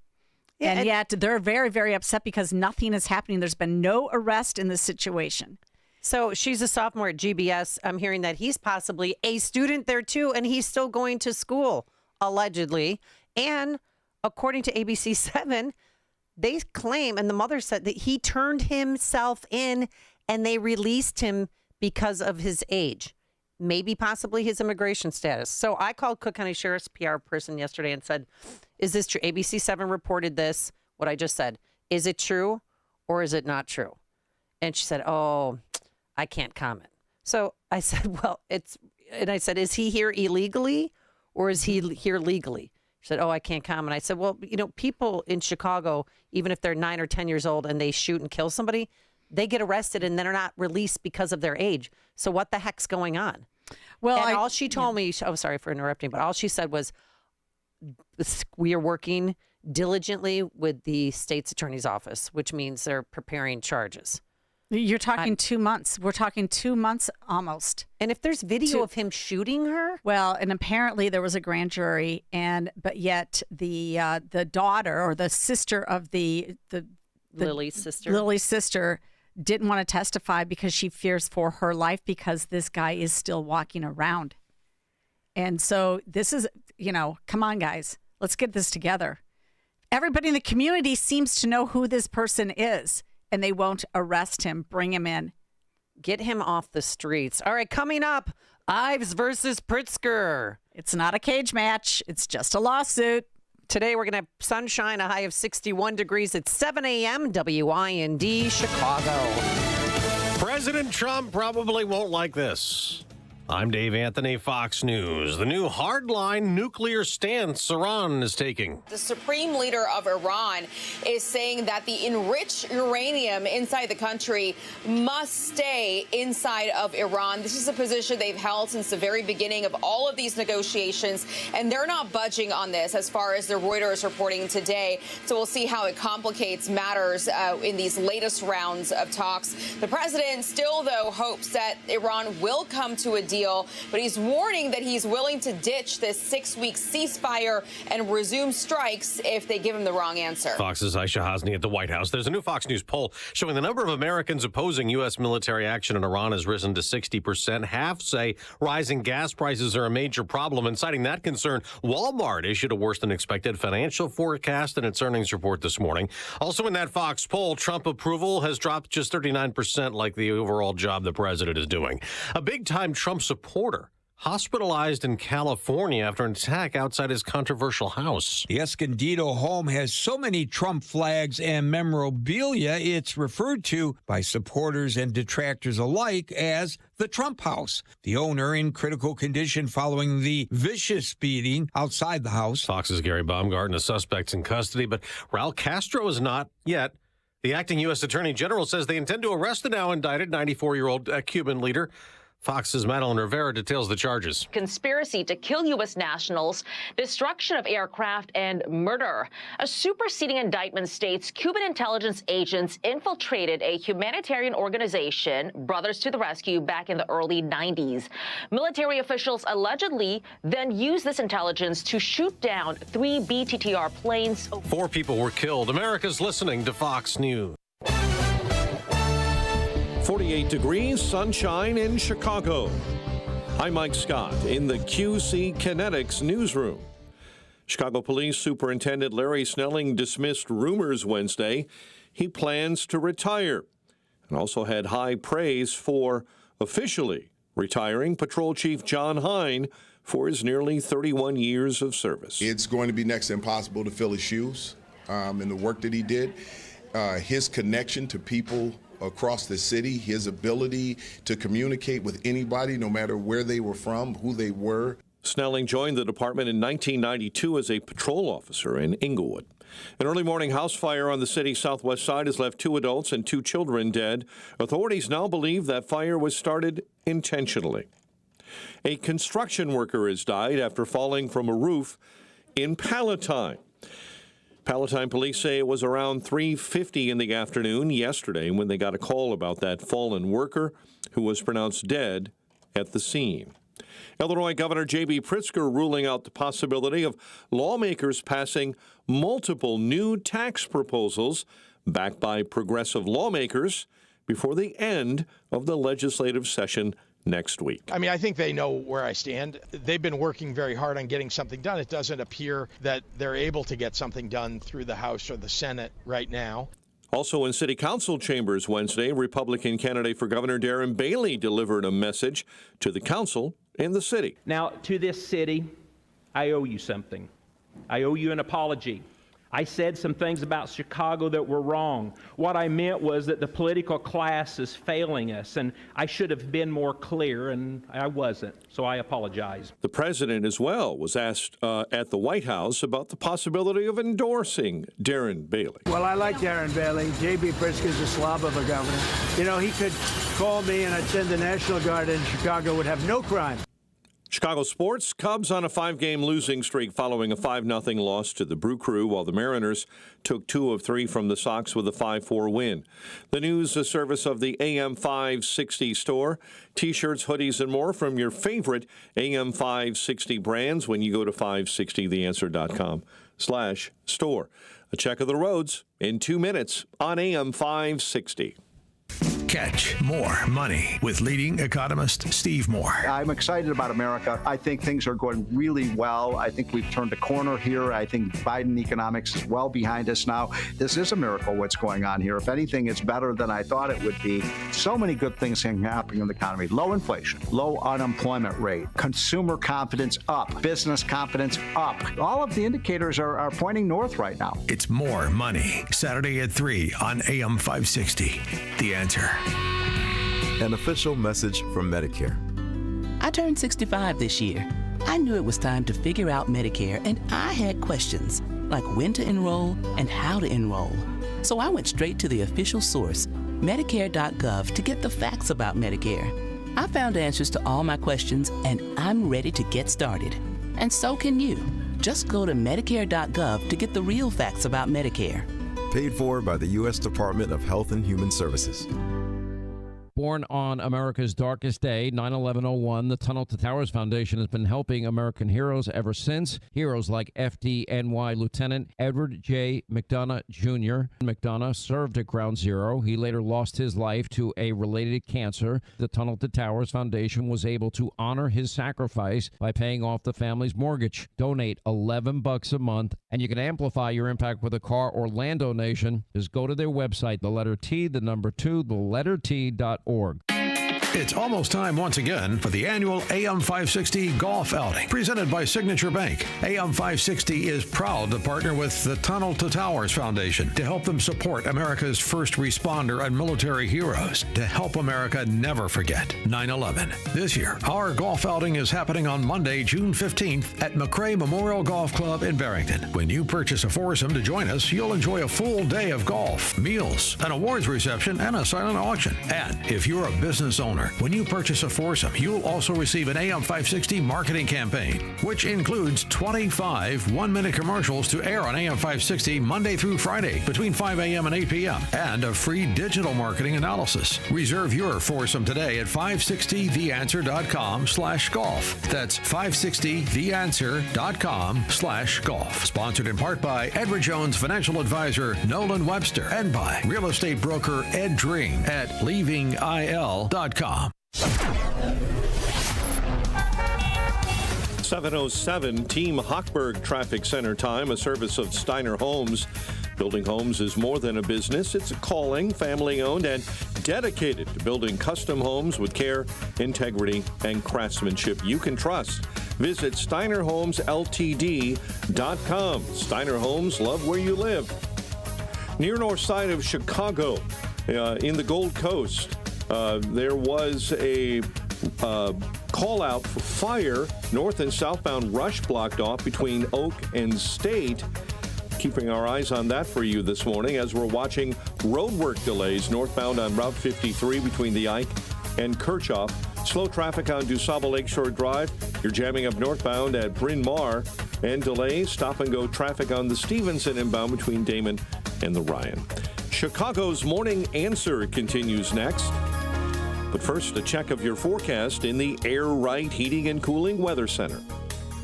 Yeah, and yet they're very, very upset because nothing is happening. There's been no arrest in this situation. So she's a sophomore at GBS. I'm hearing that he's possibly a student there too, and he's still going to school, allegedly. And according to ABC7, they claim, and the mother said that he turned himself in and they released him because of his age, maybe possibly his immigration status. So I called Cook County Sheriff's PR person yesterday and said, is this true? ABC7 reported this, what I just said. Is it true or is it not true? And she said, oh, I can't comment. So I said, well, I said, is he here illegally or is he here legally? She said, oh, I can't comment. I said, well, people in Chicago, even if they're 9 or 10 years old and they shoot and kill somebody, they get arrested and then are not released because of their age. So what the heck's going on? Well, and all she told me, oh, sorry for interrupting, but all she said was, we are working diligently with the state's attorney's office, which means they're preparing charges. You're talking 2 months. We're talking 2 months almost. And if there's video of him shooting her? Well, and apparently there was a grand jury, but yet the daughter or the sister of the Lily's sister didn't want to testify because she fears for her life because this guy is still walking around. And so this is, come on, guys, let's get this together. Everybody in the community seems to know who this person is, and they won't arrest him, bring him in. Get him off the streets. All right, coming up, Ives versus Pritzker. It's not a cage match. It's just a lawsuit. Today, we're going to have sunshine, a high of 61 degrees at 7 a.m., WIND, Chicago. President Trump probably won't like this. I'm Dave Anthony, Fox News. The new hardline nuclear stance Iran is taking. The supreme leader of Iran is saying that the enriched uranium inside the country must stay inside of Iran. This is a position they've held since the very beginning of all of these negotiations, and they're not budging on this as far as the Reuters reporting today. So we'll see how it complicates matters in these latest rounds of talks. The president still, though, hopes that Iran will come to a deal, but he's warning that he's willing to ditch this 6-week ceasefire and resume strikes if they give him the wrong answer. Fox's Aisha Hasni at the White House. There's a new Fox News poll showing the number of Americans opposing U.S. military action in Iran has risen to 60%. Half say rising gas prices are a major problem, and citing that concern, Walmart issued a worse than expected financial forecast in its earnings report this morning. Also in that Fox poll, Trump approval has dropped just 39%, like the overall job the president is doing. A big-time Trump supporter hospitalized in California after an attack outside his controversial house. The Escondido home has so many Trump flags and memorabilia, it's referred to by supporters and detractors alike as the Trump house. The owner in critical condition following the vicious beating outside the house. Fox's Gary Baumgarten, a suspect's in custody, but Raul Castro is not yet. The acting U.S. Attorney General says they intend to arrest the now indicted 94-year-old Cuban leader. Fox's Madeline Rivera details the charges. Conspiracy to kill U.S. nationals, destruction of aircraft, and murder. A superseding indictment states Cuban intelligence agents infiltrated a humanitarian organization, Brothers to the Rescue, back in the early 90s. Military officials allegedly then used this intelligence to shoot down 3 BTTR planes. 4 people were killed. America's listening to Fox News. 48 degrees, sunshine in Chicago. I'm Mike Scott in the QC Kinetics newsroom. Chicago Police Superintendent Larry Snelling dismissed rumors Wednesday he plans to retire, and also had high praise for officially retiring Patrol Chief John Hine for his nearly 31 years of service. It's going to be next to impossible to fill his shoes in the work that he did. His connection to people across the city, his ability to communicate with anybody, no matter where they were from, who they were. Snelling joined the department in 1992 as a patrol officer in Inglewood. An early morning house fire on the city's southwest side has left 2 adults and 2 children dead. Authorities now believe that fire was started intentionally. A construction worker has died after falling from a roof in Palatine. Palatine police say it was around 3:50 in the afternoon yesterday when they got a call about that fallen worker who was pronounced dead at the scene. Illinois Governor J.B. Pritzker ruling out the possibility of lawmakers passing multiple new tax proposals backed by progressive lawmakers before the end of the legislative session next week. I mean, I think they know where I stand. They've been working very hard on getting something done. It doesn't appear that they're able to get something done through the House or the Senate right now. Also in city council chambers Wednesday, Republican candidate for governor Darren Bailey delivered a message to the council and the city. Now, to this city, I owe you something. I owe you an apology. I said some things about Chicago that were wrong. What I meant was that the political class is failing us, and I should have been more clear, and I wasn't, so I apologize. The president, as well, was asked at the White House about the possibility of endorsing Darren Bailey. Well, I like Darren Bailey. J.B. Pritzker's a slob of a governor. You know, he could call me and I'd send the National Guard in. Chicago would have no crime. Chicago sports, Cubs on a 5-game losing streak following a 5-0 loss to the Brew Crew, while the Mariners took 2 of 3 from the Sox with a 5-4 win. The news, a service of the AM 560 store. T-shirts, hoodies, and more from your favorite AM 560 brands when you go to 560theanswer.com/store. A check of the roads in 2 minutes on AM 560. Catch more money with leading economist Steve Moore. I'm excited about America. I think things are going really well. I think we've turned a corner here. I think Biden economics is well behind us now. This is a miracle what's going on here. If anything, it's better than I thought it would be. So many good things can happen in the economy. Low inflation, low unemployment rate, consumer confidence up, business confidence up. All of the indicators are pointing north right now. It's More Money, Saturday at 3 on AM 560. The Answer. An official message from Medicare. I turned 65 this year. I knew it was time to figure out Medicare, and I had questions, like when to enroll and how to enroll. So I went straight to the official source, Medicare.gov, to get the facts about Medicare. I found answers to all my questions, and I'm ready to get started. And so can you. Just go to Medicare.gov to get the real facts about Medicare. Paid for by the U.S. Department of Health and Human Services. Born on America's darkest day, 9/11/01, the Tunnel to Towers Foundation has been helping American heroes ever since. Heroes like FDNY Lieutenant Edward J. McDonough Jr. McDonough served at Ground Zero. He later lost his life to a related cancer. The Tunnel to Towers Foundation was able to honor his sacrifice by paying off the family's mortgage. Donate $11 a month, and you can amplify your impact with a car or land donation. Just go to their website, the letter T, the number 2, the letter T.org. It's almost time once again for the annual AM 560 Golf Outing, presented by Signature Bank. AM 560 is proud to partner with the Tunnel to Towers Foundation to help them support America's first responder and military heroes, to help America never forget 9/11. This year, our golf outing is happening on Monday, June 15th at McRae Memorial Golf Club in Barrington. When you purchase a foursome to join us, you'll enjoy a full day of golf, meals, an awards reception, and a silent auction. And if you're a business owner, when you purchase a foursome, you'll also receive an AM 560 marketing campaign, which includes 25 one-minute commercials to air on AM 560 Monday through Friday between 5 a.m. and 8 p.m. and a free digital marketing analysis. Reserve your foursome today at 560theanswer.com/golf. That's 560theanswer.com/golf. Sponsored in part by Edward Jones Financial Advisor Nolan Webster and by real estate broker Ed Dring at leavingil.com. 7:07 Team Hochberg Traffic Center time, a service of Steiner Homes. Building homes is more than a business. It's a calling, family-owned and dedicated to building custom homes with care, integrity, and craftsmanship you can trust. Visit SteinerHomesLTD.com. Steiner Homes, love where you live. Near north side of Chicago, in the Gold Coast, there was a call out for fire. North and southbound rush blocked off between Oak and State. Keeping our eyes on that for you this morning as we're watching roadwork delays northbound on Route 53 between the Ike and Kirchhoff. Slow traffic on DuSable Lakeshore Drive. You're jamming up northbound at Bryn Mawr. And delays, stop and go traffic on the Stevenson inbound between Damon and the Ryan. Chicago's Morning Answer continues next. But first, a check of your forecast in the Air Right Heating and Cooling Weather Center.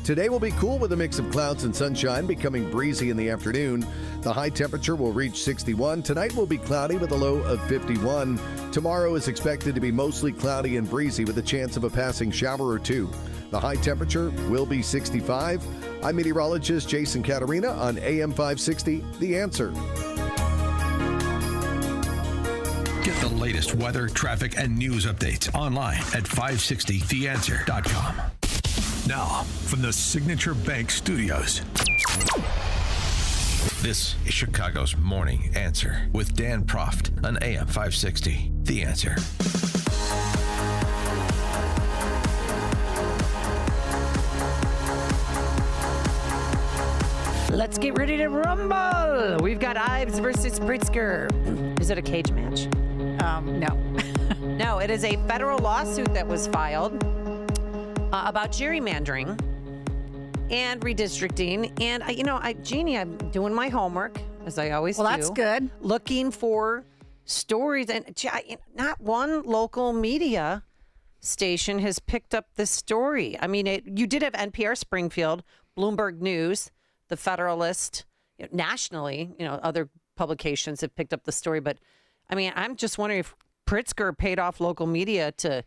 Today will be cool with a mix of clouds and sunshine, becoming breezy in the afternoon. The high temperature will reach 61. Tonight will be cloudy with a low of 51. Tomorrow is expected to be mostly cloudy and breezy with a chance of a passing shower or two. The high temperature will be 65. I'm meteorologist Jason Caterina on AM 560, The Answer. Get the latest weather, traffic, and news updates online at 560theanswer.com. Now, from the Signature Bank Studios, This is Chicago's Morning Answer with Dan Proft on AM 560. The Answer. Let's get ready to rumble. We've got Ives versus Pritzker. Is it a cage match? No. No, it is a federal lawsuit that was filed about gerrymandering and redistricting. And, Jeannie, I'm doing my homework, as I always do. Well, that's good. Looking for stories. And not one local media station has picked up this story. I mean, you did have NPR Springfield, Bloomberg News, The Federalist, nationally, other publications have picked up the story. But, I mean, I'm just wondering if Pritzker paid off local media to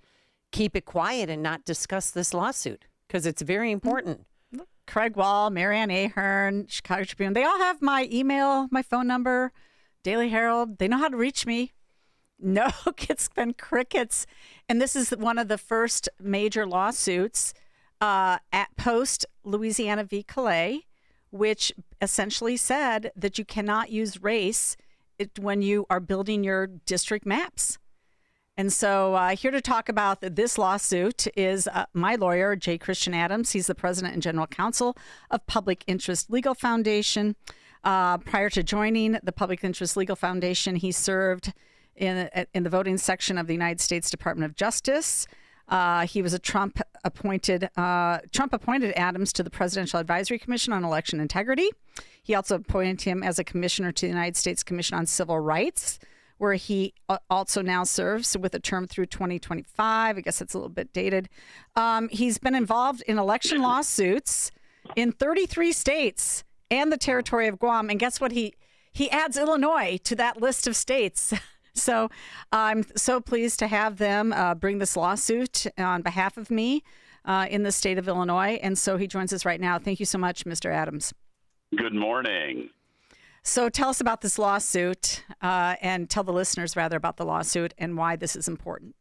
keep it quiet and not discuss this lawsuit, because it's very important. Craig Wall, Marianne Ahern, Chicago Tribune, they all have my email, my phone number, Daily Herald. They know how to reach me. No, it's been crickets. And this is one of the first major lawsuits at post Louisiana v. Calais, which essentially said that you cannot use race when you are building your district maps. And so here to talk about this lawsuit is my lawyer, J. Christian Adams. He's the president and general counsel of Public Interest Legal Foundation. Prior to joining the Public Interest Legal Foundation, he served in the voting section of the United States Department of Justice. He was a Trump appointed Adams to the Presidential Advisory Commission on Election Integrity. He also appointed him as a commissioner to the United States Commission on Civil Rights, where he also now serves with a term through 2025. I guess that's a little bit dated. He's been involved in election lawsuits in 33 states and the territory of Guam. And guess what? He adds Illinois to that list of states. So I'm so pleased to have them bring this lawsuit on behalf of me in the state of Illinois. And so he joins us right now. Thank you so much, Mr. Adams. Good morning. So tell us about this lawsuit and tell the listeners, rather, about the lawsuit and why this is important.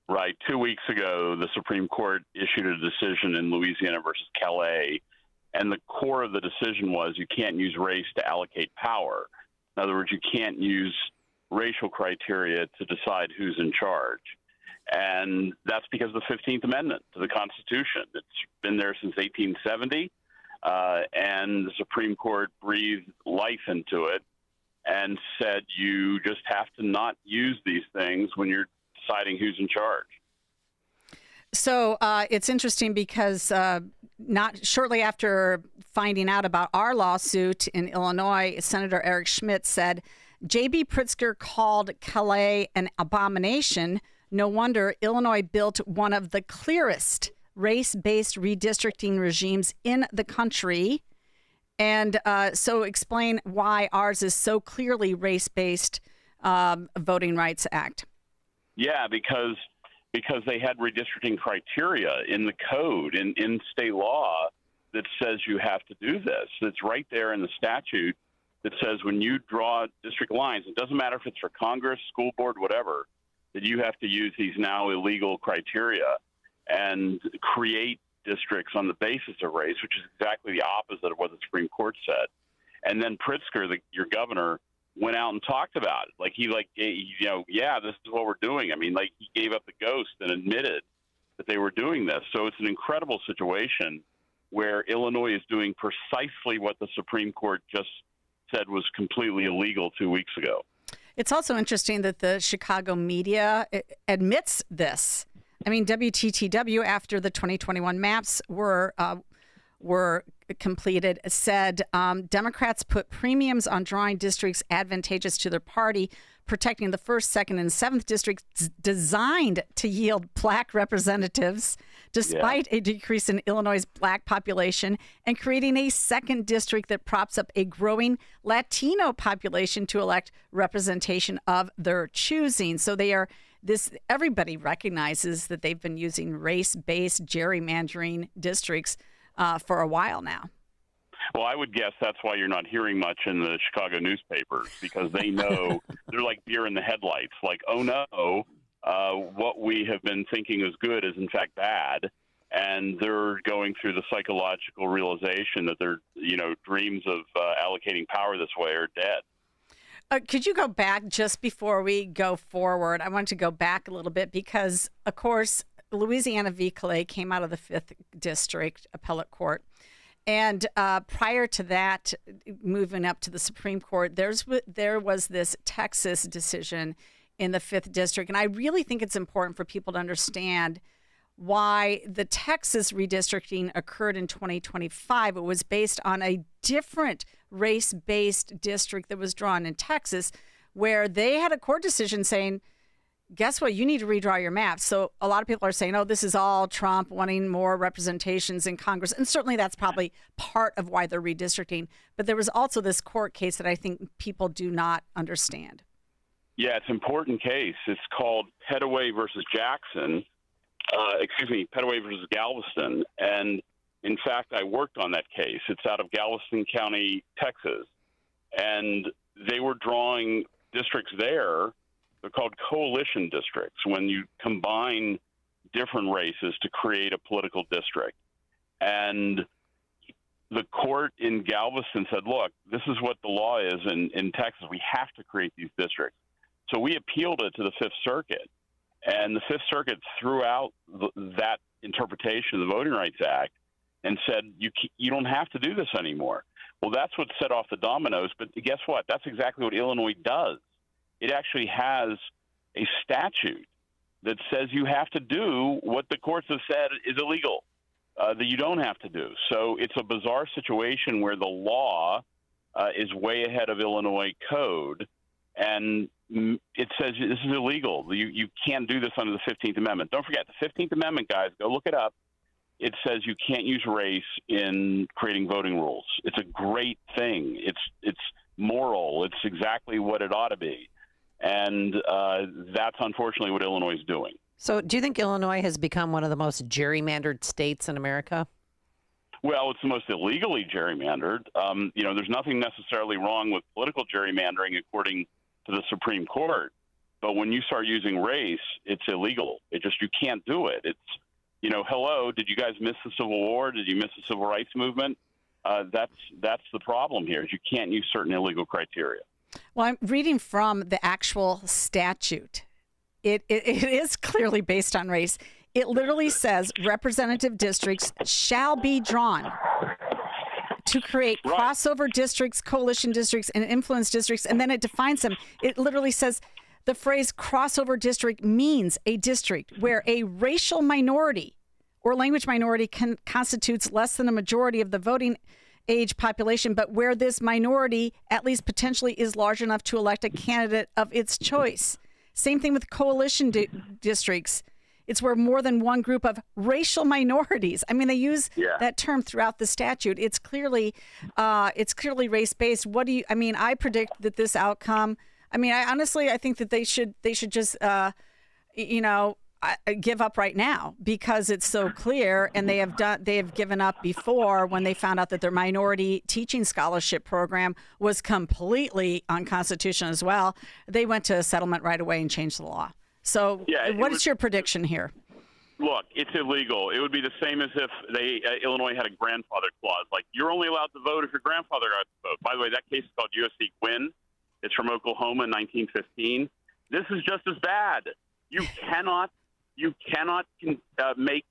Right. 2 weeks ago, the Supreme Court issued a decision in Louisiana versus Calais, and the core of the decision was you can't use race to allocate power. In other words, you can't use racial criteria to decide who's in charge. And that's because of the 15th Amendment to the Constitution. It's been there since 1870. And the Supreme Court breathed life into it and said you just have to not use these things when you're deciding who's in charge. So it's interesting because not shortly after finding out about our lawsuit in Illinois, Senator Eric Schmidt said, J.B. Pritzker called Calais an abomination. No wonder Illinois built one of the clearest race-based redistricting regimes in the country. And so explain why ours is so clearly race-based Voting Rights Act. Yeah, because they had redistricting criteria in the code, in state law, that says you have to do this. It's right there in the statute that says when you draw district lines, it doesn't matter if it's for Congress, school board, whatever, that you have to use these now illegal criteria and create districts on the basis of race, which is exactly the opposite of what the Supreme Court said. And then Pritzker, your governor, went out and talked about it. Yeah, this is what we're doing. I mean, he gave up the ghost and admitted that they were doing this. So it's an incredible situation where Illinois is doing precisely what the Supreme Court just said was completely illegal 2 weeks ago. It's also interesting that the Chicago media admits this. I mean, WTTW, after the 2021 maps were completed, said Democrats put premiums on drawing districts advantageous to their party, protecting the 1st, 2nd, and 7th districts designed to yield black representatives, despite a decrease in Illinois' black population, and creating a 2nd district that props up a growing Latino population to elect representation of their choosing. So everybody recognizes that they've been using race-based gerrymandering districts for a while now. Well, I would guess that's why you're not hearing much in the Chicago newspapers, because they know they're like deer in the headlights. Like, oh no, what we have been thinking is good is in fact bad, and they're going through the psychological realization that their dreams of allocating power this way are dead. Could you go back just before we go forward? I want to go back a little bit because, of course, Louisiana v. Calais came out of the 5th District Appellate Court. And prior to that, moving up to the Supreme Court, there was this Texas decision in the 5th District. And I really think it's important for people to understand why the Texas redistricting occurred in 2025. It was based on a different race-based district that was drawn in Texas, where they had a court decision saying, guess what, you need to redraw your map. So a lot of people are saying, oh, this is all Trump wanting more representations in Congress. And certainly that's probably part of why they're redistricting. But there was also this court case that I think people do not understand. Yeah, it's an important case. It's called Pettaway versus Jackson. Pettaway versus Galveston. And in fact, I worked on that case. It's out of Galveston County, Texas. And they were drawing districts there. They're called coalition districts when you combine different races to create a political district. And the court in Galveston said, look, this is what the law is in Texas. We have to create these districts. So we appealed it to the Fifth Circuit. And the Fifth Circuit threw out that interpretation of the Voting Rights Act and said, you don't have to do this anymore. Well, that's what set off the dominoes. But guess what? That's exactly what Illinois does. It actually has a statute that says you have to do what the courts have said is illegal, that you don't have to do. So it's a bizarre situation where the law is way ahead of Illinois code, and it says this is illegal. You can't do this under the 15th Amendment. Don't forget, the 15th Amendment, guys, go look it up. It says you can't use race in creating voting rules. It's a great thing. It's moral. It's exactly what it ought to be. And that's unfortunately what Illinois is doing. So do you think Illinois has become one of the most gerrymandered states in America? Well, it's the most illegally gerrymandered. There's nothing necessarily wrong with political gerrymandering according to the Supreme Court. But when you start using race, it's illegal. You can't do it. It's, hello, did you guys miss the Civil War? Did you miss the Civil Rights Movement? That's the problem here, is you can't use certain illegal criteria. Well, I'm reading from the actual statute. It is clearly based on race. It literally says representative districts shall be drawn to create crossover districts, coalition districts, and influence districts, and then it defines them. It literally says the phrase crossover district means a district where a racial minority or language minority constitutes less than a majority of the voting age population, but where this minority, at least potentially, is large enough to elect a candidate of its choice. Same thing with coalition districts. It's where more than one group of racial minorities. I mean, they use that term throughout the statute. It's clearly race-based. I predict that this outcome. I think that they should just, give up right now because it's so clear, and they have given up before when they found out that their minority teaching scholarship program was completely unconstitutional as well. They went to a settlement right away and changed the law. So what is your prediction here? Look, it's illegal. It would be the same as if Illinois had a grandfather clause. Like, you're only allowed to vote if your grandfather got to vote. By the way, that case is called USC Quinn. It's from Oklahoma in 1915. This is just as bad. You cannot make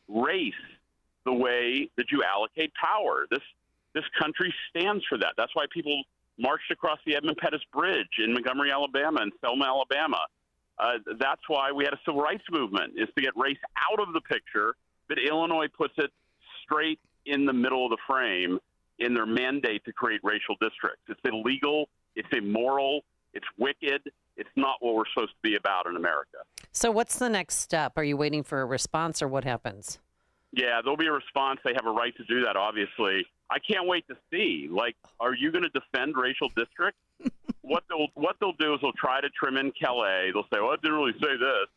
race the way that you allocate power. This country stands for that. That's why people marched across the Edmund Pettus Bridge in Montgomery, Alabama, and Selma, Alabama. That's why we had a civil rights movement, is to get race out of the picture. But Illinois puts it straight in the middle of the frame in their mandate to create racial districts. It's illegal. It's immoral. It's wicked. It's not what we're supposed to be about in America. So what's the next step? Are you waiting for a response, or what happens? Yeah, there'll be a response. They have a right to do that, obviously. I can't wait to see. Like, are you going to defend racial districts? What they'll do is they'll try to trim in Calais. They'll say, well, it didn't really say this.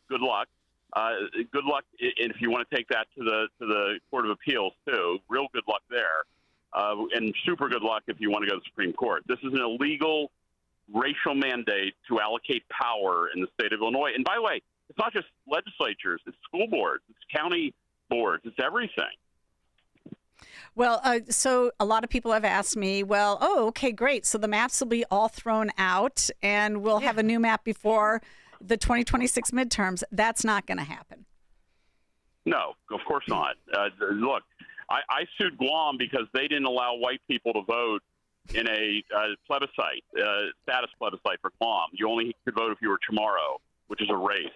Good luck. Good luck if you want to take that to the Court of Appeals, too. Real good luck there. And super good luck if you want to go to the Supreme Court. This is an illegal racial mandate to allocate power in the state of Illinois. And by the way, It's not just legislatures. It's school boards. It's county boards. It's everything. Well, so a lot of people have asked me, well, okay, great. So the maps will be all thrown out and we'll have a new map before the 2026 midterms. That's not going to happen. No, of course not. Look, I sued Guam because they didn't allow white people to vote in a plebiscite, status plebiscite for Guam. You only could vote if you were Chamorro, which is a race.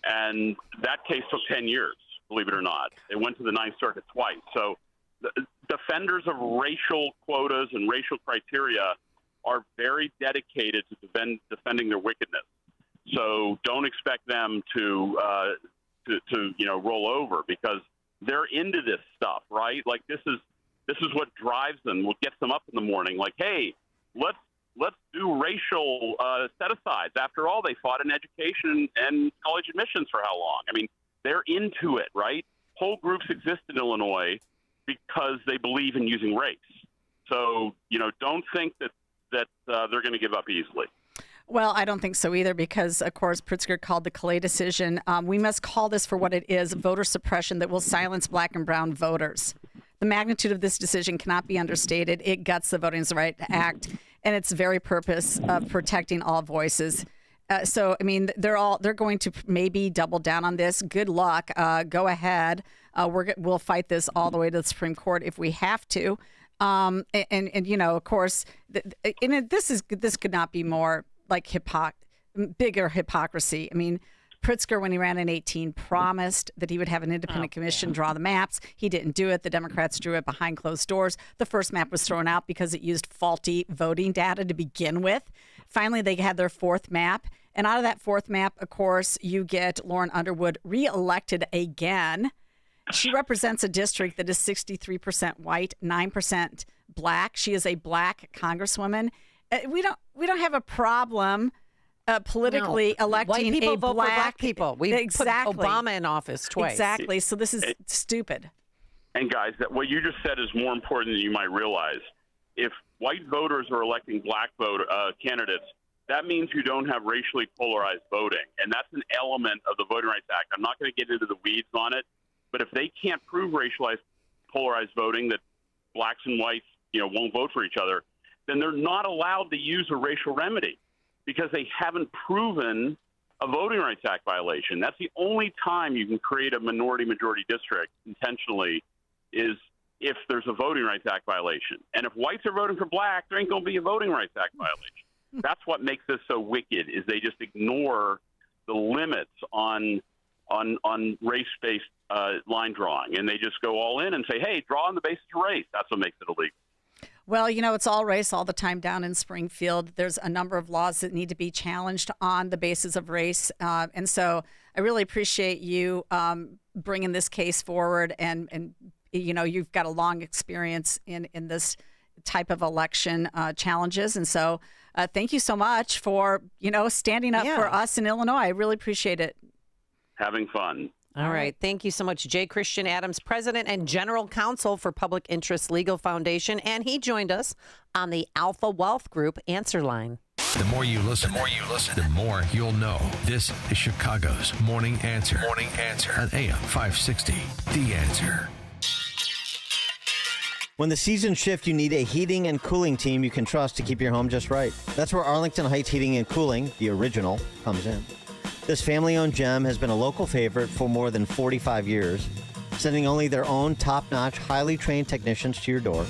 And that case took 10 years, believe it or not. It went to the Ninth Circuit twice. So the defenders of racial quotas and racial criteria are very dedicated to defending their wickedness. So don't expect them to roll over, because they're into this stuff, right? Like this is what drives them, what gets them up in the morning. Like, hey, let's do racial set-asides. After all, they fought in education and college admissions for how long? I mean, they're into it, right? Whole groups exist in Illinois because they believe in using race. So, don't think that they're going to give up easily. Well, I don't think so either, because, of course, Pritzker called the Calais decision. We must call this for what it is, voter suppression that will silence black and brown voters. The magnitude of this decision cannot be understated. It guts the Voting Rights Act and its very purpose of protecting all voices. So, I mean, they're going to maybe double down on this. Good luck. Go ahead. We'll fight this all the way to the Supreme Court if we have to. Of course, this could not be more like bigger hypocrisy. I mean, Pritzker, when he ran in 2018, promised that he would have an independent commission draw the maps. He didn't do it. The Democrats drew it behind closed doors. The first map was thrown out because it used faulty voting data to begin with. Finally, they had their fourth map. And out of that fourth map, of course, you get Lauren Underwood reelected again. She represents a district that is 63% white, 9% black. She is a black congresswoman. We don't have a problem politically electing white people a vote for black people. We put Obama in office twice. Exactly. So this is stupid. And guys, what you just said is more important than you might realize. If white voters are electing black candidates, that means you don't have racially polarized voting, and that's an element of the Voting Rights Act. I'm not going to get into the weeds on it, but if they can't prove racialized polarized voting, that blacks and whites won't vote for each other, then they're not allowed to use a racial remedy because they haven't proven a Voting Rights Act violation. That's the only time you can create a minority-majority district intentionally, is if there's a Voting Rights Act violation. And if whites are voting for black, there ain't going to be a Voting Rights Act violation. That's what makes this so wicked, is they just ignore the limits on race-based line drawing, and they just go all in and say, hey, draw on the basis of race. That's what makes it illegal. Well, it's all race all the time down in Springfield. There's a number of laws that need to be challenged on the basis of race. And so I really appreciate you bringing this case forward. And you've got a long experience in this type of election challenges. And so thank you so much for, standing up for us in Illinois. I really appreciate it. Having fun. All right. Thank you so much, J. Christian Adams, President and General Counsel for Public Interest Legal Foundation. And he joined us on the Alpha Wealth Group Answer Line. The more you listen, the more you'll know. This is Chicago's Morning Answer. Morning Answer on AM 560. The Answer. When the seasons shift, you need a heating and cooling team you can trust to keep your home just right. That's where Arlington Heights Heating and Cooling, the original, comes in. This family-owned gem has been a local favorite for more than 45 years, sending only their own top-notch, highly trained technicians to your door.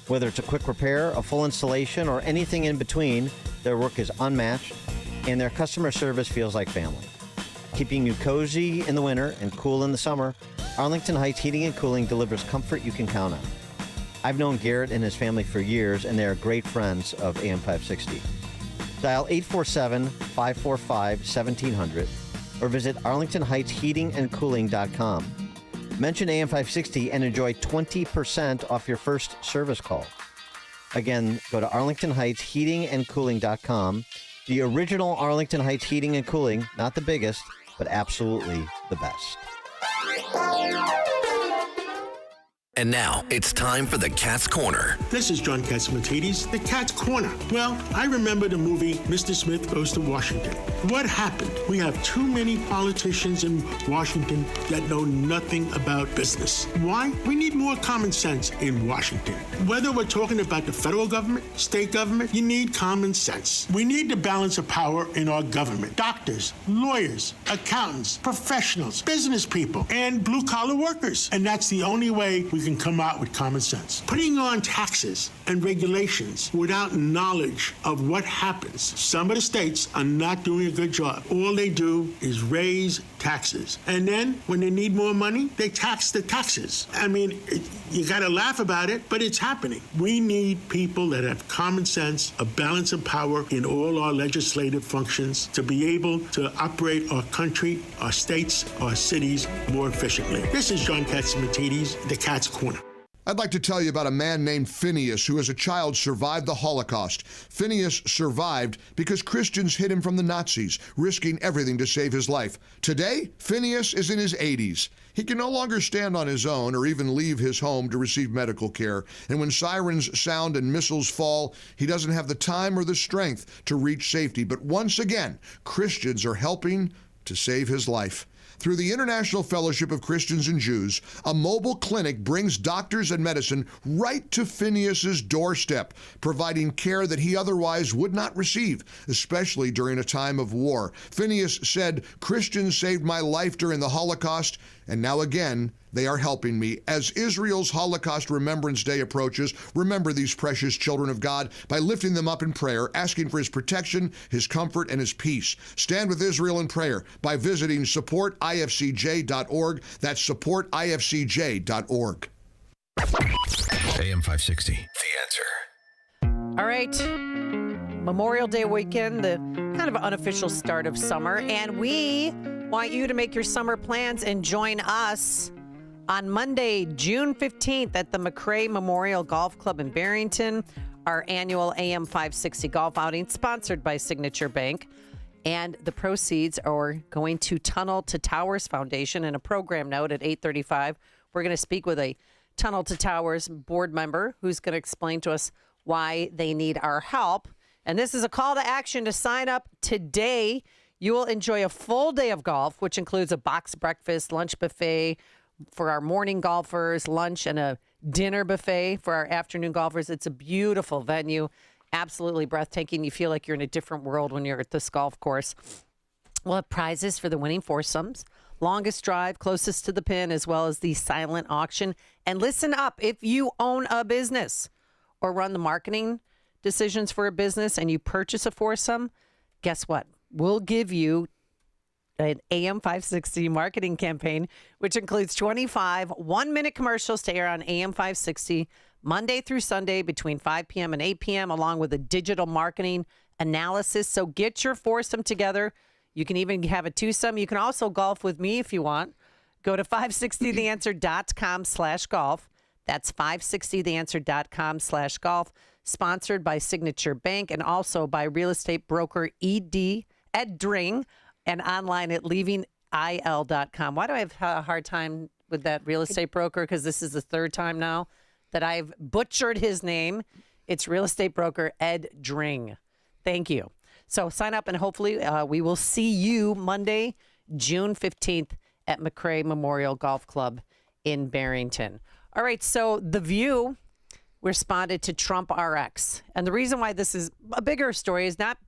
Whether it's a quick repair, a full installation, or anything in between, their work is unmatched, and their customer service feels like family. Keeping you cozy in the winter and cool in the summer, Arlington Heights Heating and Cooling delivers comfort you can count on. I've known Garrett and his family for years, and they are great friends of AM 560. Dial 847-545-1700 or visit arlingtonheightsheatingandcooling.com. Mention AM 560 and enjoy 20% off your first service call. Again, go to arlingtonheightsheatingandcooling.com. The original Arlington Heights Heating and Cooling, not the biggest, but absolutely the best. And now it's time for the Cat's Corner. This is John Catsimatidis, the Cat's Corner. Well, I remember the movie Mr. Smith Goes to Washington. What happened? We have too many politicians in Washington that know nothing about business. Why? We need more common sense in Washington. Whether we're talking about the federal government, state government, you need common sense. We need the balance of power in our government. Doctors, lawyers, accountants, professionals, business people, and blue-collar workers. And that's the only way we can come out with common sense. Putting on taxes and regulations without knowledge of what happens. Some of the states are not doing a good job. All they do is raise taxes. And then when they need more money, they tax the taxes. I mean, you gotta laugh about it, but it's happening. We need people that have common sense, a balance of power in all our legislative functions to be able to operate our country, our states, our cities more efficiently. This is John Catsimatidis, the Cat's Corner. I'd like to tell you about a man named Phineas who as a child survived the Holocaust. Phineas survived because Christians hid him from the Nazis, risking everything to save his life. Today, Phineas is in his 80s. He can no longer stand on his own or even leave his home to receive medical care. And when sirens sound and missiles fall, he doesn't have the time or the strength to reach safety. But once again, Christians are helping to save his life. Through the International Fellowship of Christians and Jews, a mobile clinic brings doctors and medicine right to Phineas's doorstep, providing care that he otherwise would not receive, especially during a time of war. Phineas said, "Christians saved my life during the Holocaust, and now again, they are helping me." As Israel's Holocaust Remembrance Day approaches, remember these precious children of God by lifting them up in prayer, asking for his protection, his comfort, and his peace. Stand with Israel in prayer by visiting supportifcj.org. That's supportifcj.org. AM 560, The Answer. All right. Memorial Day weekend, the kind of unofficial start of summer, and we want you to make your summer plans and join us on Monday, June 15th at the McRae Memorial Golf Club in Barrington, our annual AM 560 golf outing sponsored by Signature Bank. And the proceeds are going to Tunnel to Towers Foundation. And a program note at 8:35, we're going to speak with a Tunnel to Towers board member who's going to explain to us why they need our help. And this is a call to action to sign up today. You will enjoy a full day of golf, which includes a box breakfast, lunch buffet for our morning golfers, lunch, and a dinner buffet for our afternoon golfers. It's a beautiful venue, absolutely breathtaking. You feel like you're in a different world when you're at this golf course. We'll have prizes for the winning foursomes, longest drive, closest to the pin, as well as the silent auction. And listen up, if you own a business or run the marketing decisions for a business and you purchase a foursome, guess what? We'll give you an AM 560 marketing campaign, which includes 25 one-minute commercials to air on AM 560 Monday through Sunday between 5 p.m. and 8 p.m., along with a digital marketing analysis. So get your foursome together. You can even have a twosome. You can also golf with me if you want. Go to 560theanswer.com/golf. That's 560theanswer.com/golf. Sponsored by Signature Bank and also by real estate broker Ed Dring, and online at leavingil.com. Why do I have a hard time with that real estate broker? Because this is the third time now that I've butchered his name. It's real estate broker Ed Dring. Thank you. So sign up and hopefully we will see you Monday, June 15th at McRae Memorial Golf Club in Barrington. All right, so The View responded to Trump RX. And the reason why this is a bigger story is not,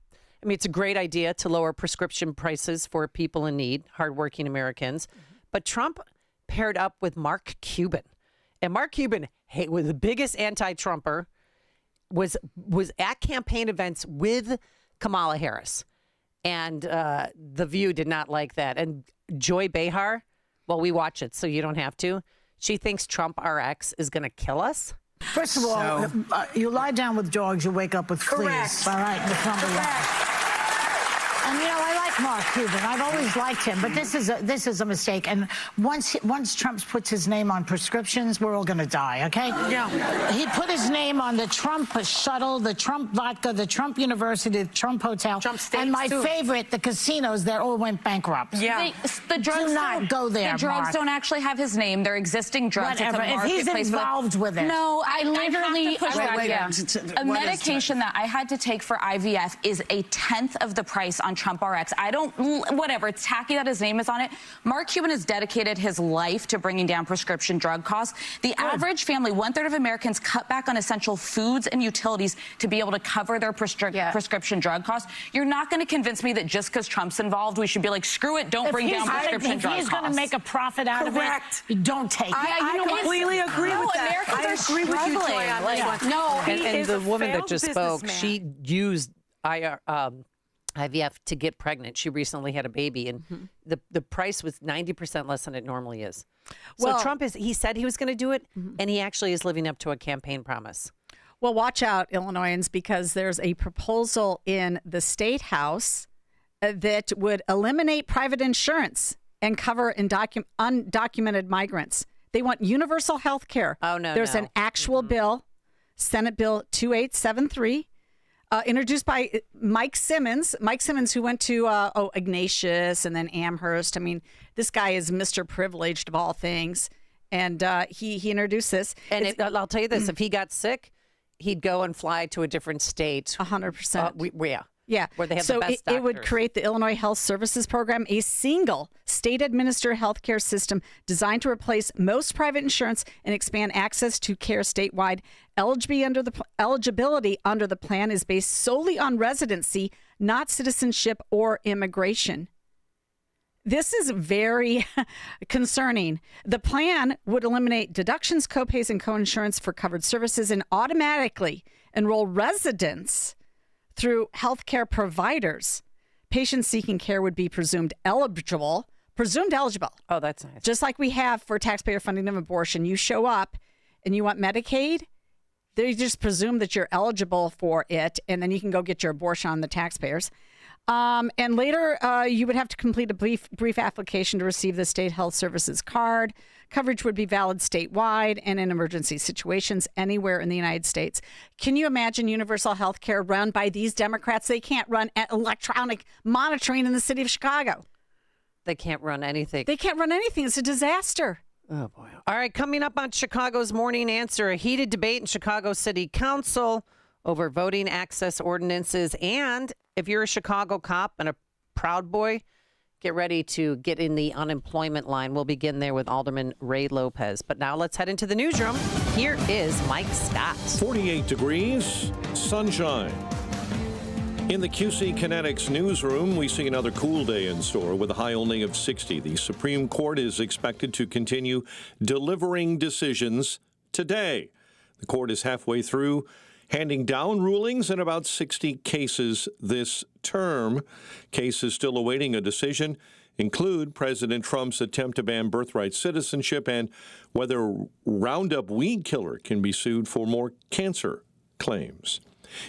I mean, it's a great idea to lower prescription prices for people in need, hardworking Americans. But Trump paired up with Mark Cuban. And Mark Cuban, hey, was the biggest anti-Trumper, was at campaign events with Kamala Harris. And The View did not like that. And Joy Behar, well, we watch it, so you don't have to. She thinks Trump RX is going to kill us. First of all, you lie down with dogs, you wake up with fleas. Correct. All right, the number one. And, you know, I like Mark Cuban. I've always liked him, but this is a mistake. And once Trump puts his name on prescriptions, we're all going to die, okay? Yeah. He put his name on the Trump shuttle, the Trump vodka, the Trump University, the Trump hotel, Trump steaks, and my too. favorite, the casinos that all went bankrupt. Yeah. The drugs Do not go there, The drugs Mark. don't actually have his name. They're existing drugs. Whatever. It's a If he's marketplace involved with it. No, I literally a What is medication that I had to take for IVF is a tenth of the price on Trump RX. I don't, whatever, it's tacky that his name is on it. Mark Cuban has dedicated his life to bringing down prescription drug costs. The average family, 1/3 of Americans cut back on essential foods and utilities to be able to cover their prescription drug costs. You're not going to convince me that just because Trump's involved, we should be like, screw it, don't bring down prescription drug costs. If he's going to make a profit out of it, don't take it. I completely agree with that. Americans I agree with you, Joy, on this one. No, He and is the a woman that failed just spoke, businessman. she used IVF to get pregnant. She recently had a baby, and the price was 90% less than it normally is. Well- So Trump he said he was going to do it, and he actually is living up to a campaign promise. Well, watch out, Illinoisans, because there's a proposal in the state house that would eliminate private insurance and cover undocumented migrants. They want universal health care. Oh, no, There's an actual bill, Senate Bill 2873, introduced by Mike Simmons. Mike Simmons, who went to Ignatius and then Amherst. I mean, this guy is Mr. Privileged of all things. And he introduced this. And I'll tell you this, if he got sick, he'd go and fly to a different state. 100%. Yeah. Where they have so the best doctors. it would create the Illinois Health Services Program, a single state-administered healthcare system designed to replace most private insurance and expand access to care statewide. Eligibility under the plan is based solely on residency, not citizenship or immigration. This is very concerning. The plan would eliminate deductions, copays, and coinsurance for covered services and automatically enroll residents through healthcare providers. Patients seeking care would be presumed eligible. Oh, that's nice. Just like we have for taxpayer funding of abortion. You show up and you want Medicaid, they just presume that you're eligible for it, and then you can go get your abortion on the taxpayers. And later, you would have to complete a brief application to receive the State Health Services card. Coverage would be valid statewide and in emergency situations anywhere in the United States. Can you imagine universal health care run by these Democrats? They can't run electronic monitoring in the city of Chicago. They can't run anything. They can't run anything. It's a disaster. Oh, boy. All right, coming up on Chicago's Morning Answer, a heated debate in Chicago City Council over voting access ordinances. And if you're a Chicago cop and a Proud Boy, get ready to get in the unemployment line. We'll begin there with Alderman Ray Lopez. But now let's head into the newsroom. Here is Mike Scott. 48 degrees, sunshine. In the QC Kinetics newsroom, we see another cool day in store with a high only of 60. The Supreme Court is expected to continue delivering decisions today. The court is halfway through handing down rulings in about 60 cases this term. Cases still awaiting a decision include President Trump's attempt to ban birthright citizenship and whether Roundup weed killer can be sued for more cancer claims.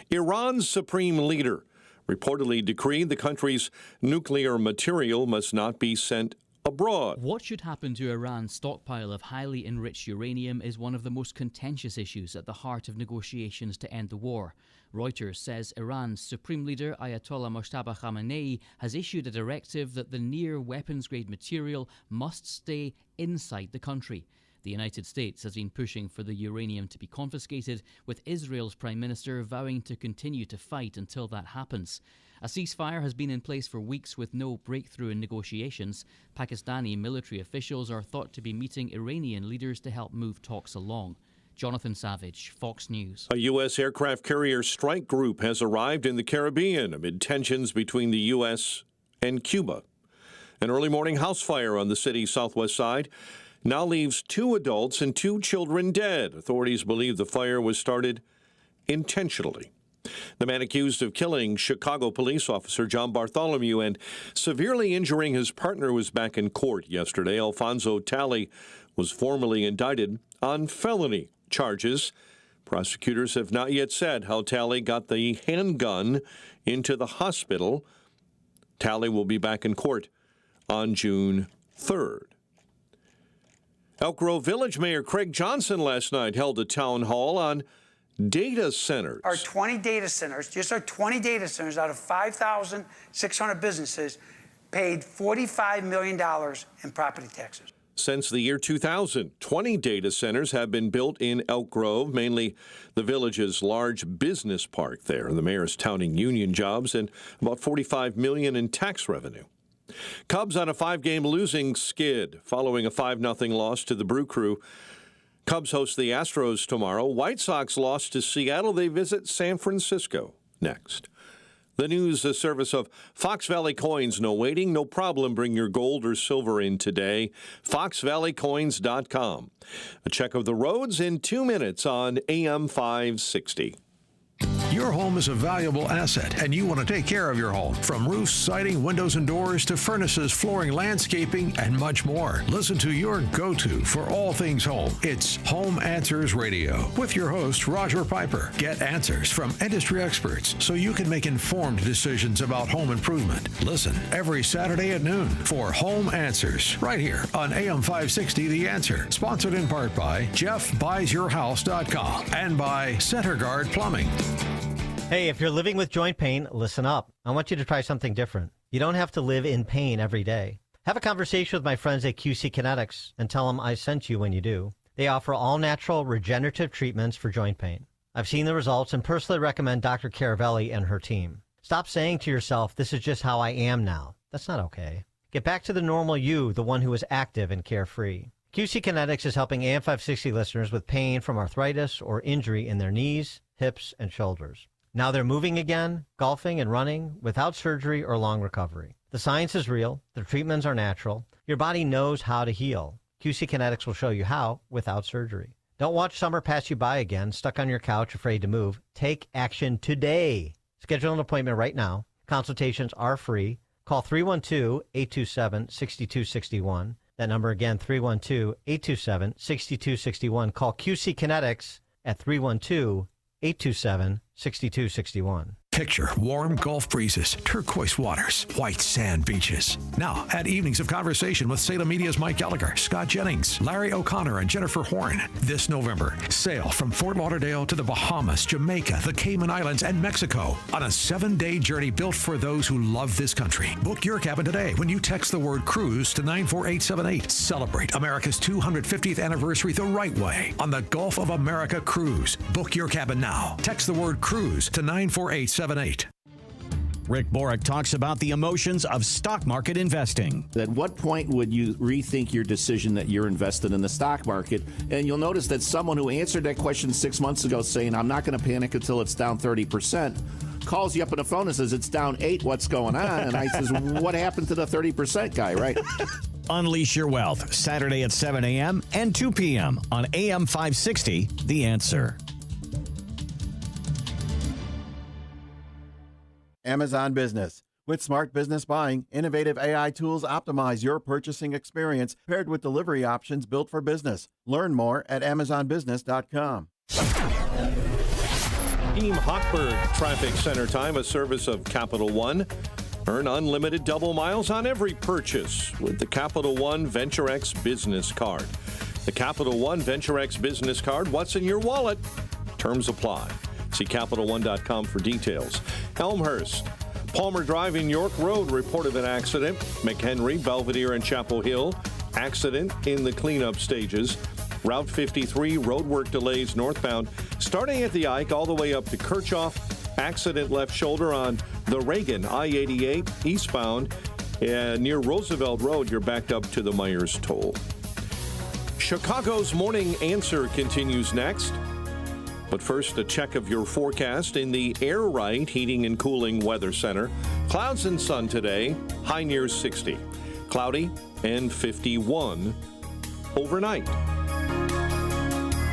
Iran's supreme leader reportedly decreed the country's nuclear material must not be sent abroad. What should happen to Iran's stockpile of highly enriched uranium is one of the most contentious issues at the heart of negotiations to end the war. Reuters says Iran's supreme leader Ayatollah Mojtaba Khamenei has issued a directive that the near weapons-grade material must stay inside the country. The United States has been pushing for the uranium to be confiscated, with Israel's Prime Minister vowing to continue to fight until that happens. A ceasefire has been in place for weeks with no breakthrough in negotiations. Pakistani military officials are thought to be meeting Iranian leaders to help move talks along. Jonathan Savage, Fox News. A U.S. aircraft carrier strike group has arrived in the Caribbean amid tensions between the U.S. and Cuba. An early morning house fire on the city's southwest side now leaves 2 adults and 2 children dead. Authorities believe the fire was started intentionally. The man accused of killing Chicago police officer John Bartholomew and severely injuring his partner was back in court yesterday. Alfonso Talley was formally indicted on felony charges. Prosecutors have not yet said how Talley got the handgun into the hospital Talley will be back in court on June 3rd. Elk Grove Village Mayor Craig Johnson last night held a town hall on data centers. Our 20 data centers, just our 20 data centers out of 5,600 businesses, paid $45 million in property taxes. Since the year 2000, 20 data centers have been built in Elk Grove, mainly the village's large business park there. The mayor's touting union jobs and about $45 million in tax revenue. Cubs on a 5-game losing skid following a 5-0 loss to the Brew Crew. Cubs host the Astros tomorrow. White Sox lost to Seattle. They visit San Francisco next. The news, a service of Fox Valley Coins. No waiting, no problem. Bring your gold or silver in today. FoxValleyCoins.com. A check of the roads in 2 minutes on AM 560. Your home is a valuable asset, and you want to take care of your home. From roofs, siding, windows and doors to furnaces, flooring, landscaping, and much more. Listen to your go-to for all things home. It's Home Answers Radio with your host, Roger Piper. Get answers from industry experts so you can make informed decisions about home improvement. Listen every Saturday at noon for Home Answers right here on AM 560 The Answer. Sponsored in part by JeffBuysYourHouse.com and by Center Guard Plumbing. Hey, if you're living with joint pain, listen up. I want you to try something different. You don't have to live in pain every day. Have a conversation with my friends at QC Kinetics and tell them I sent you when you do. They offer all-natural regenerative treatments for joint pain. I've seen the results and personally recommend Dr. Caravelli and her team. Stop saying to yourself, this is just how I am now. That's not okay. Get back to the normal you, the one who is active and carefree. QC Kinetics is helping AM 560 listeners with pain from arthritis or injury in their knees, hips, and shoulders. Now they're moving again, golfing and running without surgery or long recovery. The science is real. The treatments are natural. Your body knows how to heal. QC Kinetics will show you how without surgery. Don't watch summer pass you by again, stuck on your couch, afraid to move. Take action today. Schedule an appointment right now. Consultations are free. Call 312-827-6261. That number again, 312-827-6261. Call QC Kinetics at 312-827-6261. Picture warm Gulf breezes, turquoise waters, white sand beaches. Now, at Evenings of Conversation with Salem Media's Mike Gallagher, Scott Jennings, Larry O'Connor, and Jennifer Horn. This November, sail from Fort Lauderdale to the Bahamas, Jamaica, the Cayman Islands, and Mexico on a 7-day journey built for those who love this country. Book your cabin today when you text the word cruise to 94878. Celebrate America's 250th anniversary the right way on the Gulf of America Cruise. Book your cabin now. Text the word cruise to 94878. Rick Borick talks about the emotions of stock market investing. At what point would you rethink your decision that you're invested in the stock market? And you'll notice that someone who answered that question 6 months ago saying, I'm not going to panic until it's down 30%, calls you up on the phone and says, it's down 8, what's going on? And I says, what happened to the 30% guy, right? Unleash Your Wealth, Saturday at 7 a.m. and 2 p.m. on AM 560, The Answer. Amazon Business. With smart business buying, innovative AI tools optimize your purchasing experience paired with delivery options built for business. Learn more at amazonbusiness.com. Team Hochberg Traffic Center Time, a service of Capital One. Earn unlimited double miles on every purchase with the Capital One Venture X Business Card. The Capital One Venture X Business Card, what's in your wallet? Terms apply. See CapitalOne.com for details. Elmhurst, Palmer Drive in York Road, report of an accident. McHenry, Belvedere, and Chapel Hill, accident in the cleanup stages. Route 53, roadwork delays northbound, starting at the Ike all the way up to Kirchhoff. Accident left shoulder on the Reagan, I-88 eastbound. Near Roosevelt Road, you're backed up to the Myers Toll. Chicago's Morning Answer continues next. But first, a check of your forecast in the Air Right Heating and Cooling Weather Center. Clouds and sun today, high near 60. Cloudy and 51 overnight.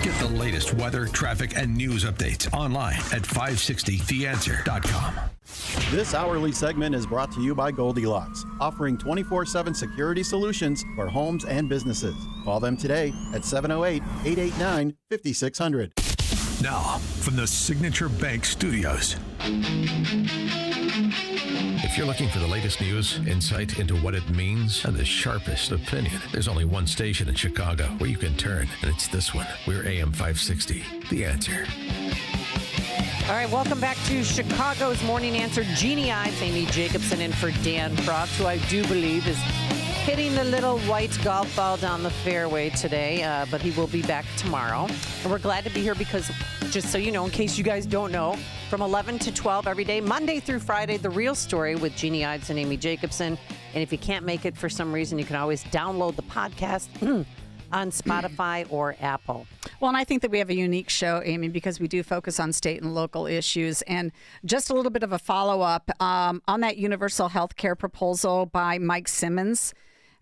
Get the latest weather, traffic, and news updates online at 560theanswer.com. This hourly segment is brought to you by Goldilocks, offering 24/7 security solutions for homes and businesses. Call them today at 708-889-5600. Now, from the Signature Bank Studios. If you're looking for the latest news, insight into what it means, and the sharpest opinion, there's only one station in Chicago where you can turn, and it's this one. We're AM 560, The Answer. All right, welcome back to Chicago's Morning Answer. Jeannie Ives, Amy Jacobson in for Dan Proft, who I do believe is hitting the little white golf ball down the fairway today, but he will be back tomorrow. And we're glad to be here because, just so you know, in case you guys don't know, from 11 to 12 every day, Monday through Friday, The Real Story with Jeannie Ives and Amy Jacobson. And if you can't make it for some reason, you can always download the podcast on Spotify or Apple. Well, and I think that we have a unique show, Amy, because we do focus on state and local issues. And just a little bit of a follow-up on that universal health care proposal by Mike Simmons.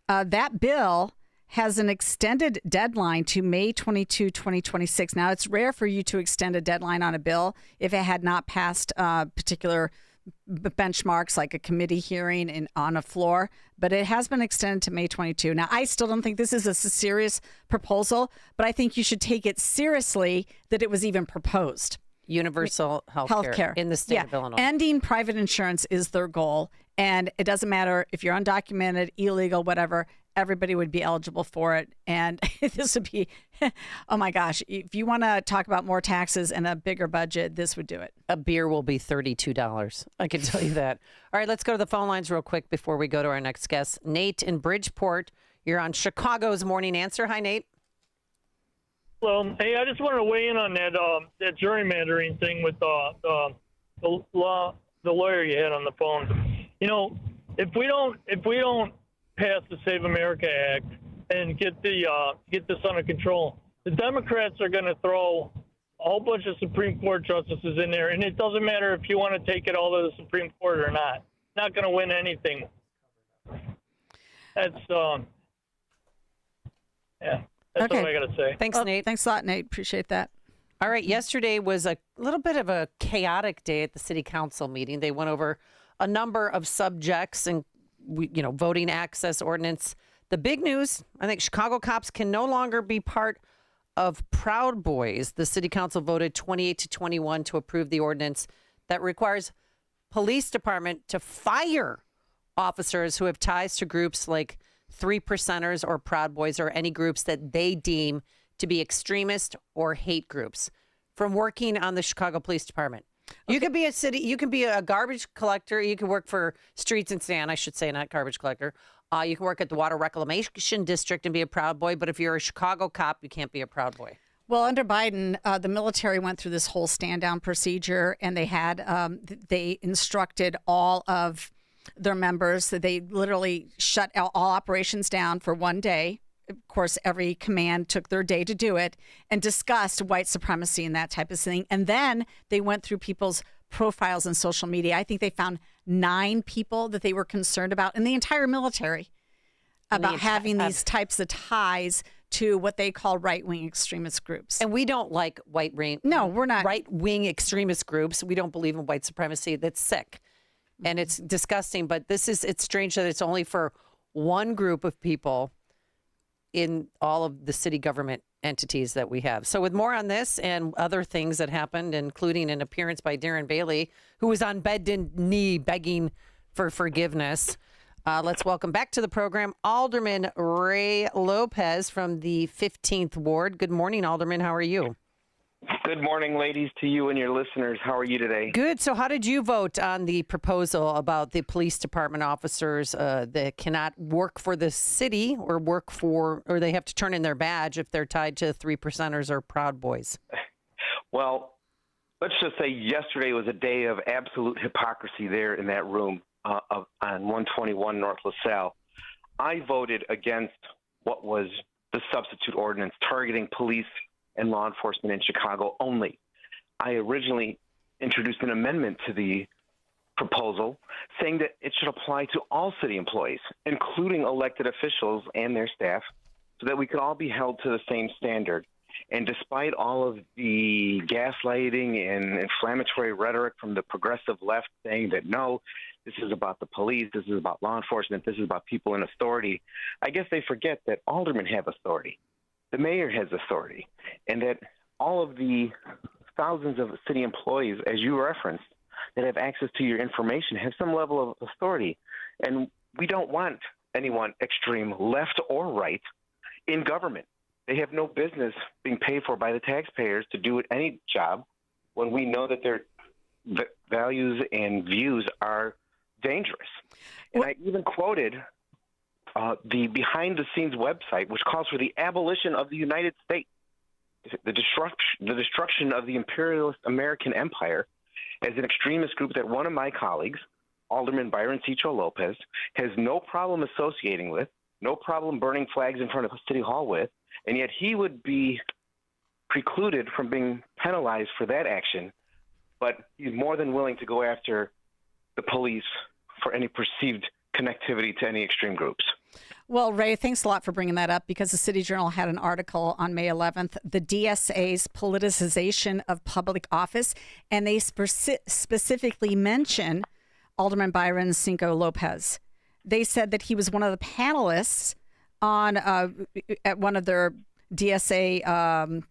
That bill has an extended deadline to May 22, 2026. Now, it's rare for you to extend a deadline on a bill if it had not passed particular benchmarks like a committee hearing on a floor, but it has been extended to May 22. Now, I still don't think this is a serious proposal, but I think you should take it seriously that it was even proposed. Universal health care in the state of Illinois. Ending private insurance is their goal, and it doesn't matter if you're undocumented, illegal, whatever, everybody would be eligible for it. And this would be, oh my gosh, if you want to talk about more taxes and a bigger budget, this would do it. A beer will be $32. I can tell you that. All right, let's go to the phone lines real quick before we go to our next guest. Nate in Bridgeport, you're on Chicago's Morning Answer. Hi, Nate. Well, hey, I just wanted to weigh in on that gerrymandering thing with the lawyer you had on the phone. You know, if we don't pass the Save America Act and get this under control, the Democrats are going to throw a whole bunch of Supreme Court justices in there, and it doesn't matter if you want to take it all to the Supreme Court or not. Not going to win anything. That's yeah. That's all I got to say. Thanks, Nate. Thanks a lot, Nate. Appreciate that. All right. Yesterday was a little bit of a chaotic day at the city council meeting. They went over a number of subjects and, voting access ordinance. The big news, I think Chicago cops can no longer be part of Proud Boys. The city council voted 28 to 21 to approve the ordinance that requires police department to fire officers who have ties to groups like 3%ers or Proud Boys or any groups that they deem to be extremist or hate groups from working on the Chicago Police Department. Okay. You can be a garbage collector. You can work for Streets and Sand, I should say, not garbage collector. You can work at the Water Reclamation District and be a Proud Boy. But if you're a Chicago cop, you can't be a Proud Boy. Well, under Biden, the military went through this whole stand-down procedure, and they instructed all of their members that they literally shut all operations down for one day. Of course, every command took their day to do it and discussed white supremacy and that type of thing. And then they went through people's profiles on social media. I think they found 9 people that they were concerned about in the entire military about having these types of ties to what they call right-wing extremist groups. And we don't like No, we're not. Right-wing extremist groups. We don't believe in white supremacy. That's sick. And it's disgusting, but it's strange that it's only for one group of people in all of the city government entities that we have. So with more on this and other things that happened, including an appearance by Darren Bailey, who was on bended knee begging for forgiveness, let's welcome back to the program Alderman Ray Lopez from the 15th Ward. Good morning, Alderman. How are you? Good morning, ladies, to you and your listeners. How are you today? Good. So how did you vote on the proposal about the police department officers that cannot work for the city or they have to turn in their badge if they're tied to 3%ers or Proud Boys? Well, let's just say yesterday was a day of absolute hypocrisy there in that room on 121 North LaSalle. I voted against what was the substitute ordinance targeting police and law enforcement in Chicago only. I originally introduced an amendment to the proposal saying that it should apply to all city employees, including elected officials and their staff, so that we could all be held to the same standard. And despite all of the gaslighting and inflammatory rhetoric from the progressive left saying that, no, this is about the police, this is about law enforcement, this is about people in authority, I guess they forget that aldermen have authority. The mayor has authority, and that all of the thousands of city employees, as you referenced, that have access to your information have some level of authority. And we don't want anyone extreme, left or right, in government. They have no business being paid for by the taxpayers to do any job when we know that their values and views are dangerous. And I even quoted the behind-the-scenes website, which calls for the abolition of the United States, the destruction of the imperialist American empire, as an extremist group that one of my colleagues, Alderman Byron Cicho Lopez, has no problem associating with, no problem burning flags in front of City Hall with, and yet he would be precluded from being penalized for that action, but he's more than willing to go after the police for any perceived connectivity to any extreme groups. Well, Ray, thanks a lot for bringing that up, because the City Journal had an article on May 11th, the DSA's politicization of public office, and they specifically mention Alderman Byron Cicho Lopez. They said that he was one of the panelists on at one of their DSA,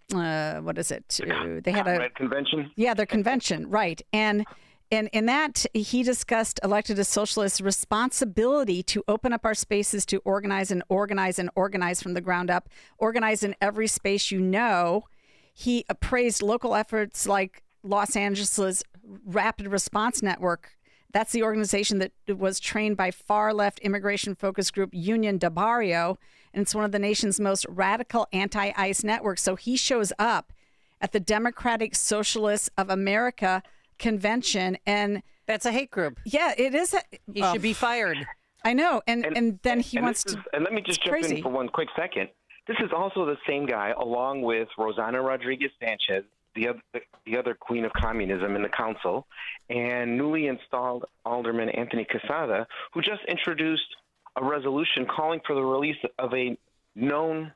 what is it? They had a convention. Yeah, their convention, right. And in that, he discussed elected socialists' responsibility to open up our spaces to organize and organize and organize from the ground up, organize in every space you know. He praised local efforts like Los Angeles' Rapid Response Network. That's the organization that was trained by far-left immigration focus group Union de Barrio, and it's one of the nation's most radical anti-ICE networks. So he shows up at the Democratic Socialists of America convention, and that's a hate group. Yeah, it is. He should be fired. I know, and then he wants to. And let me just jump in for one quick second. This is also the same guy, along with Rosanna Rodriguez Sanchez, the other queen of communism in the council, and newly installed Alderman Anthony Quesada, who just introduced a resolution calling for the release of a known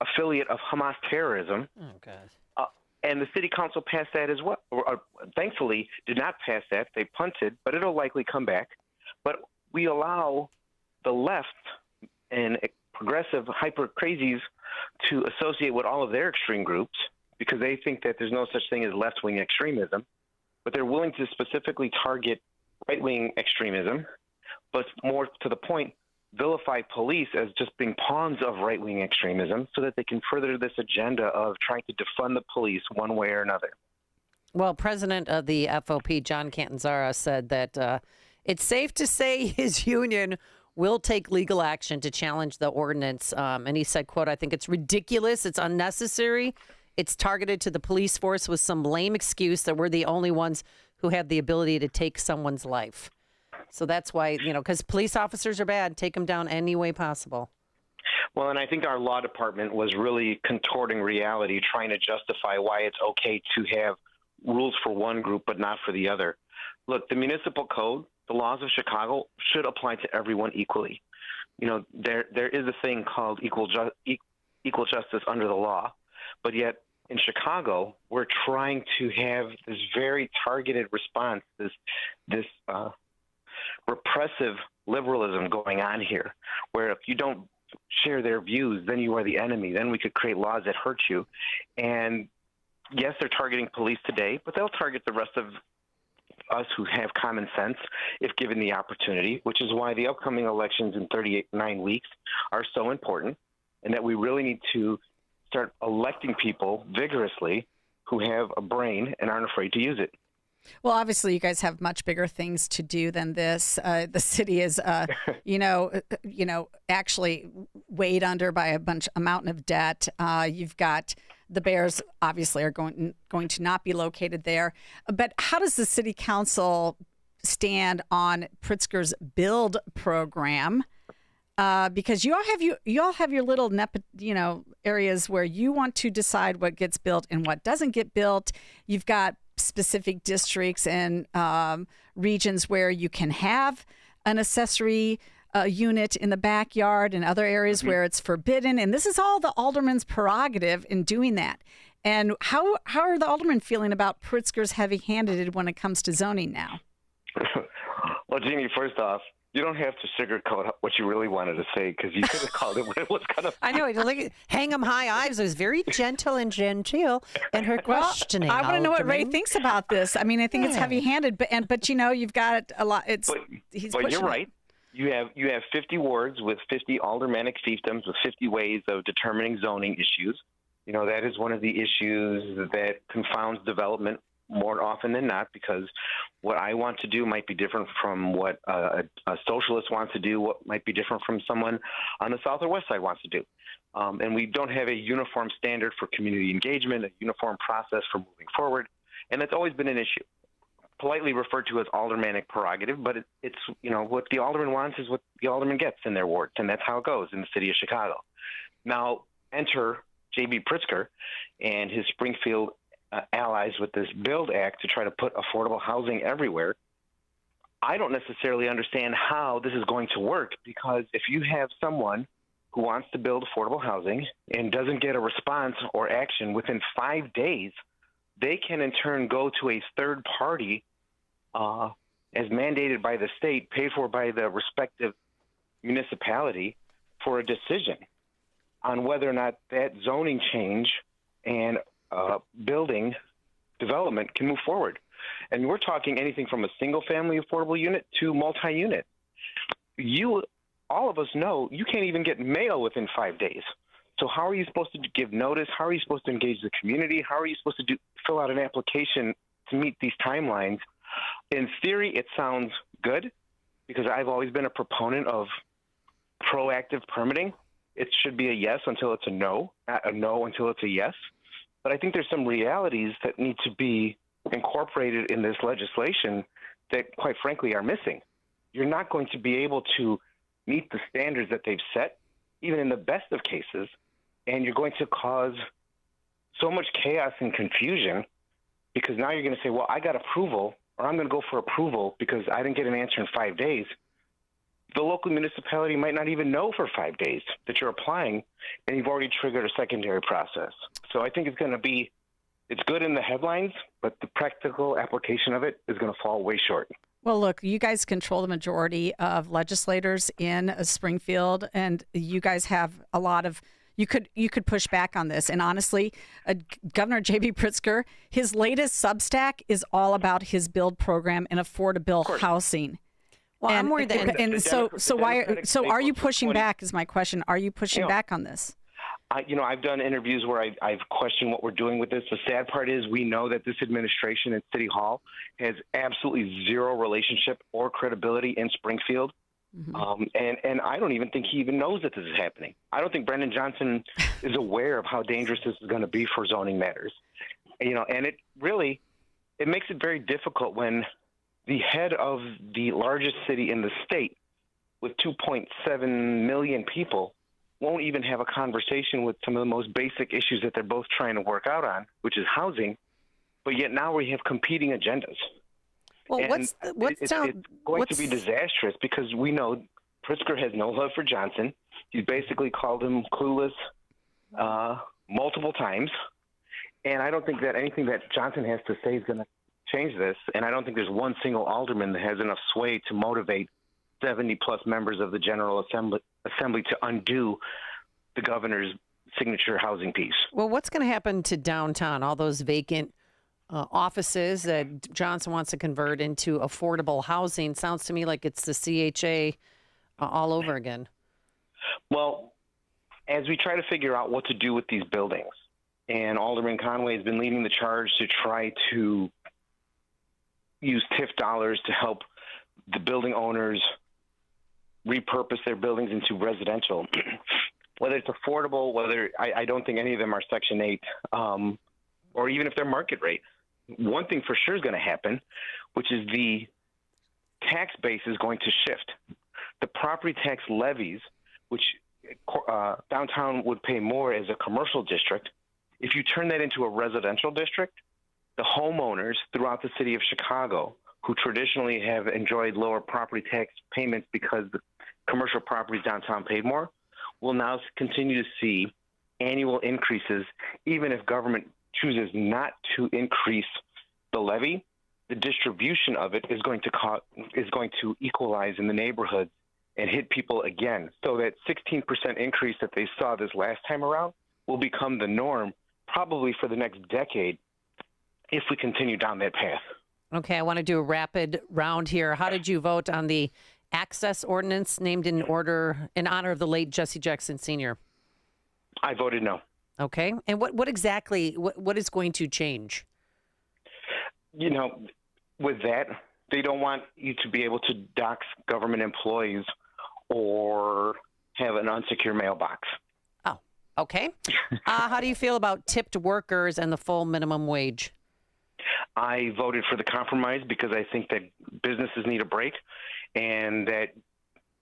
affiliate of Hamas terrorism. Oh, God. And the city council passed that as well. Thankfully, did not pass that. They punted, but it'll likely come back. But we allow the left and progressive hyper crazies to associate with all of their extreme groups because they think that there's no such thing as left-wing extremism. But they're willing to specifically target right-wing extremism, but more to the point, vilify police as just being pawns of right-wing extremism so that they can further this agenda of trying to defund the police one way or another. Well, President of the FOP, John Catanzara, said that it's safe to say his union will take legal action to challenge the ordinance. And he said, quote, "I think it's ridiculous. It's unnecessary. It's targeted to the police force with some lame excuse that we're the only ones who have the ability to take someone's life." So that's why, because police officers are bad, take them down any way possible. Well, and I think our law department was really contorting reality, trying to justify why it's okay to have rules for one group but not for the other. Look, the municipal code, the laws of Chicago should apply to everyone equally. There is a thing called equal justice under the law, but yet in Chicago, we're trying to have this very targeted response, this repressive liberalism going on here, where if you don't share their views, then you are the enemy. Then we could create laws that hurt you. And yes, they're targeting police today, but they'll target the rest of us who have common sense if given the opportunity, which is why the upcoming elections in 39 weeks are so important, and that we really need to start electing people vigorously who have a brain and aren't afraid to use it. Well, obviously, you guys have much bigger things to do than this. The city is, actually weighed under by a mountain of debt. You've got the Bears, obviously, are going to not be located there. But how does the city council stand on Pritzker's build program? Because you all have your little areas where you want to decide what gets built and what doesn't get built. You've got specific districts and regions where you can have an accessory unit in the backyard, and other areas where it's forbidden. And this is all the alderman's prerogative in doing that. And how are the aldermen feeling about Pritzker's heavy-handed when it comes to zoning now? Well, Jeannie, first off, You don't have to sugarcoat what you really wanted to say, because you could have called it what it was kind of. I know. Hang 'em high eyes was very gentle and genteel in her questioning. I want to know what Ray Alderman. thinks about this. I mean, I think it's heavy-handed, but you know, you've got a lot. But you're right. You have 50 wards with 50 aldermanic fiefdoms with 50 ways of determining zoning issues. You know, that is one of the issues that confounds development more often than not, because what I want to do might be different from what a socialist wants to do, what might be different from someone on the south or west side wants to do. And we don't have a uniform standard for community engagement, a uniform process for moving forward. And that's always been an issue, politely referred to as aldermanic prerogative, but it's, you know, what the alderman wants is what the alderman gets in their wards, and that's how it goes in the city of Chicago. Now, enter J.B. Pritzker and his Springfield allies with this BUILD Act to try to put affordable housing everywhere. I don't necessarily understand how this is going to work, because if you have someone who wants to build affordable housing and doesn't get a response or action within 5 days, they can in turn go to a third party as mandated by the state, paid for by the respective municipality, for a decision on whether or not that zoning change and building development can move forward. And we're talking anything from a single-family affordable unit to multi-unit. All of us know you can't even get mail within 5 days. So how are you supposed to give notice? How are you supposed to engage the community? How are you supposed to fill out an application to meet these timelines? In theory, it sounds good, because I've always been a proponent of proactive permitting. It should be a yes until it's a no, not a no until it's a yes. But I think there's some realities that need to be incorporated in this legislation that, quite frankly, are missing. You're not going to be able to meet the standards that they've set, even in the best of cases, and you're going to cause so much chaos and confusion, because now you're going to say, well, I got approval, or I'm going to go for approval because I didn't get an answer in 5 days. The local municipality might not even know for 5 days that you're applying, and you've already triggered a secondary process. So I think it's good in the headlines, but the practical application of it is going to fall way short. Well, look, you guys control the majority of legislators in Springfield, and you guys have a lot of. You could push back on this. And honestly, Governor J.B. Pritzker, his latest Substack is all about his build program and affordable housing. Well, I'm worried that. So are you pushing back? Is my question. Are you pushing back on this? I've done interviews where I've questioned what we're doing with this. The sad part is we know that this administration at City Hall has absolutely zero relationship or credibility in Springfield. Mm-hmm. And I don't even think he even knows that this is happening. I don't think Brendan Johnson is aware of how dangerous this is going to be for zoning matters. And it makes it very difficult when the head of the largest city in the state with 2.7 million people won't even have a conversation with some of the most basic issues that they're both trying to work out on, which is housing. But yet now we have competing agendas. Well, it's going to be disastrous, because we know Pritzker has no love for Johnson. He's basically called him clueless multiple times. And I don't think that anything that Johnson has to say is going to change this. And I don't think there's one single alderman that has enough sway to motivate 70-plus members of the General Assembly to undo the governor's signature housing piece. Well, what's going to happen to downtown, all those vacant offices that Johnson wants to convert into affordable housing? Sounds to me like it's the CHA all over again. Well, as we try to figure out what to do with these buildings, and Alderman Conway has been leading the charge to try to use TIF dollars to help the building owners repurpose their buildings into residential, whether it's affordable, I don't think any of them are Section 8, or even if they're market rate. One thing for sure is going to happen, which is the tax base is going to shift. The property tax levies, which downtown would pay more as a commercial district, if you turn that into a residential district, the homeowners throughout the city of Chicago, who traditionally have enjoyed lower property tax payments because the commercial properties downtown paid more, will now continue to see annual increases, even if government chooses not to increase the levy. the distribution of it is going to equalize in the neighborhoods and hit people again. So that 16% increase that they saw this last time around will become the norm probably for the next decade if we continue down that path. Okay, I want to do a rapid round here. How did you vote on the access ordinance named in honor of the late Jesse Jackson Sr.? I voted no. Okay, and what exactly is going to change? You know, with that, they don't want you to be able to dox government employees or have an unsecure mailbox. Oh, okay. How do you feel about tipped workers and the full minimum wage? I voted for the compromise because I think that businesses need a break, and that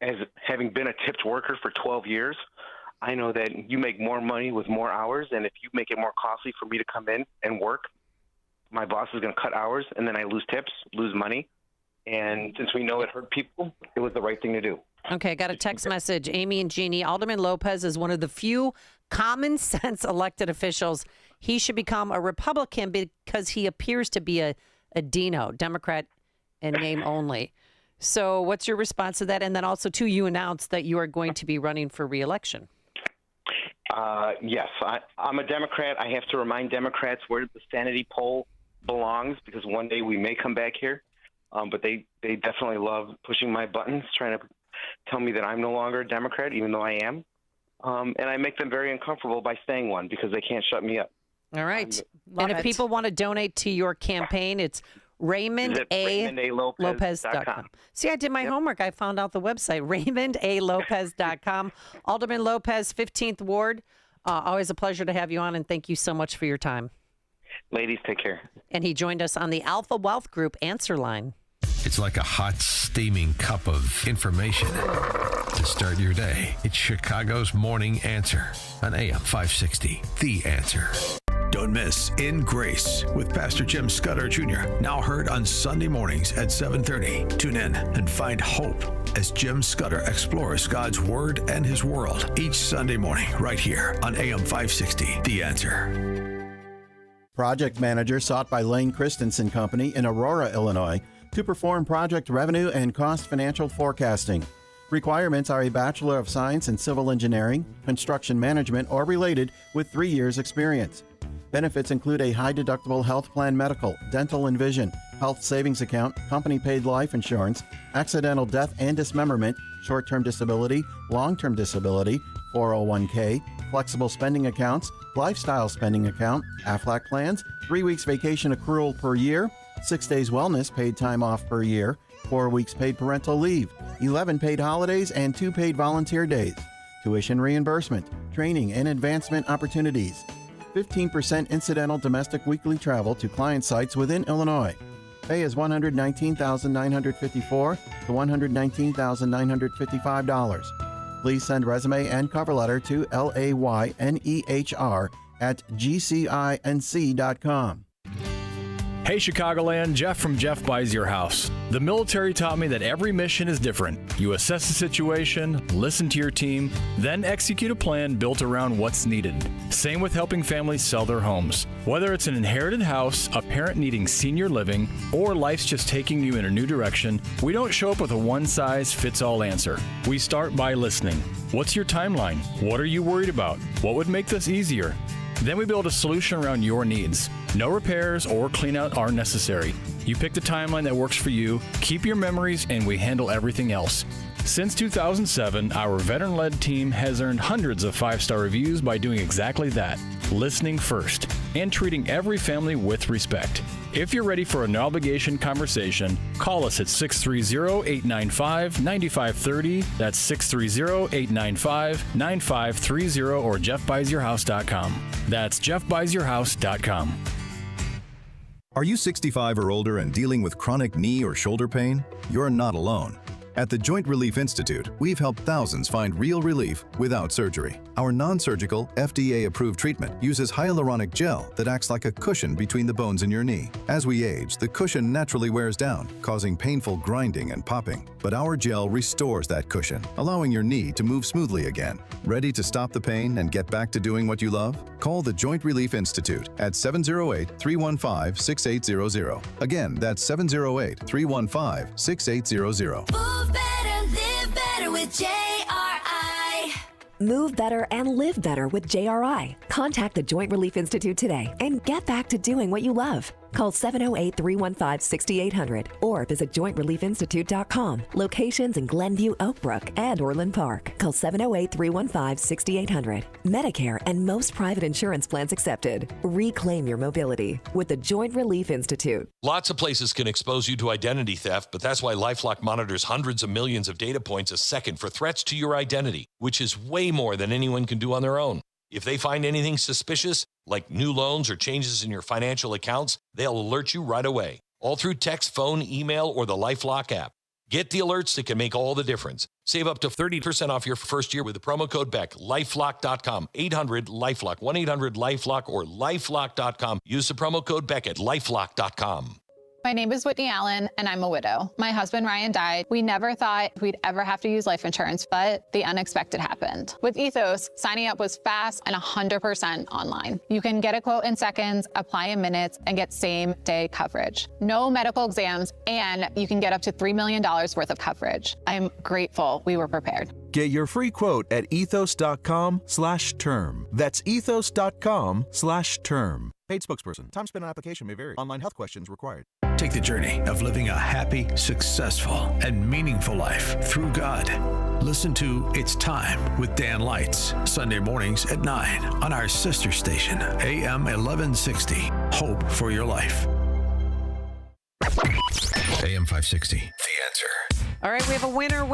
as having been a tipped worker for 12 years, I know that you make more money with more hours, and if you make it more costly for me to come in and work, my boss is going to cut hours, and then I lose tips, lose money. And since we know it hurt people, it was the right thing to do. Okay, I got a text message. Amy and Jeannie, Alderman Lopez is one of the few common sense elected officials. He should become a Republican because he appears to be a Dino, Democrat in name only. So what's your response to that? And then also, too, you announced that you are going to be running for re-election. Yes, I'm a Democrat. I have to remind Democrats where the sanity poll belongs, because one day we may come back here. But they definitely love pushing my buttons, trying to tell me that I'm no longer a Democrat, even though I am. And I make them very uncomfortable by saying one because they can't shut me up. All right. And if people want to donate to your campaign, it's RaymondALopez.com. See, I did my homework. I found out the website, RaymondALopez.com. Alderman Lopez, 15th Ward. Always a pleasure to have you on, and thank you so much for your time. Ladies, take care. And he joined us on the Alpha Wealth Group answer line. It's like a hot, steaming cup of information to start your day. It's Chicago's Morning Answer on AM 560, The Answer. Don't miss In Grace with Pastor Jim Scudder Jr., now heard on Sunday mornings at 7:30. Tune in and find hope as Jim Scudder explores God's Word and His world each Sunday morning right here on AM 560, The Answer. Project manager sought by Lane Christensen Company in Aurora, Illinois, to perform project revenue and cost financial forecasting. Requirements are a Bachelor of Science in Civil Engineering, Construction Management, or related with 3 years experience. Benefits include a high-deductible health plan medical, dental and vision, health savings account, company-paid life insurance, accidental death and dismemberment, short-term disability, long-term disability, 401k, flexible spending accounts, lifestyle spending account, AFLAC plans, 3 weeks vacation accrual per year, 6 days wellness paid time off per year, 4 weeks paid parental leave, 11 paid holidays, and 2 paid volunteer days, tuition reimbursement, training and advancement opportunities, 15% incidental domestic weekly travel to client sites within Illinois. Pay is $119,954 to $119,955. Please send resume and cover letter to laynehr@gcinc.com. Hey Chicagoland, Jeff from Jeff Buys Your House. The military taught me that every mission is different. You assess the situation, listen to your team, then execute a plan built around what's needed. Same with helping families sell their homes. Whether it's an inherited house, a parent needing senior living, or life's just taking you in a new direction, we don't show up with a one-size-fits-all answer. We start by listening. What's your timeline? What are you worried about? What would make this easier? Then we build a solution around your needs. No repairs or clean out are necessary. You pick the timeline that works for you, keep your memories, and we handle everything else. Since 2007, our veteran-led team has earned hundreds of 5-star reviews by doing exactly that, listening first, and treating every family with respect. If you're ready for a no-obligation conversation, call us at 630-895-9530. That's 630-895-9530 or jeffbuysyourhouse.com. That's jeffbuysyourhouse.com. Are you 65 or older and dealing with chronic knee or shoulder pain? You're not alone. At the Joint Relief Institute, we've helped thousands find real relief without surgery. Our non-surgical, FDA-approved treatment uses hyaluronic gel that acts like a cushion between the bones in your knee. As we age, the cushion naturally wears down, causing painful grinding and popping. But our gel restores that cushion, allowing your knee to move smoothly again. Ready to stop the pain and get back to doing what you love? Call the Joint Relief Institute at 708-315-6800. Again, that's 708-315-6800. Move better, live better with JRI. Move better and live better with JRI. Contact the Joint Relief Institute today and get back to doing what you love. Call 708-315-6800 or visit jointreliefinstitute.com. Locations in Glen View, Oak Brook, and Orland Park. Call 708-315-6800. Medicare and most private insurance plans accepted. Reclaim your mobility with the Joint Relief Institute. Lots of places can expose you to identity theft, but that's why LifeLock monitors hundreds of millions of data points a second for threats to your identity, which is way more than anyone can do on their own. If they find anything suspicious, like new loans or changes in your financial accounts, they'll alert you right away, all through text, phone, email, or the LifeLock app. Get the alerts that can make all the difference. Save up to 30% off your first year with the promo code BECK. LifeLock.com, 800-LifeLock, 1-800-LifeLock, or LifeLock.com. Use the promo code BECK at LifeLock.com. My name is Whitney Allen, and I'm a widow. My husband, Ryan, died. We never thought we'd ever have to use life insurance, but the unexpected happened. With Ethos, signing up was fast and 100% online. You can get a quote in seconds, apply in minutes, and get same-day coverage. No medical exams, and you can get up to $3 million worth of coverage. I'm grateful we were prepared. Get your free quote at ethos.com/term. That's ethos.com/term. Paid spokesperson. Time spent on application may vary. Online health questions required. Take the journey of living a happy, successful, and meaningful life through God. Listen to It's Time with Dan Lights, Sunday mornings at 9 on our sister station, AM 1160. Hope for your life. AM 560. The Answer. All right, we have a winner.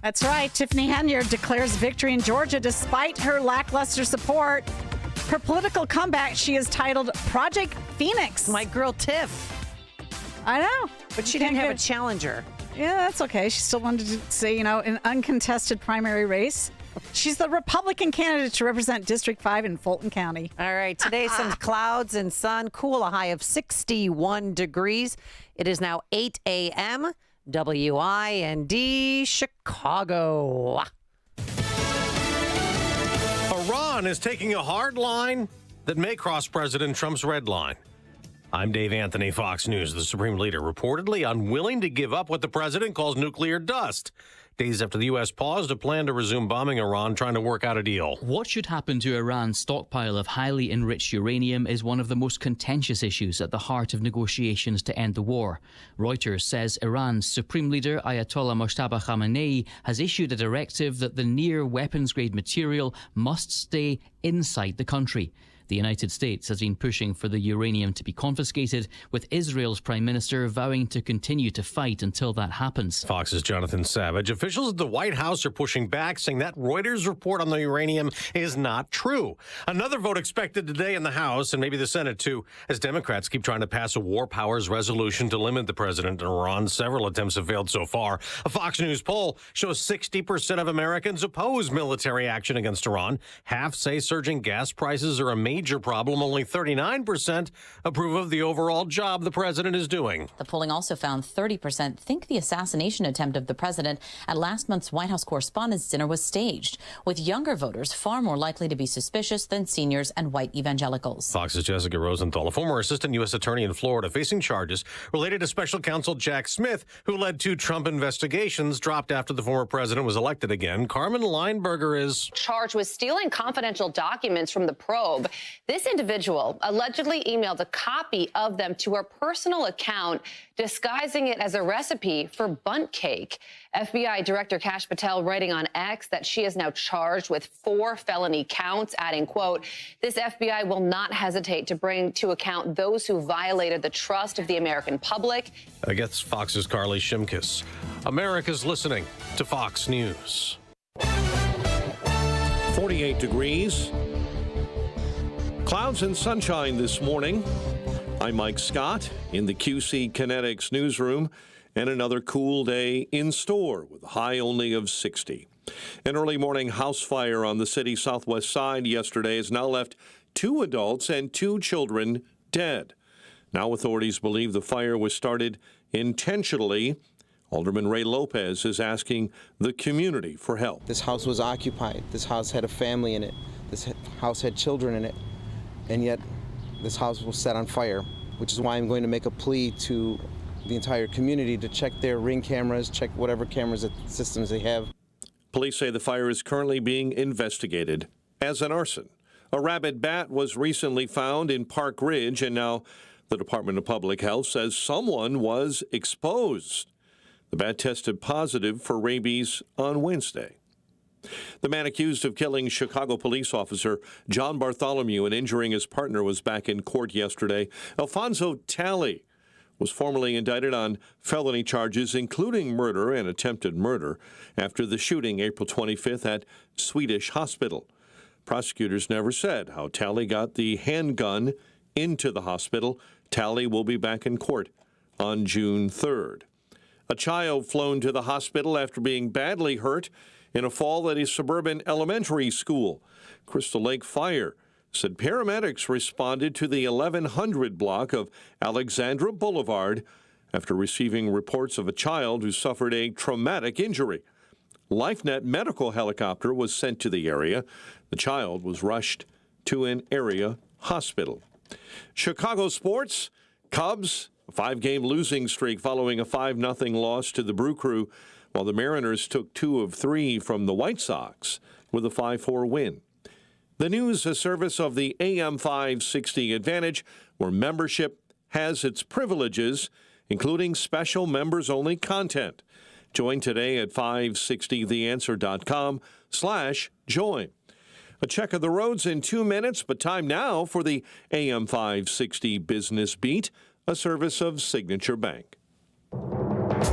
That's right. Tiffany Henyard declares victory in Georgia despite her lackluster support. Her political comeback she has titled Project Phoenix. My girl Tiff. I know. But she didn't have a challenger. Yeah, that's okay. She still wanted to say, an uncontested primary race. She's the Republican candidate to represent District 5 in Fulton County. All right, today some clouds and sun, cool, a high of 61 degrees. It is now 8 a.m. WIND Chicago. Iran is taking a hard line that may cross President Trump's red line. I'm Dave Anthony, Fox News. The Supreme Leader reportedly unwilling to give up what the president calls nuclear dust. Days after the U.S. paused a plan to resume bombing Iran, trying to work out a deal. What should happen to Iran's stockpile of highly enriched uranium is one of the most contentious issues at the heart of negotiations to end the war. Reuters says Iran's Supreme Leader Ayatollah Mojtaba Khamenei has issued a directive that the near weapons-grade material must stay inside the country. The United States has been pushing for the uranium to be confiscated, with Israel's Prime Minister vowing to continue to fight until that happens. Fox's Jonathan Savage. Officials at the White House are pushing back, saying that Reuters report on the uranium is not true. Another vote expected today in the House, and maybe the Senate too, as Democrats keep trying to pass a war powers resolution to limit the president in Iran. Several attempts have failed so far. A Fox News poll shows 60% of Americans oppose military action against Iran. Half say surging gas prices are a major problem. Only 39% approve of the overall job the president is doing. The polling also found 30% think the assassination attempt of the president at last month's White House Correspondents' Dinner was staged, with younger voters far more likely to be suspicious than seniors and white evangelicals. Fox's Jessica Rosenthal, a former assistant U.S. attorney in Florida facing charges related to special counsel Jack Smith, who led two Trump investigations, dropped after the former president was elected again. Carmen Lineberger is charged with stealing confidential documents from the probe. This individual allegedly emailed a copy of them to her personal account, disguising it as a recipe for bundt cake. FBI Director Kash Patel writing on X that she is now charged with 4 felony counts, adding, quote, "This FBI will not hesitate to bring to account those who violated the trust of the American public." I guess Fox's Carly Shimkus. America's listening to Fox News. 48 degrees. Clouds and sunshine this morning. I'm Mike Scott in the QC Kinetics newsroom, and another cool day in store with a high only of 60. An early morning house fire on the city's southwest side yesterday has now left 2 adults and 2 children dead. Now authorities believe the fire was started intentionally. Alderman Lopez is asking the community for help. This house was occupied. This house had a family in it. This house had children in it. And yet this house was set on fire, which is why I'm going to make a plea to the entire community to check their Ring cameras, check whatever cameras systems they have. Police say the fire is currently being investigated as an arson. A rabid bat was recently found in Park Ridge, and now the Department of Public Health says someone was exposed. The bat tested positive for rabies on Wednesday. The man accused of killing Chicago police officer John Bartholomew and injuring his partner was back in court yesterday. Alfonso Talley was formally indicted on felony charges, including murder and attempted murder, after the shooting April 25th at Swedish Hospital. Prosecutors never said how Talley got the handgun into the hospital. Talley will be back in court on June 3rd. A child flown to the hospital after being badly hurt in a fall at a suburban elementary school. Crystal Lake Fire said paramedics responded to the 1100 block of Alexandra Boulevard after receiving reports of a child who suffered a traumatic injury. LifeNet medical helicopter was sent to the area. The child was rushed to an area hospital. Chicago sports, Cubs, a 5-game losing streak following a 5-0 loss to the Brew Crew, while the Mariners took 2 of 3 from the White Sox with a 5-4 win. The news, a service of the AM 560 Advantage, where membership has its privileges, including special members-only content. Join today at 560theanswer.com/join. A check of the roads in 2 minutes, but time now for the AM 560 Business Beat, a service of Signature Bank.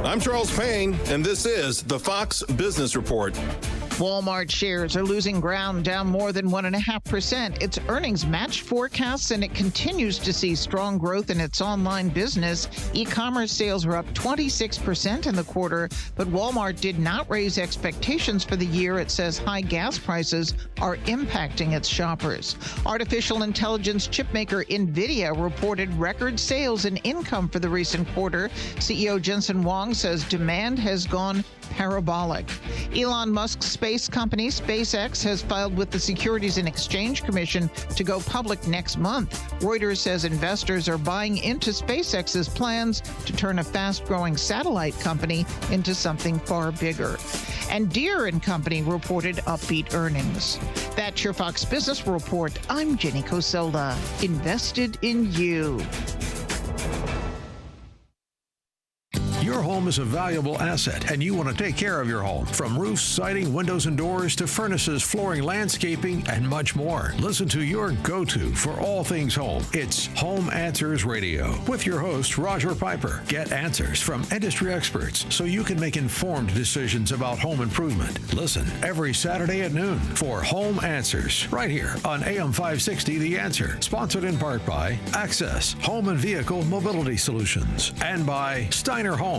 I'm Charles Payne, and this is the Fox Business Report. Walmart shares are losing ground, down more than 1.5%. Its earnings matched forecasts, and it continues to see strong growth in its online business. E-commerce sales were up 26% in the quarter, but Walmart did not raise expectations for the year. It says high gas prices are impacting its shoppers. Artificial intelligence chipmaker NVIDIA reported record sales and income for the recent quarter. CEO Jensen Huang says demand has gone parabolic. Elon Musk's space company, SpaceX, has filed with the Securities and Exchange Commission to go public next month. Reuters says investors are buying into SpaceX's plans to turn a fast-growing satellite company into something far bigger. And Deere & Company reported upbeat earnings. That's your Fox Business Report. I'm Jenny Coselda. Invested in you. Your home is a valuable asset, and you want to take care of your home. From roofs, siding, windows and doors, to furnaces, flooring, landscaping, and much more. Listen to your go-to for all things home. It's Home Answers Radio with your host, Roger Piper. Get answers from industry experts so you can make informed decisions about home improvement. Listen every Saturday at noon for Home Answers, right here on AM 560 The Answer. Sponsored in part by Access Home and Vehicle Mobility Solutions and by Steiner Homes.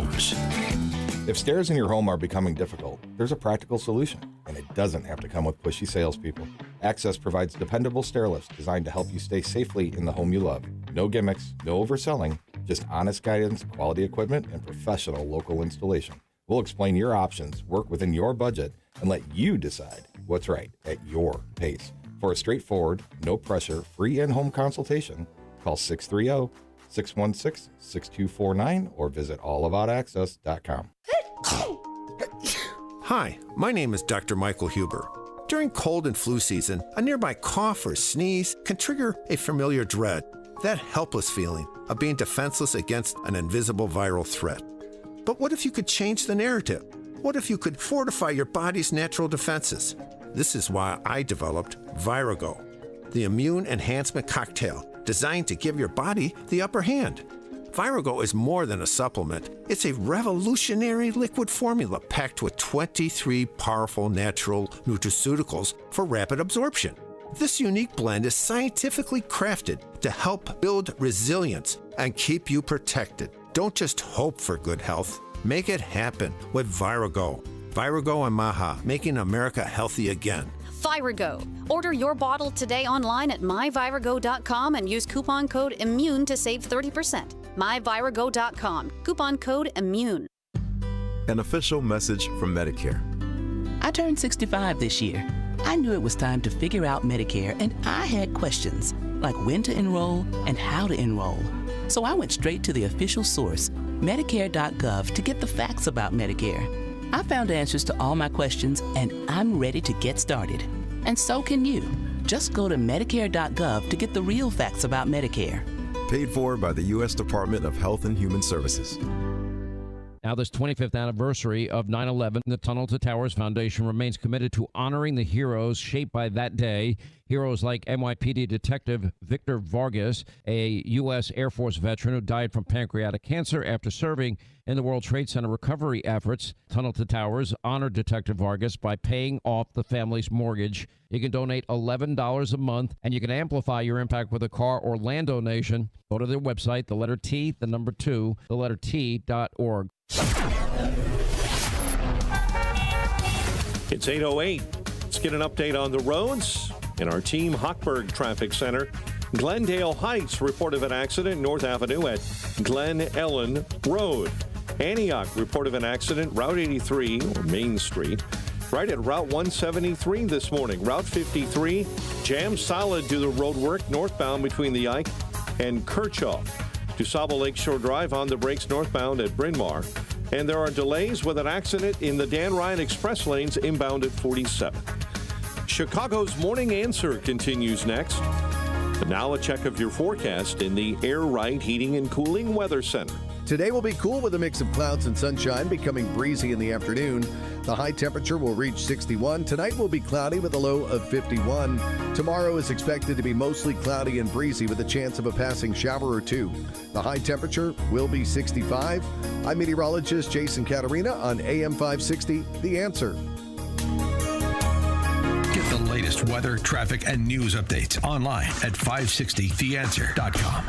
If stairs in your home are becoming difficult, there's a practical solution, and it doesn't have to come with pushy salespeople. Access provides dependable stair lifts designed to help you stay safely in the home you love. No gimmicks, no overselling, just honest guidance, quality equipment, and professional local installation. We'll explain your options, work within your budget, and let you decide what's right at your pace. For a straightforward, no-pressure, free in-home consultation, call 630-616-6249 or visit allaboutaccess.com. Hi, my name is Dr. Michael Huber. During cold and flu season, a nearby cough or sneeze can trigger a familiar dread, that helpless feeling of being defenseless against an invisible viral threat. But what if you could change the narrative? What if you could fortify your body's natural defenses? This is why I developed Virago, the immune enhancement cocktail designed to give your body the upper hand. Virago is more than a supplement. It's a revolutionary liquid formula packed with 23 powerful natural nutraceuticals for rapid absorption. This unique blend is scientifically crafted to help build resilience and keep you protected. Don't just hope for good health. Make it happen with Virago. Virago and Maha, making America healthy again. Virago. Order your bottle today online at myvirago.com and use coupon code IMMUNE to save 30%. myvirago.com. Coupon code IMMUNE. An official message from Medicare. I turned 65 this year. I knew it was time to figure out Medicare, and I had questions, like when to enroll and how to enroll. So I went straight to the official source, Medicare.gov, to get the facts about Medicare. I found answers to all my questions, and I'm ready to get started. And so can you. Just go to Medicare.gov to get the real facts about Medicare. Paid for by the U.S. Department of Health and Human Services. Now, this 25th anniversary of 9/11, the Tunnel to Towers Foundation remains committed to honoring the heroes shaped by that day. Heroes like NYPD Detective Victor Vargas, a U.S. Air Force veteran who died from pancreatic cancer after serving in the World Trade Center recovery efforts. Tunnel to Towers honored Detective Vargas by paying off the family's mortgage. You can donate $11 a month, and you can amplify your impact with a car or land donation. Go to their website, the letter T, the number 2, the letter T.org. It's 8:08. Let's get an update on the roads. In our Team Hochberg Traffic Center, Glendale Heights report of an accident North Avenue at Glen Ellen Road. Antioch report of an accident Route 83 or Main Street. Right at Route 173 this morning. Route 53 jammed solid due to road work northbound between the Ike and Kirchhoff. DuSable Lakeshore Drive on the brakes northbound at Bryn Mawr. And there are delays with an accident in the Dan Ryan Express lanes inbound at 47. Chicago's Morning Answer continues next. But now a check of your forecast in the Air Right Heating and Cooling Weather Center. Today will be cool with a mix of clouds and sunshine, becoming breezy in the afternoon. The high temperature will reach 61. Tonight will be cloudy with a low of 51. Tomorrow is expected to be mostly cloudy and breezy with a chance of a passing shower or two. The high temperature will be 65. I'm meteorologist Jason Caterina on AM 560, The Answer. Get the latest weather, traffic, and news updates online at 560theanswer.com.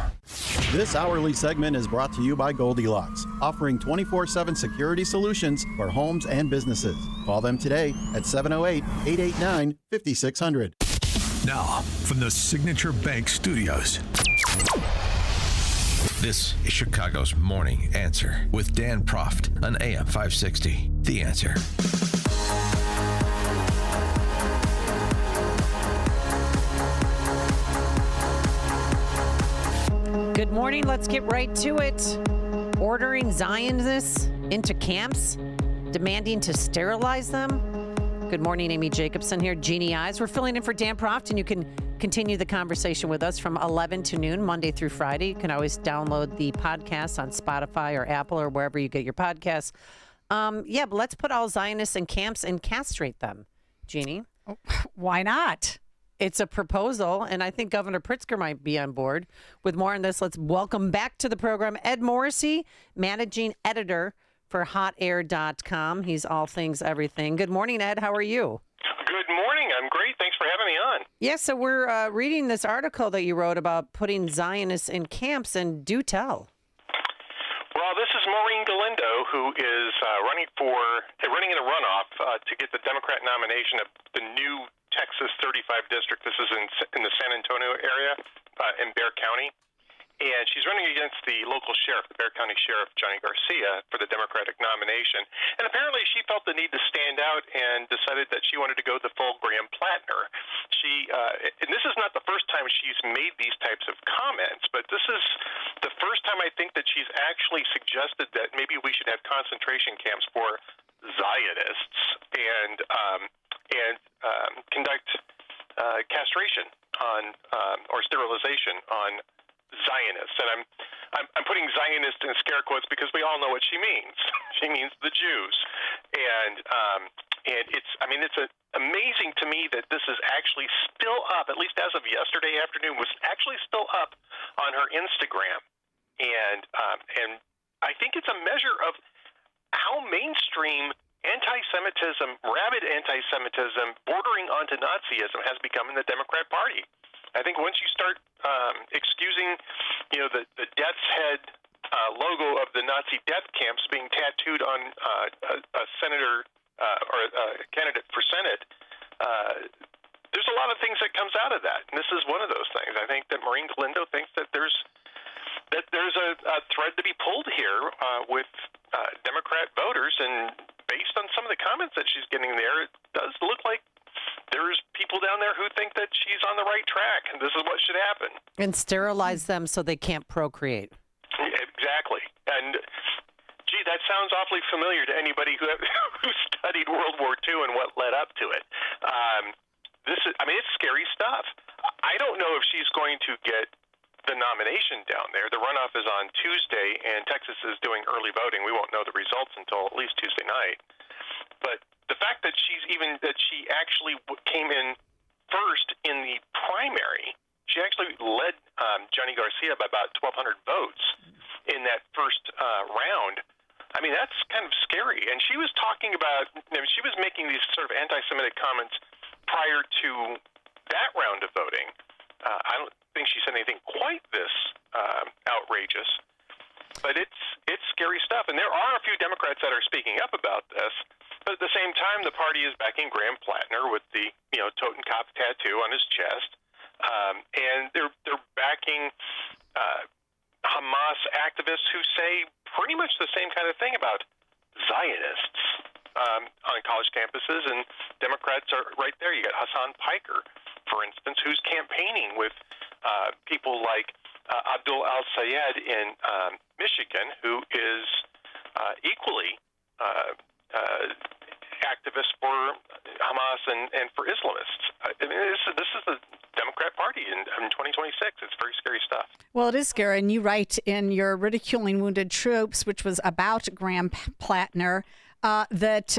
This hourly segment is brought to you by Goldilocks, offering 24/7 security solutions for homes and businesses. Call them today at 708-889-5600. Now, from the Signature Bank Studios, this is Chicago's Morning Answer with Dan Proft on AM 560. The Answer. Good morning. Let's get right to it. Ordering Zionists into camps, demanding to sterilize them. Good morning, Amy Jacobson here, Jeannie Ives. We're filling in for Dan Proft, and you can continue the conversation with us from 11 to noon, Monday through Friday. You can always download the podcast on Spotify or Apple or wherever you get your podcasts. But let's put all Zionists in camps and castrate them. Jeannie? Why not? It's a proposal, and I think Governor Pritzker might be on board. With more on this, let's welcome back to the program Ed Morrissey, managing editor for hotair.com. He's all things everything. Good morning, Ed. How are you? Good morning. I'm great. Thanks for having me on. Yeah, so we're reading this article that you wrote about putting Zionists in camps, and do tell. Well, this is Maureen Galindo, who is running in a runoff to get the Democrat nomination of the new Texas 35 district. This is in the San Antonio area in Bexar County. And she's running against the local sheriff, the Bexar County Sheriff, Johnny Garcia, for the Democratic nomination. And apparently she felt the need to stand out and decided that she wanted to go the full Graham Plattner. And this is not the first time she's made these types of comments, but this is the first time I think that she's actually suggested that maybe we should have concentration camps for Zionists and conduct castration on or sterilization on Zionists. And I'm putting Zionist in scare quotes because we all know what she means. She means the Jews. And it's amazing to me that this is actually still up, at least as of yesterday afternoon, was actually still up on her Instagram. And I think it's a measure of how mainstream anti-Semitism, rabid anti-Semitism, bordering onto Nazism has become in the Democrat Party. I think once you start excusing, the death's head logo of the Nazi death camps being tattooed on a senator candidate for Senate, there's a lot of things that comes out of that, and this is one of those things. I think that Maureen Galindo thinks that there's a thread to be pulled here with Democrat voters, and based on some of the comments that she's getting there, it does look like there's people down there who think that she's on the right track, and this is what should happen. And sterilize them so they can't procreate. Exactly. And, gee, that sounds awfully familiar to anybody who studied World War II and what led up to it. It's scary stuff. I don't know if she's going to get the nomination down there. The runoff is on Tuesday, and Texas is doing early voting. We won't know the results until at least Tuesday night. But the fact that she actually came in first in the primary, she actually led Johnny Garcia by about 1,200 votes in that first round. I mean, that's kind of scary. And she was talking about, she was making these sort of anti-Semitic comments prior to that round of voting. I don't think she said anything quite this outrageous, but it's scary stuff. And there are a few Democrats that are speaking up about this, but at the same time, the party is backing Graham Plattner with the Totenkopf tattoo on his chest, and they're backing Hamas activists who say pretty much the same kind of thing about Zionists on college campuses, and Democrats are right there. You got Hassan Piker, for instance, who's campaigning with people like Abdul al-Sayed in Michigan, who is equally activist for Hamas and for Islamists. I mean, this is the Democrat Party in 2026. It's very scary stuff. Well, it is scary, and you write in your Ridiculing Wounded Troops, which was about Graham Plattner, that,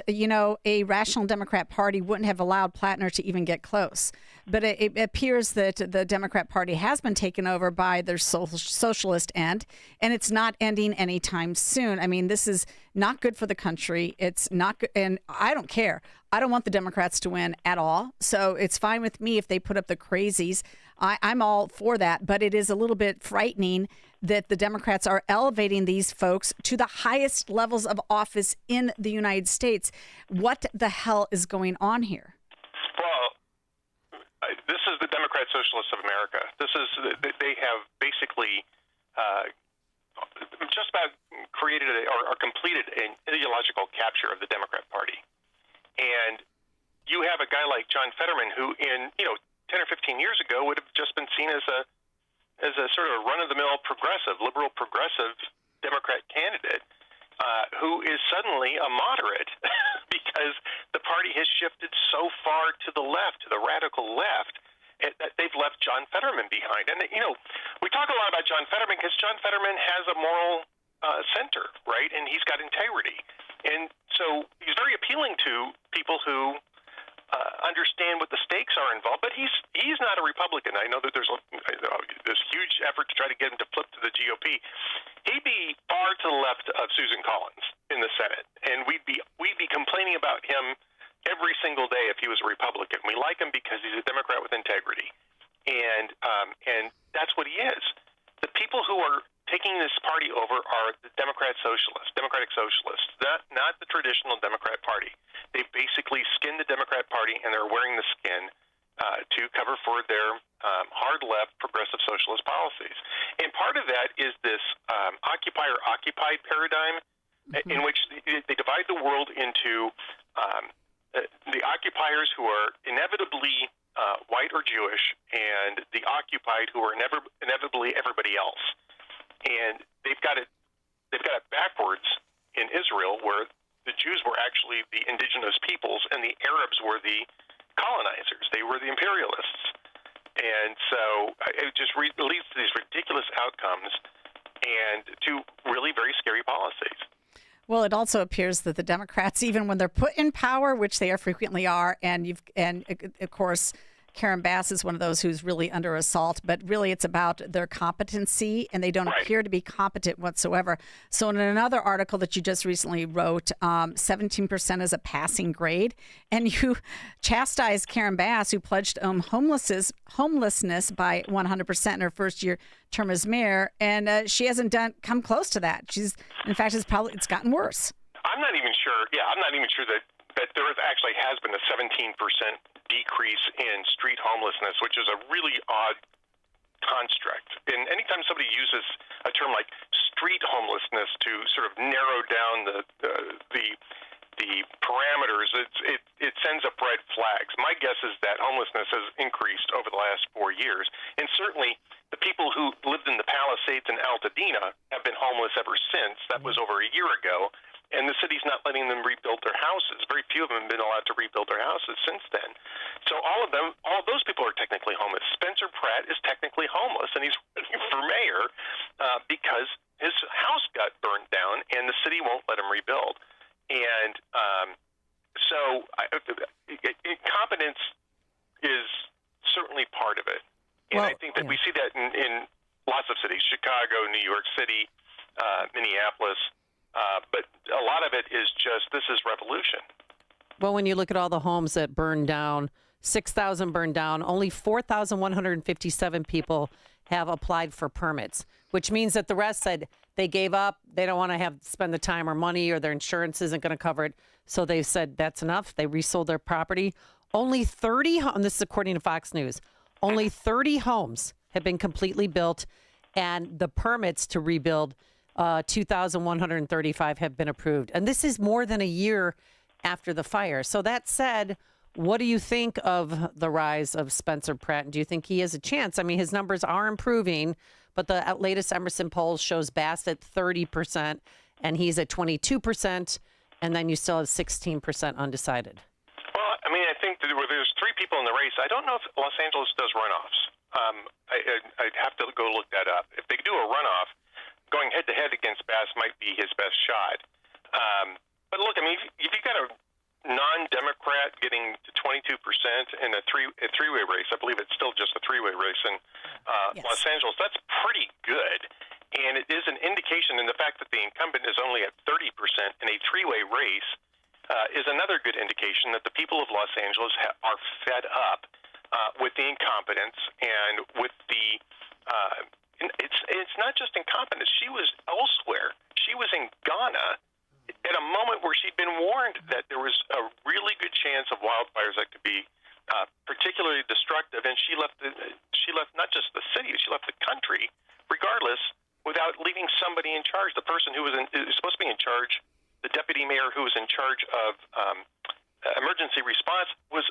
a rational Democrat Party wouldn't have allowed Plattner to even get close. But it appears that the Democrat Party has been taken over by their socialist end, and it's not ending anytime soon. I mean, this is not good for the country. It's not good, and I don't care. I don't want the Democrats to win at all. So it's fine with me if they put up the crazies. I'm all for that, but it is a little bit frightening that the Democrats are elevating these folks to the highest levels of office in the United States. What the hell is going on here? Well, this is the Democrat Socialists of America. They have basically just about created or completed an ideological capture of the Democrat Party. And you have a guy like John Fetterman, who in 10 or 15 years ago would have just been seen as a sort of run-of-the-mill progressive, liberal progressive Democrat candidate, who is suddenly a moderate because the party has shifted so far to the left, to the radical left, that they've left John Fetterman behind. And, we talk a lot about John Fetterman because John Fetterman has a moral center, right? And he's got integrity. And so he's very appealing to people who understand what the stakes are involved, but he's not a Republican. I know that there's this huge effort to try to get him to flip to the GOP. He'd be far to the left of Susan Collins in the Senate, and we'd be complaining about him every single day if he was a Republican. We like him because he's a Democrat with integrity, and that's what he is. The people who are taking this party over are the Democratic Socialists, not the traditional Democrat Party. They basically skinned the Democrat Party, and they're wearing the skin to cover for their hard-left progressive socialist policies. And part of that is this occupier-occupied paradigm in which they divide the world into the occupiers who are inevitably white or Jewish, and the occupied who are inevitably everybody else. And they've got it backwards in Israel, where the Jews were actually the indigenous peoples and the Arabs were the colonizers. They were the imperialists. And so it just leads to these ridiculous outcomes and to really very scary policies. Well, it also appears that the Democrats, even when they're put in power, which they frequently are, and of course, Karen Bass is one of those who's really under assault, but really it's about their competency, and they don't appear to be competent whatsoever. So in another article that you just recently wrote, 17% is a passing grade, and you chastised Karen Bass, who pledged homelessness by 100% in her first year term as mayor, and she hasn't come close to that. In fact, it's gotten worse. I'm not even sure. Yeah, I'm not even sure that that there actually has been a 17% decrease in street homelessness, which is a really odd construct. And anytime somebody uses a term like street homelessness to sort of narrow down the parameters, it sends up red flags. My guess is that homelessness has increased over the last 4 years, and certainly the people who lived in the Palisades in Altadena have been homeless ever since. That was over a year ago, and the city's not letting them rebuild their houses. Very few of them have been allowed to rebuild their houses since then. So all of those people are technically homeless. Spencer Pratt is technically homeless, and he's running for mayor because his house got burned down, and the city won't let him rebuild. And so incompetence is certainly part of it. And I think that we see that in lots of cities, Chicago, New York City, Minneapolis. But a lot of it is just, this is revolution. Well, when you look at all the homes that burned down, 6,000 burned down, only 4,157 people have applied for permits, which means that the rest said they gave up. They don't want to spend the time or money, or their insurance isn't going to cover it. So they said that's enough. They resold their property. Only 30, and this is according to Fox News, only 30 homes have been completely built, and the permits to rebuild 2,135 have been approved. And this is more than a year after the fire. So that said, what do you think of the rise of Spencer Pratt? Do you think he has a chance? I mean, his numbers are improving, but the latest Emerson poll shows Bass at 30%, and he's at 22%, and then you still have 16% undecided. Well, I mean, I think that there's three people in the race. I don't know if Los Angeles does runoffs. I'd have to go look that up. If they do a runoff, going head-to-head against Bass might be his best shot. But look, I mean, if you got a non-Democrat getting to 22% in a three-way race, I believe it's still just a three-way race in Los Angeles, that's pretty good. And it is an indication, and the fact that the incumbent is only at 30% in a three-way race is another good indication that the people of Los Angeles are fed up with the incompetence and with the it's not just incompetence. She was elsewhere. She was in Ghana at a moment where she'd been warned that there was a really good chance of wildfires that could be particularly destructive, and she left not just the city, she left the country, regardless, without leaving somebody in charge. The person who was supposed to be in charge, the deputy mayor who was in charge of emergency response, was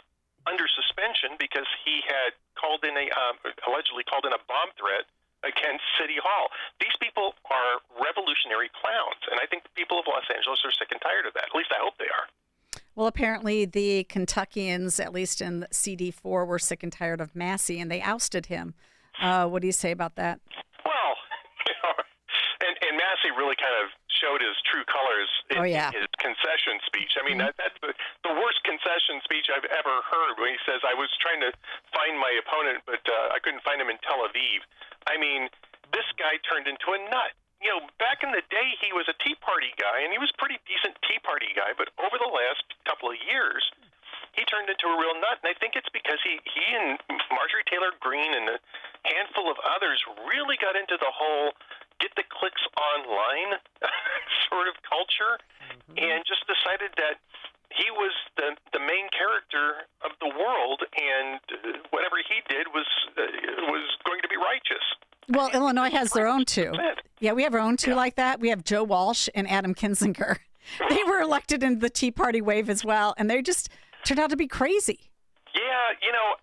under suspension because he had allegedly called in a bomb threat against City Hall. These people are revolutionary clowns, and I think the people of Los Angeles are sick and tired of that. At least I hope they are. Well, apparently the Kentuckians, at least in CD4, were sick and tired of Massey, and they ousted him. What do you say about that? Well, and Massey really kind of showed his true colors in his concession speech. I mean, that's the worst concession speech I've ever heard, when he says, I was trying to find my opponent, but I couldn't find him in Tel Aviv. I mean, this guy turned into a nut. You know, back in the day, he was a Tea Party guy, and he was a pretty decent Tea Party guy, but over the last couple of years, he turned into a real nut, and I think it's because he and Marjorie Taylor Greene and a handful of others really got into the whole get the clicks online sort of culture, and just decided that he was the main character of the world, and whatever he did was going to be righteous. Well, Illinois has their own two. Yeah, we have our own two like that. We have Joe Walsh and Adam Kinzinger. They were elected into the Tea Party wave as well, and they just turned out to be crazy. Yeah, you know,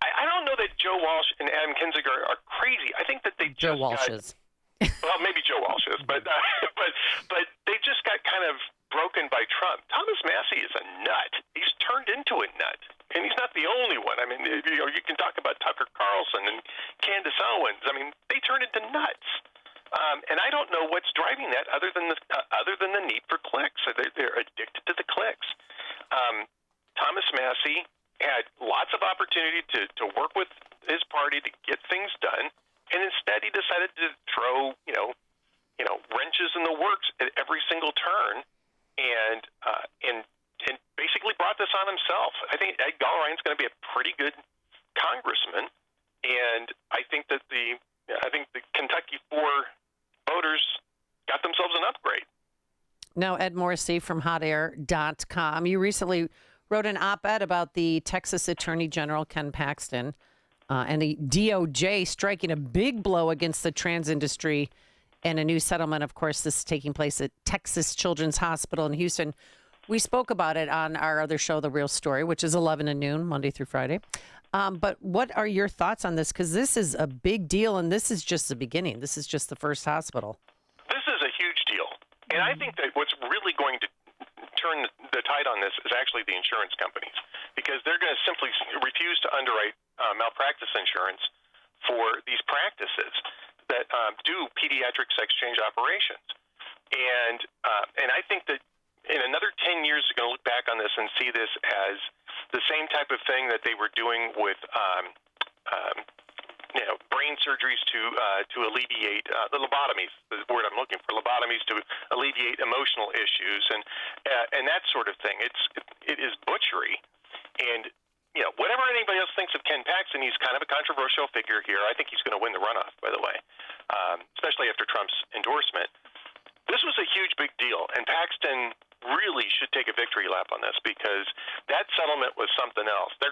I don't know that Joe Walsh and Adam Kinzinger are crazy. I think that they Joe Walsh is. Well, maybe Joe Walsh is, but they just got kind of broken by Trump. Thomas Massey is a nut. He's turned into a nut, and he's not the only one. I mean, you can talk about Tucker Carlson and Candace Owens. I mean, they turn into nuts, and I don't know what's driving that other than the need for clicks. They're addicted to the clicks. Thomas Massey had lots of opportunity to work with his party to get things done, and instead he decided to throw wrenches in the works at every single turn, and basically brought this on himself. I think Ed Gallrein's going to be a pretty good congressman, and I think that the Kentucky 4 voters got themselves an upgrade. Now, Ed Morrissey from hotair.com. You recently wrote an op-ed about the Texas Attorney General, Ken Paxton, and the DOJ striking a big blow against the trans industry and a new settlement. Of course, this is taking place at Texas Children's Hospital in Houston. We spoke about it on our other show, The Real Story, which is 11 to noon, Monday through Friday. But what are your thoughts on this? Because this is a big deal, and this is just the beginning. This is just the first hospital. This is a huge deal. And I think that what's really going to turn the tide on this is actually the insurance companies, because they're going to simply refuse to underwrite malpractice insurance for these practices that do pediatric sex change operations. And I think that in another 10 years, they're going to look back on this and see this as the same type of thing that they were doing with brain surgeries to alleviate the lobotomies, the word I'm looking for, lobotomies to alleviate emotional issues and that sort of thing. It is butchery. And whatever anybody else thinks of Ken Paxton, he's kind of a controversial figure here. I think he's going to win the runoff, by the way, especially after Trump's endorsement. This was a huge, big deal, and Paxton really should take a victory lap on this, because that settlement was something else. They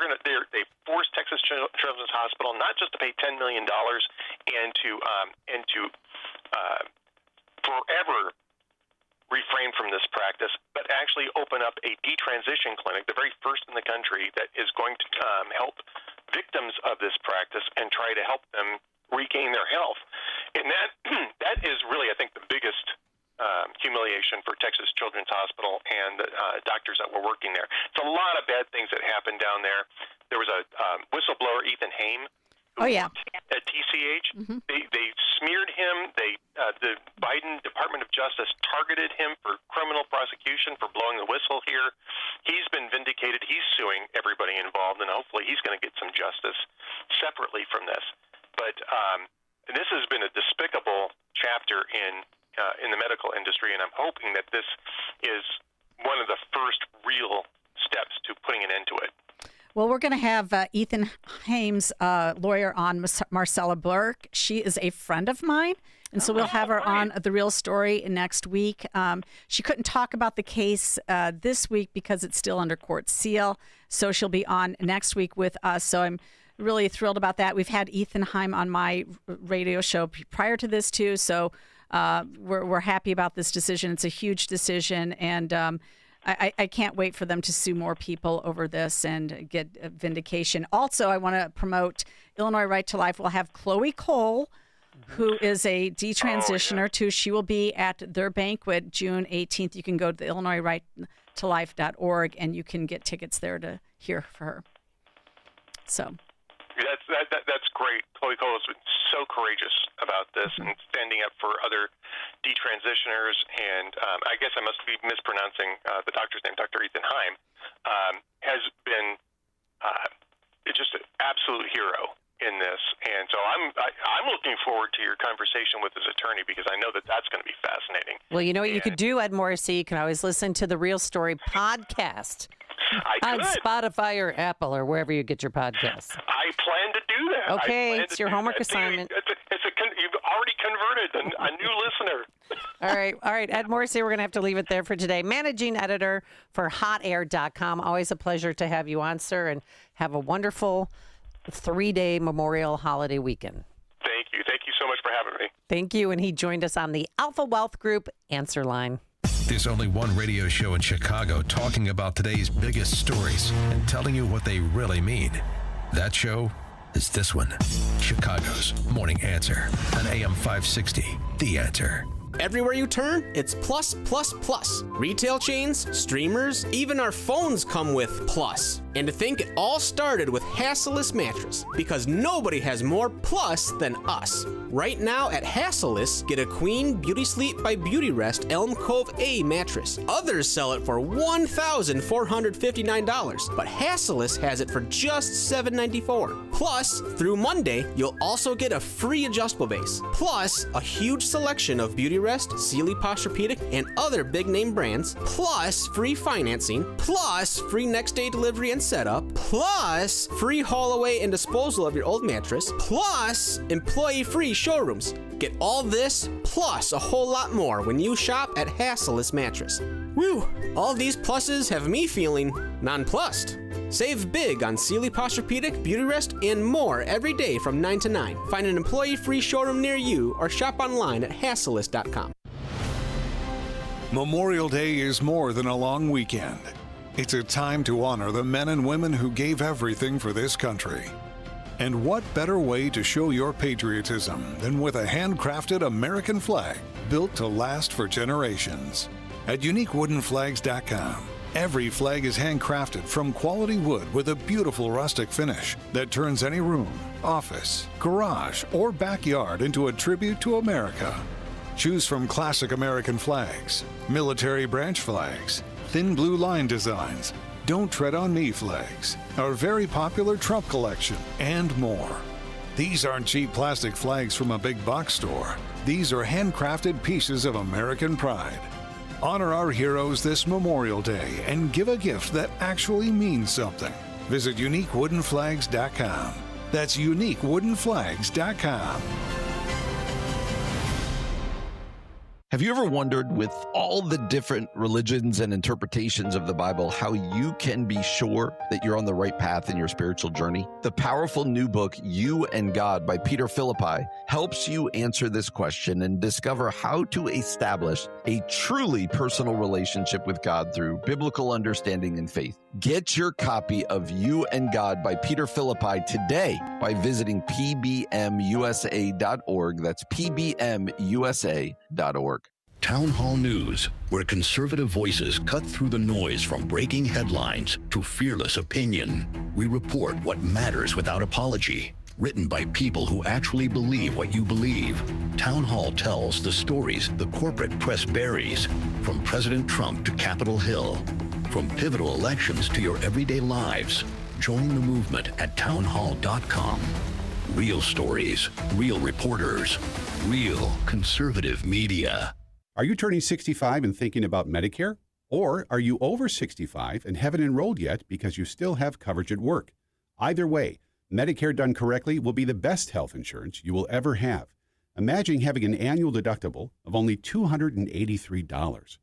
forced Texas Children's Hospital not just to pay $10 million and to forever refrain from this practice, but actually open up a detransition clinic, the very first in the country, that is going to help victims of this practice and try to help them regain their health. And that is really, I think, the biggest humiliation for Texas Children's Hospital and the doctors that were working there. It's a lot of bad things that happened down there. There was a whistleblower, Ethan Haim, who worked at TCH. Mm-hmm. They smeared him. The Biden Department of Justice targeted him for criminal prosecution for blowing the whistle here. He's been vindicated. He's suing everybody involved, and hopefully he's going to get some justice separately from this. But this has been a despicable chapter in the medical industry, and I'm hoping that this is one of the first real steps to putting an end to it. Well, we're going to have Ethan Haim's lawyer on, Marcella Burke. She is a friend of mine, and so we'll have her on The Real Story next week. She couldn't talk about the case this week because it's still under court seal, so she'll be on next week with us. So I'm really thrilled about that. We've had Ethan Haim on my radio show prior to this, too, so we're happy about this decision. It's a huge decision, and I can't wait for them to sue more people over this and get vindication. Also, I want to promote Illinois Right to Life. We'll have Chloe Cole, who is a detransitioner, too. She will be at their banquet June 18th. You can go to the IllinoisRightToLife.org, and you can get tickets there to hear for her. So. That's great. Chloe Cole has been so courageous about this and standing up for other detransitioners. And I guess I must be mispronouncing the doctor's name, Dr. Ethan Haim, has been just an absolute hero in this. And so I'm looking forward to your conversation with his attorney, because I know that that's going to be fascinating. Well, you know what you could do, Ed Morrissey? You can always listen to the Real Story podcast. On Spotify or Apple or wherever you get your podcasts. I plan to do that. Okay, it's your homework assignment. You've already converted a new listener. All right, Ed Morrissey, we're going to have to leave it there for today. Managing editor for hotair.com. Always a pleasure to have you on, sir, and have a wonderful 3-day Memorial holiday weekend. Thank you. Thank you so much for having me. Thank you, and he joined us on the Alpha Wealth Group Answer Line. There's only one radio show in Chicago talking about today's biggest stories and telling you what they really mean. That show is this one, Chicago's Morning Answer on AM 560, The Answer. Everywhere you turn, it's plus, plus, plus. Retail chains, streamers, even our phones come with plus. And to think it all started with Hasseless Mattress, because nobody has more plus than us. Right now at Hasseless, get a Queen Beauty Sleep by Beauty Rest Elm Cove A mattress. Others sell it for $1,459, but Hasseless has it for just $794. Plus, through Monday, you'll also get a free adjustable base. Plus, a huge selection of Beauty Rest, Sealy Posturepedic, and other big name brands. Plus, free financing. Plus, free next day delivery and and setup, plus free haul away and disposal of your old mattress, plus employee-free showrooms. Get all this, plus a whole lot more when you shop at Hasselus Mattress. Woo! All these pluses have me feeling nonplussed. Save big on Sealy Posturepedic, Beautyrest, and more every day from 9 to 9. Find an employee-free showroom near you or shop online at Hasselus.com. Memorial Day is more than a long weekend. It's a time to honor the men and women who gave everything for this country. And what better way to show your patriotism than with a handcrafted American flag built to last for generations? At uniquewoodenflags.com, every flag is handcrafted from quality wood with a beautiful rustic finish that turns any room, office, garage, or backyard into a tribute to America. Choose from classic American flags, military branch flags, thin blue line designs, Don't Tread on Me flags, our very popular Trump collection, and more. These aren't cheap plastic flags from a big box store. These are handcrafted pieces of American pride. Honor our heroes this Memorial Day and give a gift that actually means something. Visit uniquewoodenflags.com. That's uniquewoodenflags.com. Have you ever wondered, with all the different religions and interpretations of the Bible, how you can be sure that you're on the right path in your spiritual journey? The powerful new book, You and God by Peter Philippi, helps you answer this question and discover how to establish a truly personal relationship with God through biblical understanding and faith. Get your copy of You and God by Peter Philippi today by visiting pbmusa.org. That's pbmusa.org. Town Hall News, where conservative voices cut through the noise from breaking headlines to fearless opinion. We report what matters without apology. Written by people who actually believe what you believe. Town Hall tells the stories the corporate press buries, from President Trump to Capitol Hill. From pivotal elections to your everyday lives. Join the movement at townhall.com. Real stories, real reporters, real conservative media. Are you turning 65 and thinking about Medicare? Or are you over 65 and haven't enrolled yet because you still have coverage at work? Either way, Medicare done correctly will be the best health insurance you will ever have. Imagine having an annual deductible of only $283.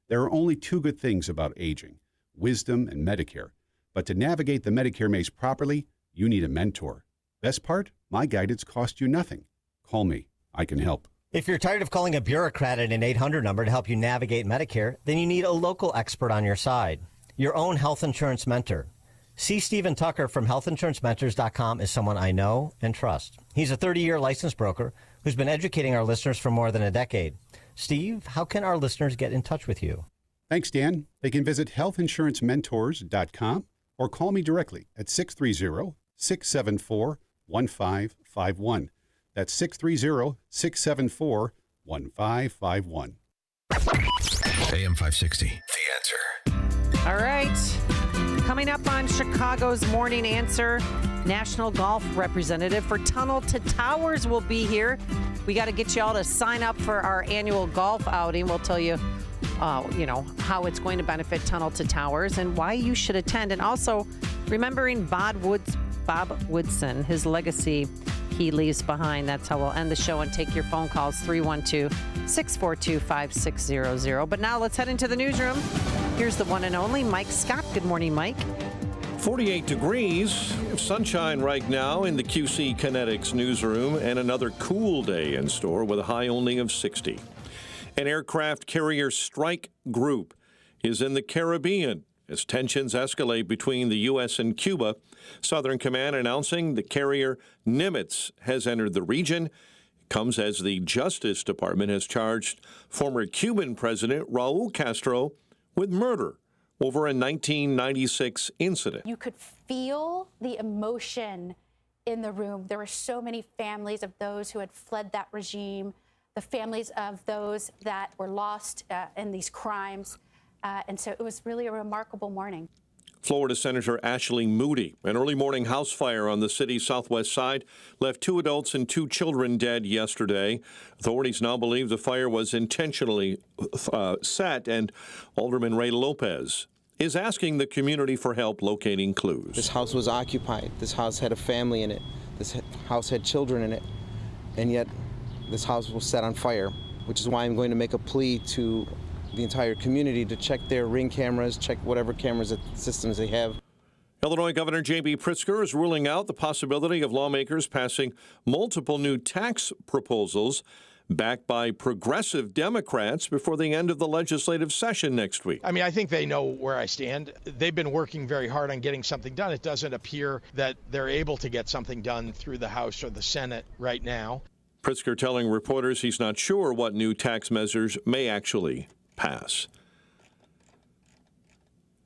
There are only two good things about aging, wisdom and Medicare. But to navigate the Medicare maze properly, you need a mentor. Best part? My guidance costs you nothing. Call me. I can help. If you're tired of calling a bureaucrat at an 800 number to help you navigate Medicare, then you need a local expert on your side. Your own health insurance mentor. C. Stephen Tucker from healthinsurancementors.com is someone I know and trust. He's a 30-year licensed broker who's been educating our listeners for more than a decade. Steve, how can our listeners get in touch with you? Thanks, Dan. They can visit healthinsurancementors.com or call me directly at 630-674-1551. That's 630-674-1551. AM 560, The Answer. All right. Coming up on Chicago's Morning Answer, National Golf Representative for Tunnel to Towers will be here. We got to get you all to sign up for our annual golf outing. We'll tell you, how it's going to benefit Tunnel to Towers and why you should attend. And also remembering Bob Woodson, his legacy he leaves behind. That's how we'll end the show and take your phone calls, 312-642-5600. But now let's head into the newsroom. Here's the one and only Mike Scott. Good morning, Mike. 48 degrees, sunshine right now in the QC Kinetics newsroom, and another cool day in store with a high only of 60. An aircraft carrier strike group is in the Caribbean as tensions escalate between the U.S. and Cuba. Southern Command announcing the carrier Nimitz has entered the region. It comes as the Justice Department has charged former Cuban President Raul Castro with murder over a 1996 incident. You could feel the emotion in the room. There were so many families of those who had fled that regime, the families of those that were lost in these crimes. And so it was really a remarkable morning. Florida Senator Ashley Moody. An early morning house fire on the city's southwest side left 2 adults and 2 children dead yesterday. Authorities now believe the fire was intentionally set, and Alderman Lopez is asking the community for help locating clues. This house was occupied. This house had a family in it. This house had children in it. And yet this house was set on fire, which is why I'm going to make a plea to the entire community to check their Ring cameras, check whatever cameras systems they have. Illinois Governor J.B. Pritzker is ruling out the possibility of lawmakers passing multiple new tax proposals backed by progressive Democrats before the end of the legislative session next week. I mean, I think they know where I stand. They've been working very hard on getting something done. It doesn't appear that they're able to get something done through the House or the Senate right now. Pritzker telling reporters he's not sure what new tax measures may actually pass.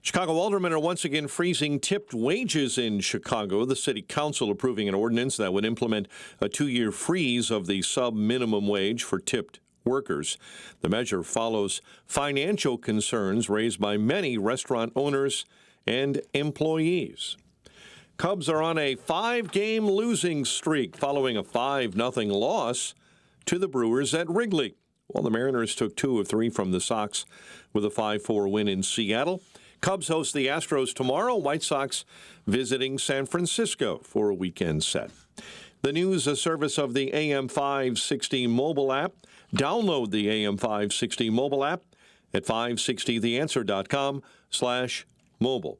Chicago aldermen are once again freezing tipped wages in Chicago. The city council approving an ordinance that would implement a 2-year freeze of the sub-minimum wage for tipped workers. The measure follows financial concerns raised by many restaurant owners and employees. Cubs are on a 5-game losing streak following a 5-0 loss to the Brewers at Wrigley. While the Mariners took 2 of 3 from the Sox with a 5-4 win in Seattle. Cubs host the Astros tomorrow. White Sox visiting San Francisco for a weekend set. The news, a service of the AM 560 mobile app. Download the AM 560 mobile app at 560theanswer.com/mobile.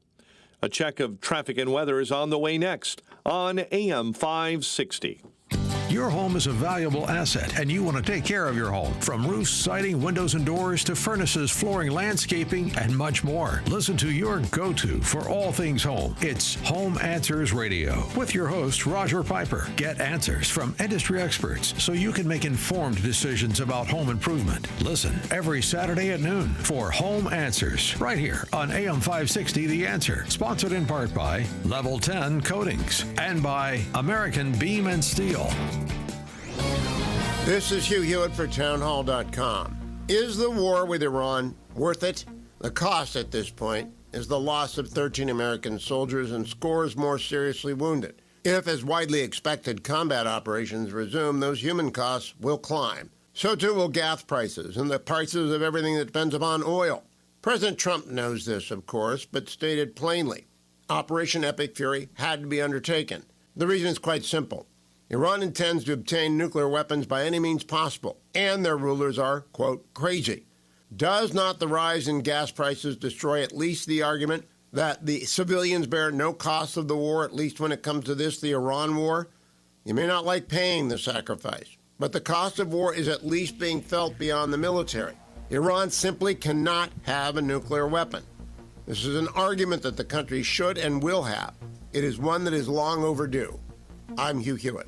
A check of traffic and weather is on the way next on AM 560. Your home is a valuable asset, and you want to take care of your home. From roofs, siding, windows and doors to furnaces, flooring, landscaping, and much more. Listen to your go-to for all things home. It's Home Answers Radio with your host, Roger Piper. Get answers from industry experts so you can make informed decisions about home improvement. Listen every Saturday at noon for Home Answers right here on AM 560 The Answer. Sponsored in part by Level 10 Coatings and by American Beam and Steel. This is Hugh Hewitt for townhall.com. Is the war with Iran worth it? The cost at this point is the loss of 13 American soldiers and scores more seriously wounded. If, as widely expected, combat operations resume, those human costs will climb. So too will gas prices and the prices of everything that depends upon oil. President Trump knows this, of course, but stated plainly, Operation Epic Fury had to be undertaken. The reason is quite simple. Iran intends to obtain nuclear weapons by any means possible, and their rulers are, quote, crazy. Does not the rise in gas prices destroy at least the argument that the civilians bear no cost of the war, at least when it comes to this, the Iran war? You may not like paying the sacrifice, but the cost of war is at least being felt beyond the military. Iran simply cannot have a nuclear weapon. This is an argument that the country should and will have. It is one that is long overdue. I'm Hugh Hewitt.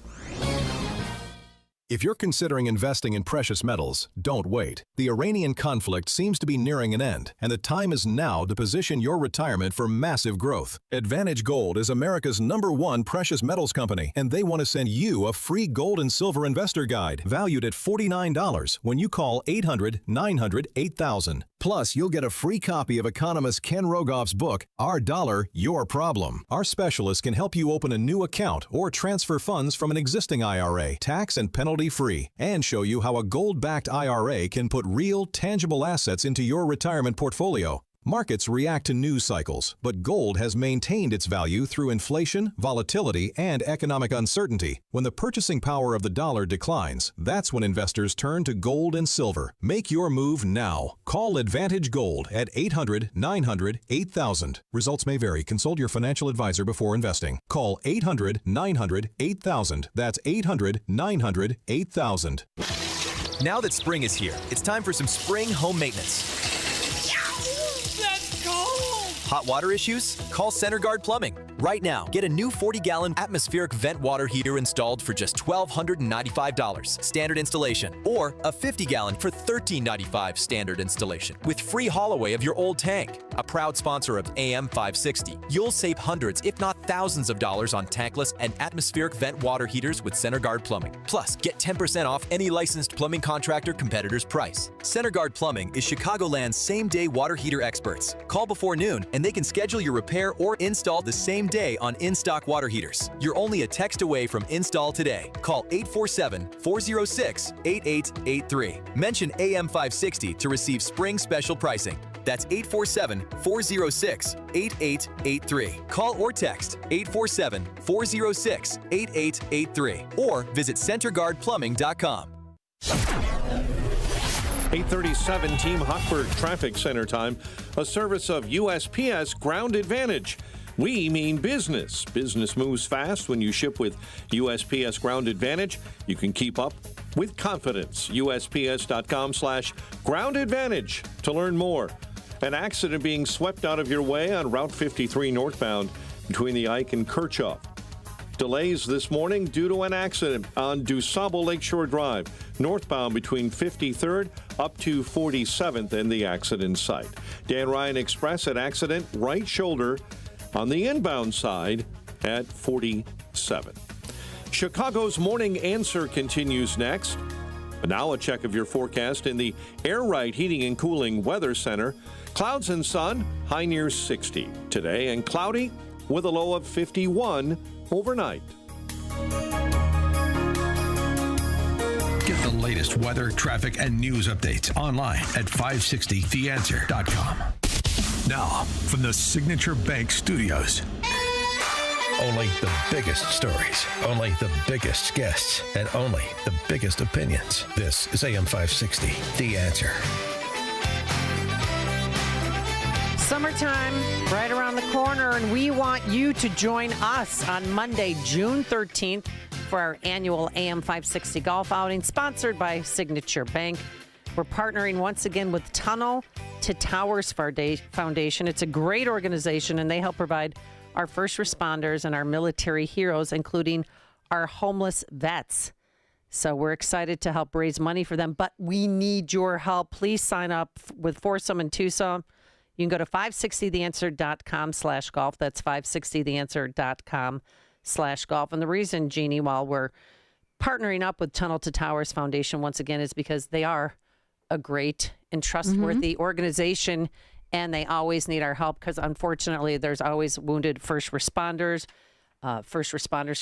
If you're considering investing in precious metals, don't wait. The Iranian conflict seems to be nearing an end, and the time is now to position your retirement for massive growth. Advantage Gold is America's #1 precious metals company, and they want to send you a free gold and silver investor guide valued at $49 when you call 800-900-8000. Plus, you'll get a free copy of economist Ken Rogoff's book, Our Dollar, Your Problem. Our specialists can help you open a new account or transfer funds from an existing IRA, tax and penalty-free, and show you how a gold-backed IRA can put real, tangible assets into your retirement portfolio. Markets react to news cycles, but gold has maintained its value through inflation, volatility, and economic uncertainty. When the purchasing power of the dollar declines, that's when investors turn to gold and silver. Make your move now. Call Advantage Gold at 800-900-8000. Results may vary. Consult your financial advisor before investing. Call 800-900-8000. That's 800-900-8000. Now that spring is here, it's time for some spring home maintenance. Hot water issues? Call CenterGuard Plumbing. Right now, get a new 40-gallon atmospheric vent water heater installed for just $1,295 standard installation, or a 50-gallon for $1,395 standard installation, with free haul away of your old tank. A proud sponsor of AM 560, you'll save hundreds, if not thousands of dollars on tankless and atmospheric vent water heaters with CenterGuard Plumbing. Plus, get 10% off any licensed plumbing contractor competitor's price. CenterGuard Plumbing is Chicagoland's same-day water heater experts. Call before noon, and they can schedule your repair or install the same day on in-stock water heaters. You're only a text away from install today. Call 847-406-8883. Mention AM 560 to receive spring special pricing. That's 847-406-8883. Call or text 847-406-8883 or visit centerguardplumbing.com. 8:37 Team Hochberg Traffic Center time, a service of USPS Ground Advantage. We mean business. Business moves fast when you ship with USPS Ground Advantage. You can keep up with confidence. USPS.com/Ground Advantage to learn more. An accident being swept out of your way on Route 53 northbound between the Ike and Kirchhoff. Delays this morning due to an accident on DuSable Lakeshore Drive, northbound between 53rd up to 47th and the accident site. Dan Ryan Express at accident right shoulder on the inbound side at 47. Chicago's Morning Answer continues next. But now a check of your forecast in the Air Right Heating and Cooling Weather Center. Clouds and sun, high near 60 today, and cloudy with a low of 51 overnight. Get the latest weather, traffic, and news updates online at 560theanswer.com. Now, from the Signature Bank Studios. Only the biggest stories, only the biggest guests, and only the biggest opinions. This is AM 560, The Answer. Summertime right around the corner, and we want you to join us on Monday, June 13th for our annual AM 560 golf outing, sponsored by Signature Bank. We're partnering once again with Tunnel to Towers Foundation. It's a great organization, and they help provide our first responders and our military heroes, including our homeless vets. So we're excited to help raise money for them, but we need your help. Please sign up with foursome and twosome. You can go to 560theanswer.com/golf. That's 560theanswer.com/golf. And the reason, Jeannie, while we're partnering up with Tunnel to Towers Foundation once again is because they are a great and trustworthy organization, and they always need our help because, unfortunately, there's always wounded first responders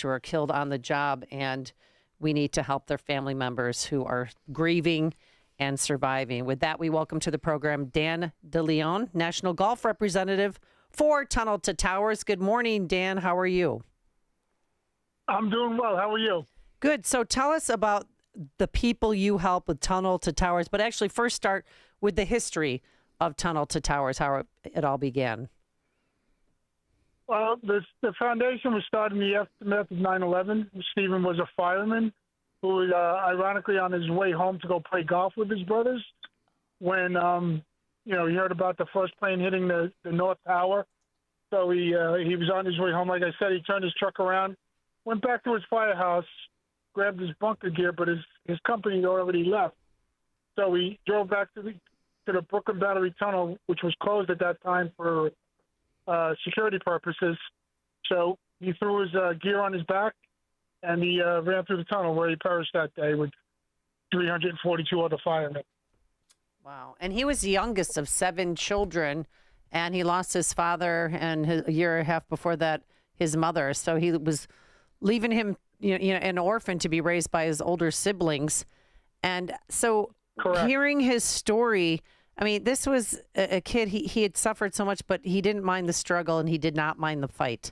who are killed on the job, and we need to help their family members who are grieving and surviving. With that, we welcome to the program Dan DeLeon, National Golf Representative for Tunnel to Towers. Good morning, Dan. How are you? I'm doing well. How are you? Good. So tell us about the people you help with Tunnel to Towers, but actually first start with the history of Tunnel to Towers, how it all began. Well, the foundation was started in the aftermath of 9/11. Stephen was a fireman who was ironically on his way home to go play golf with his brothers when, he heard about the first plane hitting the North Tower. So he was on his way home. Like I said, he turned his truck around, went back to his firehouse, grabbed his bunker gear, but his company had already left. So he drove back to the Brooklyn Battery Tunnel, which was closed at that time for security purposes. So he threw his gear on his back, and he ran through the tunnel where he perished that day with 342 other firemen. Wow. And he was the youngest of 7 children, and he lost his father, and a year and a half before that, his mother. So he was leaving him an orphan to be raised by his older siblings. And so Correct. Hearing his story, I mean, this was a kid, he had suffered so much, but he didn't mind the struggle, and he did not mind the fight.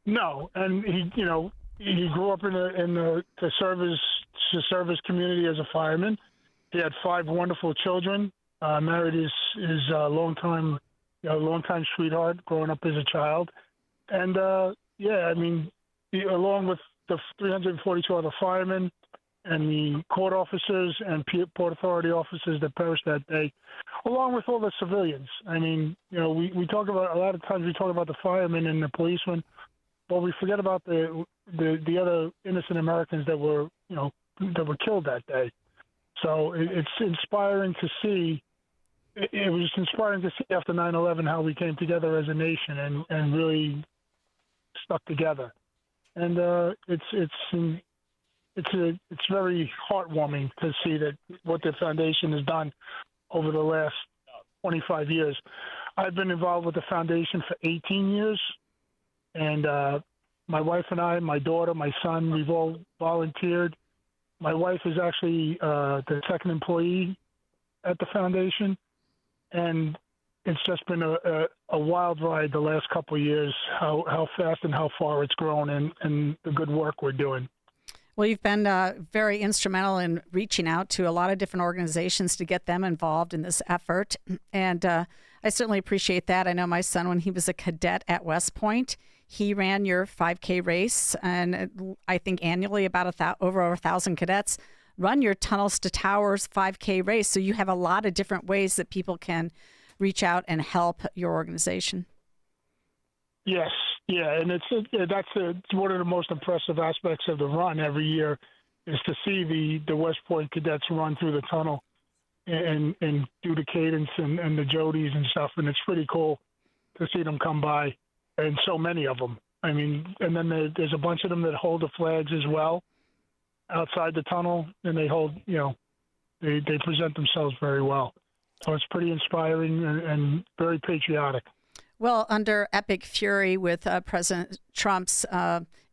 No, and he grew up in the service community as a fireman. He had 5 wonderful children. Married his longtime sweetheart growing up as a child, and along with the 342 other firemen and the court officers and Port Authority officers that perished that day, along with all the civilians. I mean, we talk about a lot of times we talk about the firemen and the policemen, but we forget about the other innocent Americans that were killed that day. So it's inspiring to see. It was inspiring to see after 9/11 how we came together as a nation and really stuck together. And it's very heartwarming to see that what the foundation has done over the last 25 years. I've been involved with the foundation for 18 years, and my wife and I, my daughter, my son, we've all volunteered. My wife is actually the second employee at the foundation, and it's just been a wild ride the last couple of years, how fast and how far it's grown, and the good work we're doing. Well, you've been very instrumental in reaching out to a lot of different organizations to get them involved in this effort. And I certainly appreciate that. I know my son, when he was a cadet at West Point, he ran your 5K race. And I think annually about over 1,000 cadets run your Tunnels to Towers 5K race. So you have a lot of different ways that people can reach out and help your organization. Yes, yeah, and it's one of the most impressive aspects of the run every year is to see the West Point cadets run through the tunnel and do the cadence and the Jodies and stuff, and it's pretty cool to see them come by, and so many of them. I mean, and then there's a bunch of them that hold the flags as well outside the tunnel, and they hold, they present themselves very well. So it's pretty inspiring and very patriotic. Well, under epic fury with President Trump's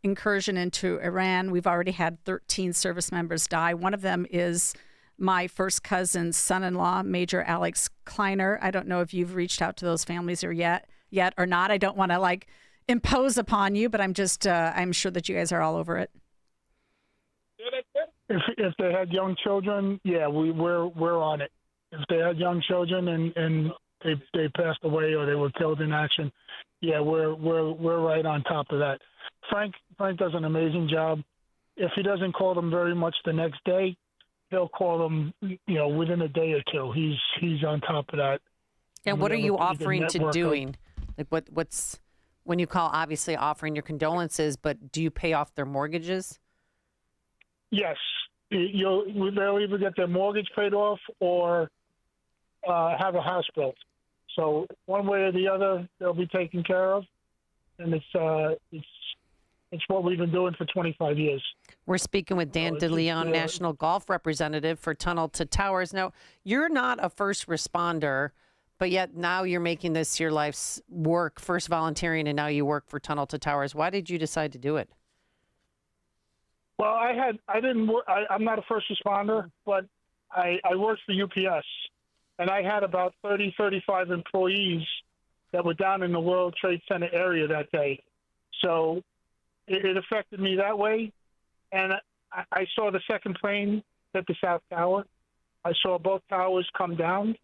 incursion into Iran, we've already had 13 service members die. One of them is my first cousin's son-in-law, Major Alex Kleiner. I don't know if you've reached out to those families yet or not. I don't want to impose upon you, but I'm sure that you guys are all over it. If they had young children, yeah, we're on it. If they had young children and they passed away or they were killed in action, yeah, we're right on top of that. Frank does an amazing job. If he doesn't call them very much the next day, he'll call them, within a day or two. He's on top of that. And what are you offering to doing? What's when you call, obviously offering your condolences, but do you pay off their mortgages? Yes, they'll either get their mortgage paid off or have a house built. So one way or the other, they'll be taken care of, and it's what we've been doing for 25 years. We're speaking with Dan DeLeon, National Golf Representative for Tunnel to Towers. Now, you're not a first responder, but yet now you're making this your life's work, first volunteering, and now you work for Tunnel to Towers. Why did you decide to do it? Well, I'm not a first responder, but I worked for UPS. And I had about 30, 35 employees that were down in the World Trade Center area that day. So it affected me that way. And I saw the second plane hit the South Tower. I saw both towers come down.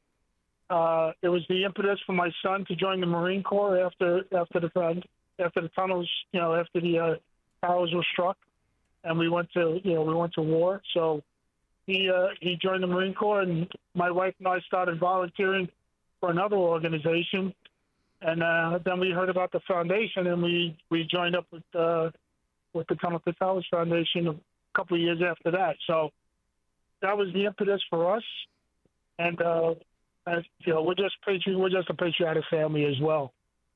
It was the impetus for my son to join the Marine Corps after the tunnels, after the towers were struck, and we went to war. So he joined the Marine Corps, and my wife and I started volunteering for another organization. And then we heard about the foundation, and we joined up with the Tunnel to Towers Foundation a couple of years after that. So that was the impetus for us. And we're just a patriotic family as well.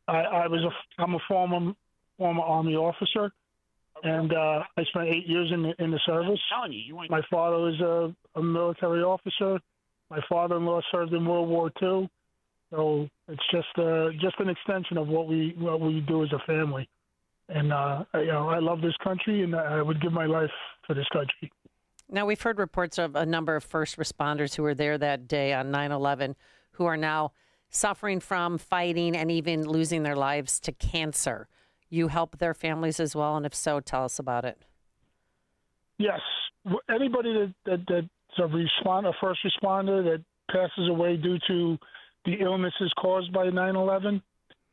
I'm a former Army officer. And I spent 8 years in the service. My father was a military officer. My father-in-law served in World War II. So it's just an extension of what we do as a family. And I love this country, and I would give my life for this country. Now, we've heard reports of a number of first responders who were there that day on 9/11 who are now suffering from fighting and even losing their lives to cancer. You help their families as well, and if so, tell us about it. Yes, anybody that's a first responder that passes away due to the illnesses caused by 9/11,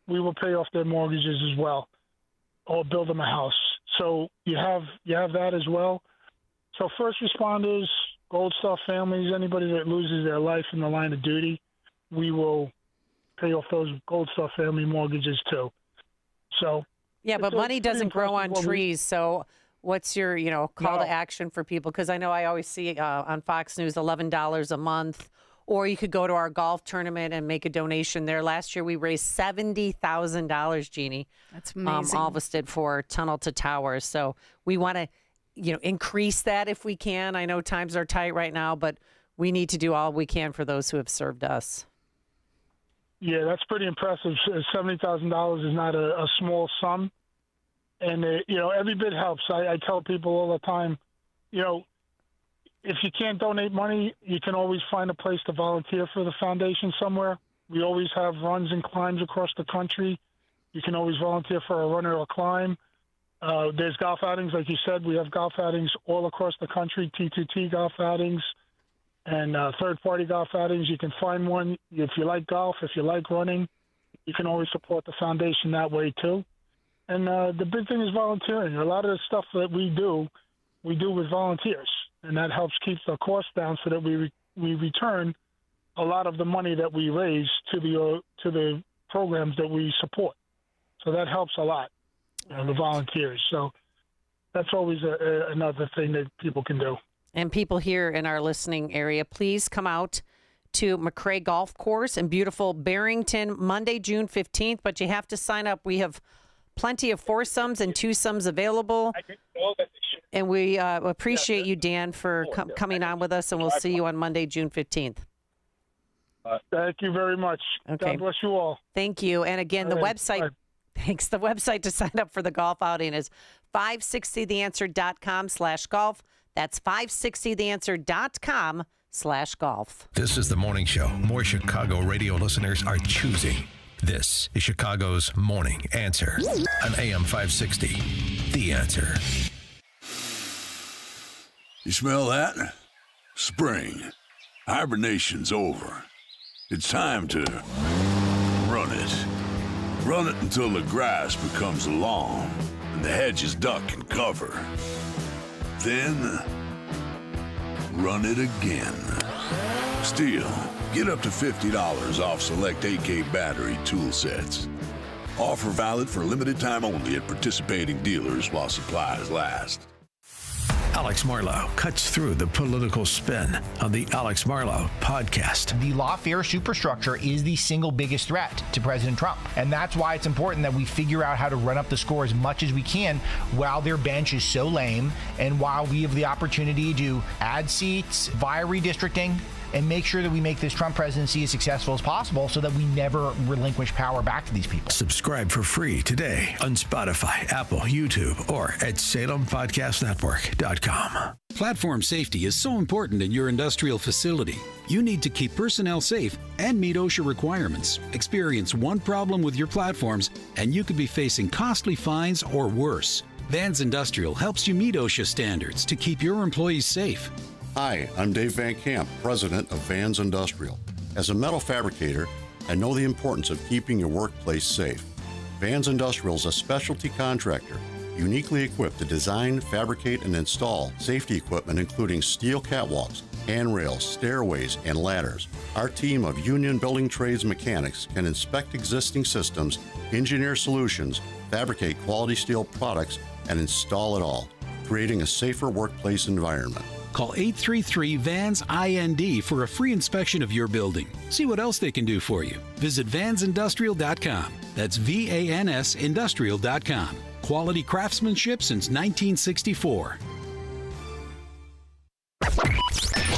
we will pay off their mortgages as well, or build them a house. So you have that as well. So first responders, Gold Star families, anybody that loses their life in the line of duty, we will pay off those Gold Star family mortgages too. So. Yeah, but money doesn't grow on trees. So what's your, call to action for people? Because I know I always see on Fox News $11 a month, or you could go to our golf tournament and make a donation there. Last year we raised $70,000, Jeannie. That's amazing. All of us did for Tunnel to Towers. So we want to, increase that if we can. I know times are tight right now, but we need to do all we can for those who have served us. Yeah, that's pretty impressive. $70,000 is not a small sum, and every bit helps. I tell people all the time, if you can't donate money, you can always find a place to volunteer for the foundation somewhere. We always have runs and climbs across the country. You can always volunteer for a run or a climb. There's golf outings, like you said. We have golf outings all across the country, T2T golf outings and third-party golf outings. You can find one. If you like golf, if you like running, you can always support the foundation that way too. And the big thing is volunteering. A lot of the stuff that we do with volunteers, and that helps keep the cost down so that we return a lot of the money that we raise to the programs that we support. So that helps a lot, the volunteers. So that's always another thing that people can do. And people here in our listening area, please come out to McRae Golf Course in beautiful Barrington, Monday, June 15th. But you have to sign up. We have plenty of foursomes and twosomes available. And we appreciate you, Dan, for coming on with us. And we'll see you on Monday, June 15th. Thank you very much. Okay. God bless you all. Thank you. And again, the right, website. bye. Thanks. The website to sign up for the golf outing is 560theanswer.com/golf. That's 560theanswer.com/golf. This is the morning show more Chicago radio listeners are choosing. This is Chicago's Morning Answer on AM 560. The Answer. You smell that? Spring. Hibernation's over. It's time to run it. Run it until the grass becomes long and the hedges duck and cover. Then, run it again. Still, get up to $50 off select AK battery tool sets. Offer valid for limited time only at participating dealers while supplies last. Alex Marlow cuts through the political spin on the Alex Marlow podcast. The lawfare superstructure is the single biggest threat to President Trump. And that's why it's important that we figure out how to run up the score as much as we can while their bench is so lame and while we have the opportunity to add seats via redistricting and make sure that we make this Trump presidency as successful as possible so that we never relinquish power back to these people. Subscribe for free today on Spotify, Apple, YouTube, or at SalemPodcastNetwork.com. Platform safety is so important in your industrial facility. You need to keep personnel safe and meet OSHA requirements. Experience one problem with your platforms, and you could be facing costly fines or worse. Vans Industrial helps you meet OSHA standards to keep your employees safe. Hi, I'm Dave Van Camp, president of Vans Industrial. As a metal fabricator, I know the importance of keeping your workplace safe. Vans Industrial is a specialty contractor, uniquely equipped to design, fabricate, and install safety equipment including steel catwalks, handrails, stairways, and ladders. Our team of union building trades mechanics can inspect existing systems, engineer solutions, fabricate quality steel products, and install it all, creating a safer workplace environment. Call 833-VANS-IND for a free inspection of your building. See what else they can do for you. Visit vansindustrial.com. That's VANS Industrial.com. Quality craftsmanship since 1964.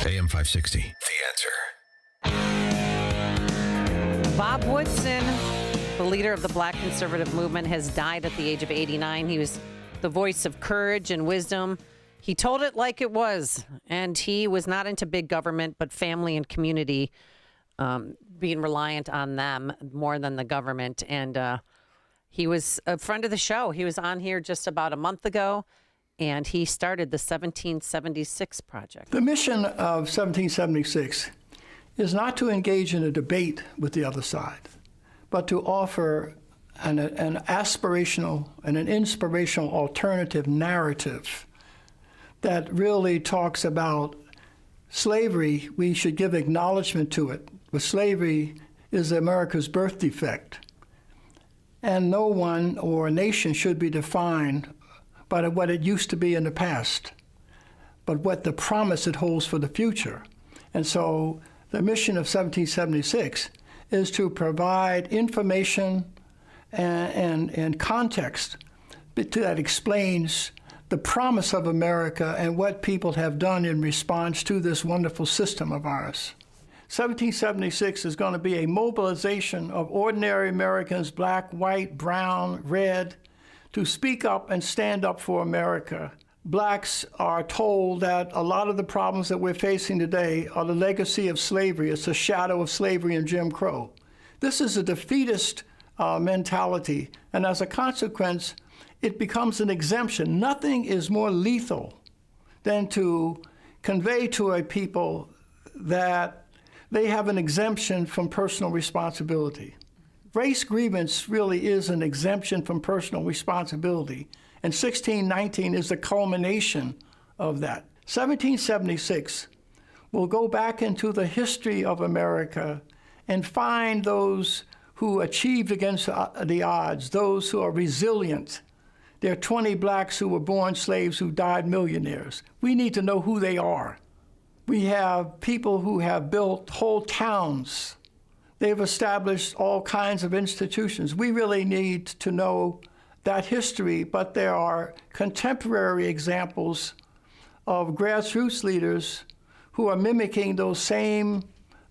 AM 560. The Answer. Bob Woodson, the leader of the Black conservative movement, has died at the age of 89. He was the voice of courage and wisdom. He told it like it was, and he was not into big government, but family and community, being reliant on them more than the government. And he was a friend of the show. He was on here just about a month ago, and he started the 1776 Project. The mission of 1776 is not to engage in a debate with the other side, but to offer an aspirational and an inspirational alternative narrative that really talks about slavery. We should give acknowledgement to it. But slavery is America's birth defect. And no one or a nation should be defined by what it used to be in the past, but what the promise it holds for the future. And so the mission of 1776 is to provide information and context that explains the promise of America and what people have done in response to this wonderful system of ours. 1776 is going to be a mobilization of ordinary Americans, black, white, brown, red, to speak up and stand up for America. Blacks are told that a lot of the problems that we're facing today are the legacy of slavery. It's a shadow of slavery and Jim Crow. This is a defeatist mentality, and as a consequence, it becomes an exemption. Nothing is more lethal than to convey to a people that they have an exemption from personal responsibility. Race grievance really is an exemption from personal responsibility, and 1619 is the culmination of that. 1776 will go back into the history of America and find those who achieved against the odds, those who are resilient. There are 20 blacks who were born slaves who died millionaires. We need to know who they are. We have people who have built whole towns. They've established all kinds of institutions. We really need to know that history, but there are contemporary examples of grassroots leaders who are mimicking those same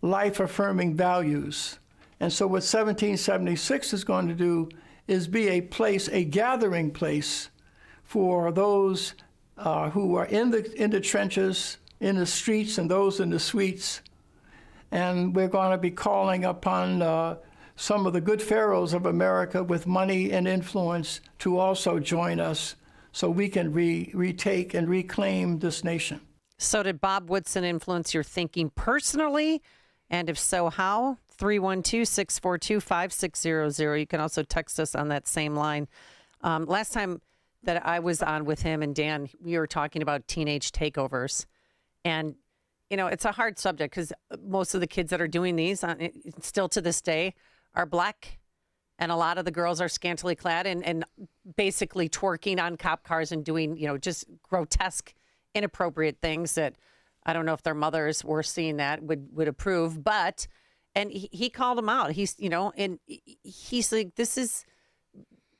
life-affirming values. And so what 1776 is going to do is be a place, a gathering place for those who are in the trenches, in the streets, and those in the suites. And we're going to be calling upon some of the good pharaohs of America with money and influence to also join us so we can retake and reclaim this nation. So did Bob Woodson influence your thinking personally? And if so, how? 312-642-5600. You can also text us on that same line. Last time that I was on with him and Dan, we were talking about teenage takeovers. And, you know, it's a hard subject because most of the kids that are doing these still to this day are black. And a lot of the girls are scantily clad and basically twerking on cop cars and doing, you know, just grotesque, inappropriate things that I don't know if their mothers were seeing that would approve. But, and he called them out. He's, you know, and he's like, this is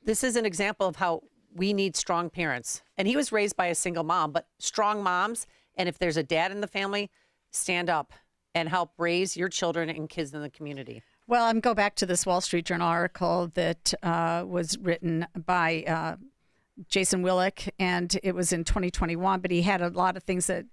an example of how we need strong parents. And he was raised by a single mom, but strong moms. And if there's a dad in the family, stand up and help raise your children and kids in the community. Well, I'm go back to this Wall Street Journal article that was written by Jason Willick, and it was in 2021, but he had a lot of things that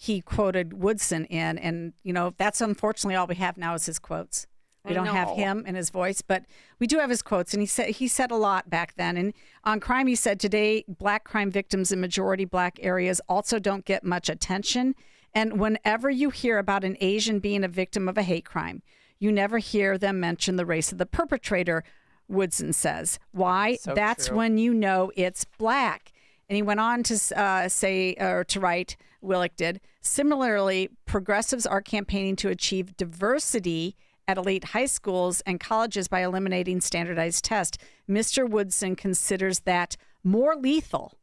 he quoted Woodson in, and, you know, that's unfortunately all we have now is his quotes. We don't have him and his voice, but we do have his quotes, and he said a lot back then. And on crime, he said, today, black crime victims in majority black areas also don't get much attention, and whenever you hear about an Asian being a victim of a hate crime, you never hear them mention the race of the perpetrator, Woodson says. Why? So that's true. when you know it's black. And he went on to to write, Willick did, similarly, progressives are campaigning to achieve diversity at elite high schools and colleges by eliminating standardized tests. Mr. Woodson considers that more lethal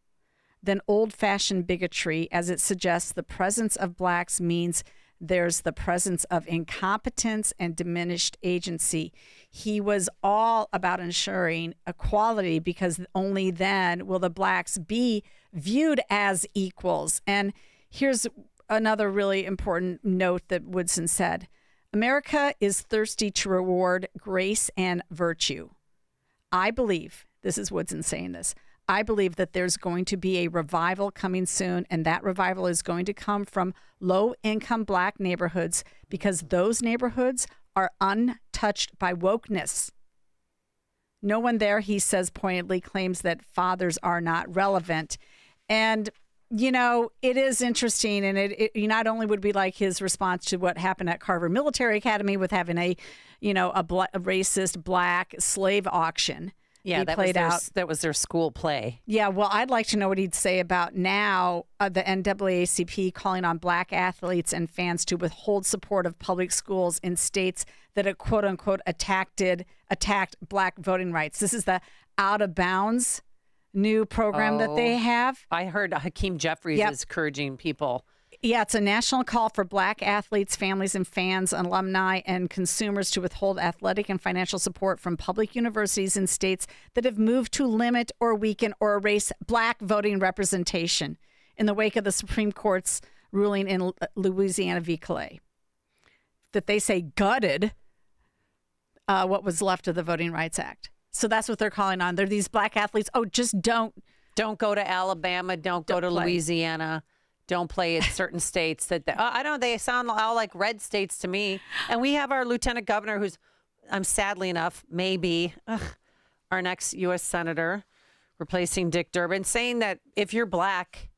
than old-fashioned bigotry, as it suggests the presence of blacks means there's the presence of incompetence and diminished agency. He was all about ensuring equality because only then will the blacks be viewed as equals. And here's another really important note that Woodson said. America is thirsty to reward grace and virtue. I believe, this is Woodson saying this, I believe that there's going to be a revival coming soon, and that revival is going to come from low-income black neighborhoods because those neighborhoods are untouched by wokeness. No one there, he says pointedly, claims that fathers are not relevant. And, you know, it is interesting, and it not only would be like his response to what happened at Carver Military Academy with having a racist black slave auction. Yeah, that was their school play. Yeah, well, I'd like to know what he'd say about now the NAACP calling on black athletes and fans to withhold support of public schools in states that have, quote unquote, attacked black voting rights. This is the Out of Bounds new program that they have. I heard Hakeem Jeffries is encouraging people. Yeah, it's a national call for black athletes, families and fans, alumni, and consumers to withhold athletic and financial support from public universities in states that have moved to limit or weaken or erase black voting representation in the wake of the Supreme Court's ruling in Louisiana v. Calais, that they say gutted what was left of the Voting Rights Act. So that's what they're calling on. They're these black athletes. Oh, just don't go to Alabama. Don't go to Louisiana. Don't play in certain states that I don't know. They sound all like red states to me. And we have our lieutenant governor who's I'm sadly enough, maybe our next U.S. Senator replacing Dick Durbin, saying that if you're black,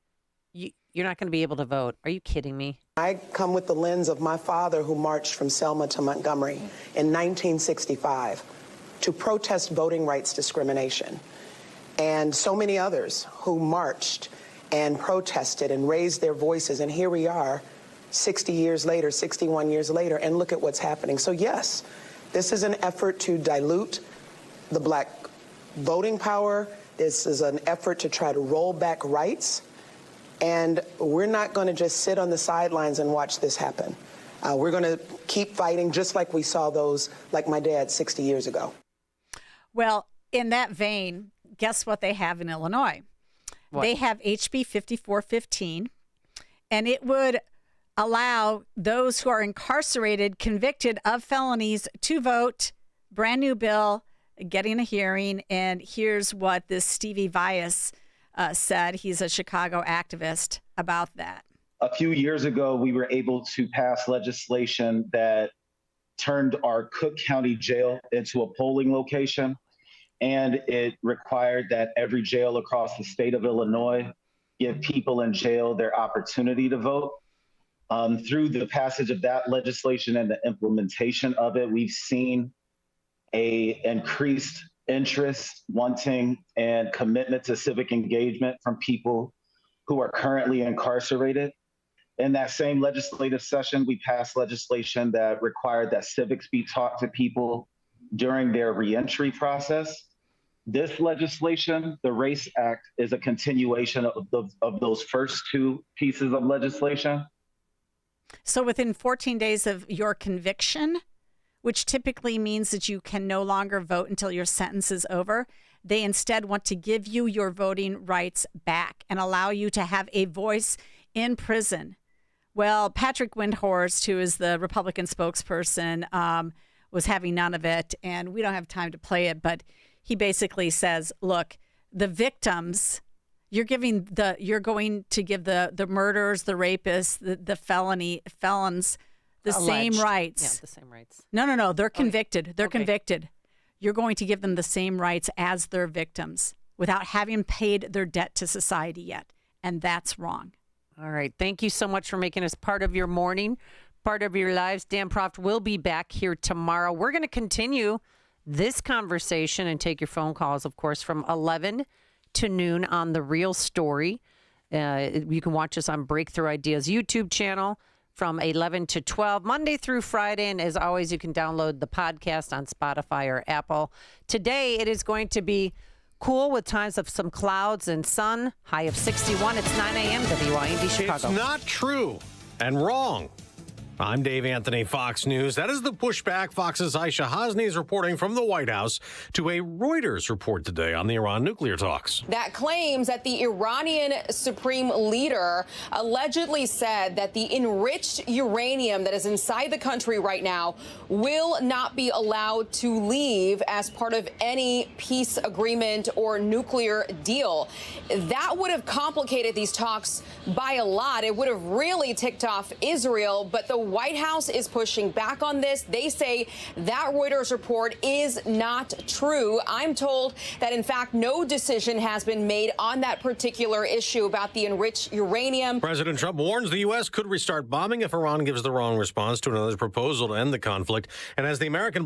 you're not going to be able to vote. Are you kidding me? I come with the lens of my father, who marched from Selma to Montgomery in 1965 to protest voting rights discrimination, and so many others who marched and protested and raised their voices. And here we are 60 years later, 61 years later, and look at what's happening. So yes, this is an effort to dilute the black voting power. This is an effort to try to roll back rights. And we're not going to just sit on the sidelines and watch this happen. We're going to keep fighting, just like we saw those, like my dad 60 years ago. Well, in that vein, guess what they have in Illinois? What? They have HB 5415, and it would allow those who are incarcerated, convicted of felonies to vote. Brand new bill, getting a hearing. And here's what this Stevie Vias said. He's a Chicago activist about that. A few years ago, we were able to pass legislation that turned our Cook County jail into a polling location. And it required that every jail across the state of Illinois give people in jail their opportunity to vote. Through the passage of that legislation and the implementation of it, we've seen a increased interest, wanting, and commitment to civic engagement from people who are currently incarcerated. In that same legislative session, we passed legislation that required that civics be taught to people during their reentry process. This legislation, the RACE Act, is a continuation of those first two pieces of legislation. So within 14 days of your conviction, which typically means that you can no longer vote until your sentence is over, they instead want to give you your voting rights back and allow you to have a voice in prison. Well, Patrick Windhorst, who is the Republican spokesperson, was having none of it, and we don't have time to play it, but he basically says, look, the victims, you're going to give the murderers, the rapists, the felons, the same rights. Yeah, the same rights. No. They're convicted. They're convicted. You're going to give them the same rights as their victims without having paid their debt to society yet. And that's wrong. All right. Thank you so much for making us part of your morning, part of your lives. Dan Proft will be back here tomorrow. We're going to continue this conversation and take your phone calls, of course, from 11 to noon on The Real Story. You can watch us on Breakthrough Ideas YouTube channel from 11 to 12, Monday through Friday. And as always, you can download the podcast on Spotify or Apple. Today, it is going to be cool with times of some clouds and sun, high of 61. It's 9 a.m. WIND Chicago. It's not true and wrong. I'm Dave Anthony, Fox News. That is the pushback Fox's Aisha Hasni is reporting from the White House to a Reuters report today on the Iran nuclear talks. That claims that the Iranian supreme leader allegedly said that the enriched uranium that is inside the country right now will not be allowed to leave as part of any peace agreement or nuclear deal. That would have complicated these talks by a lot. It would have really ticked off Israel, but the White House is pushing back on this. They say that Reuters report is not true. I'm told that, in fact, no decision has been made on that particular issue about the enriched uranium. President Trump warns the U.S. could restart bombing if Iran gives the wrong response to another proposal to end the conflict. And as the American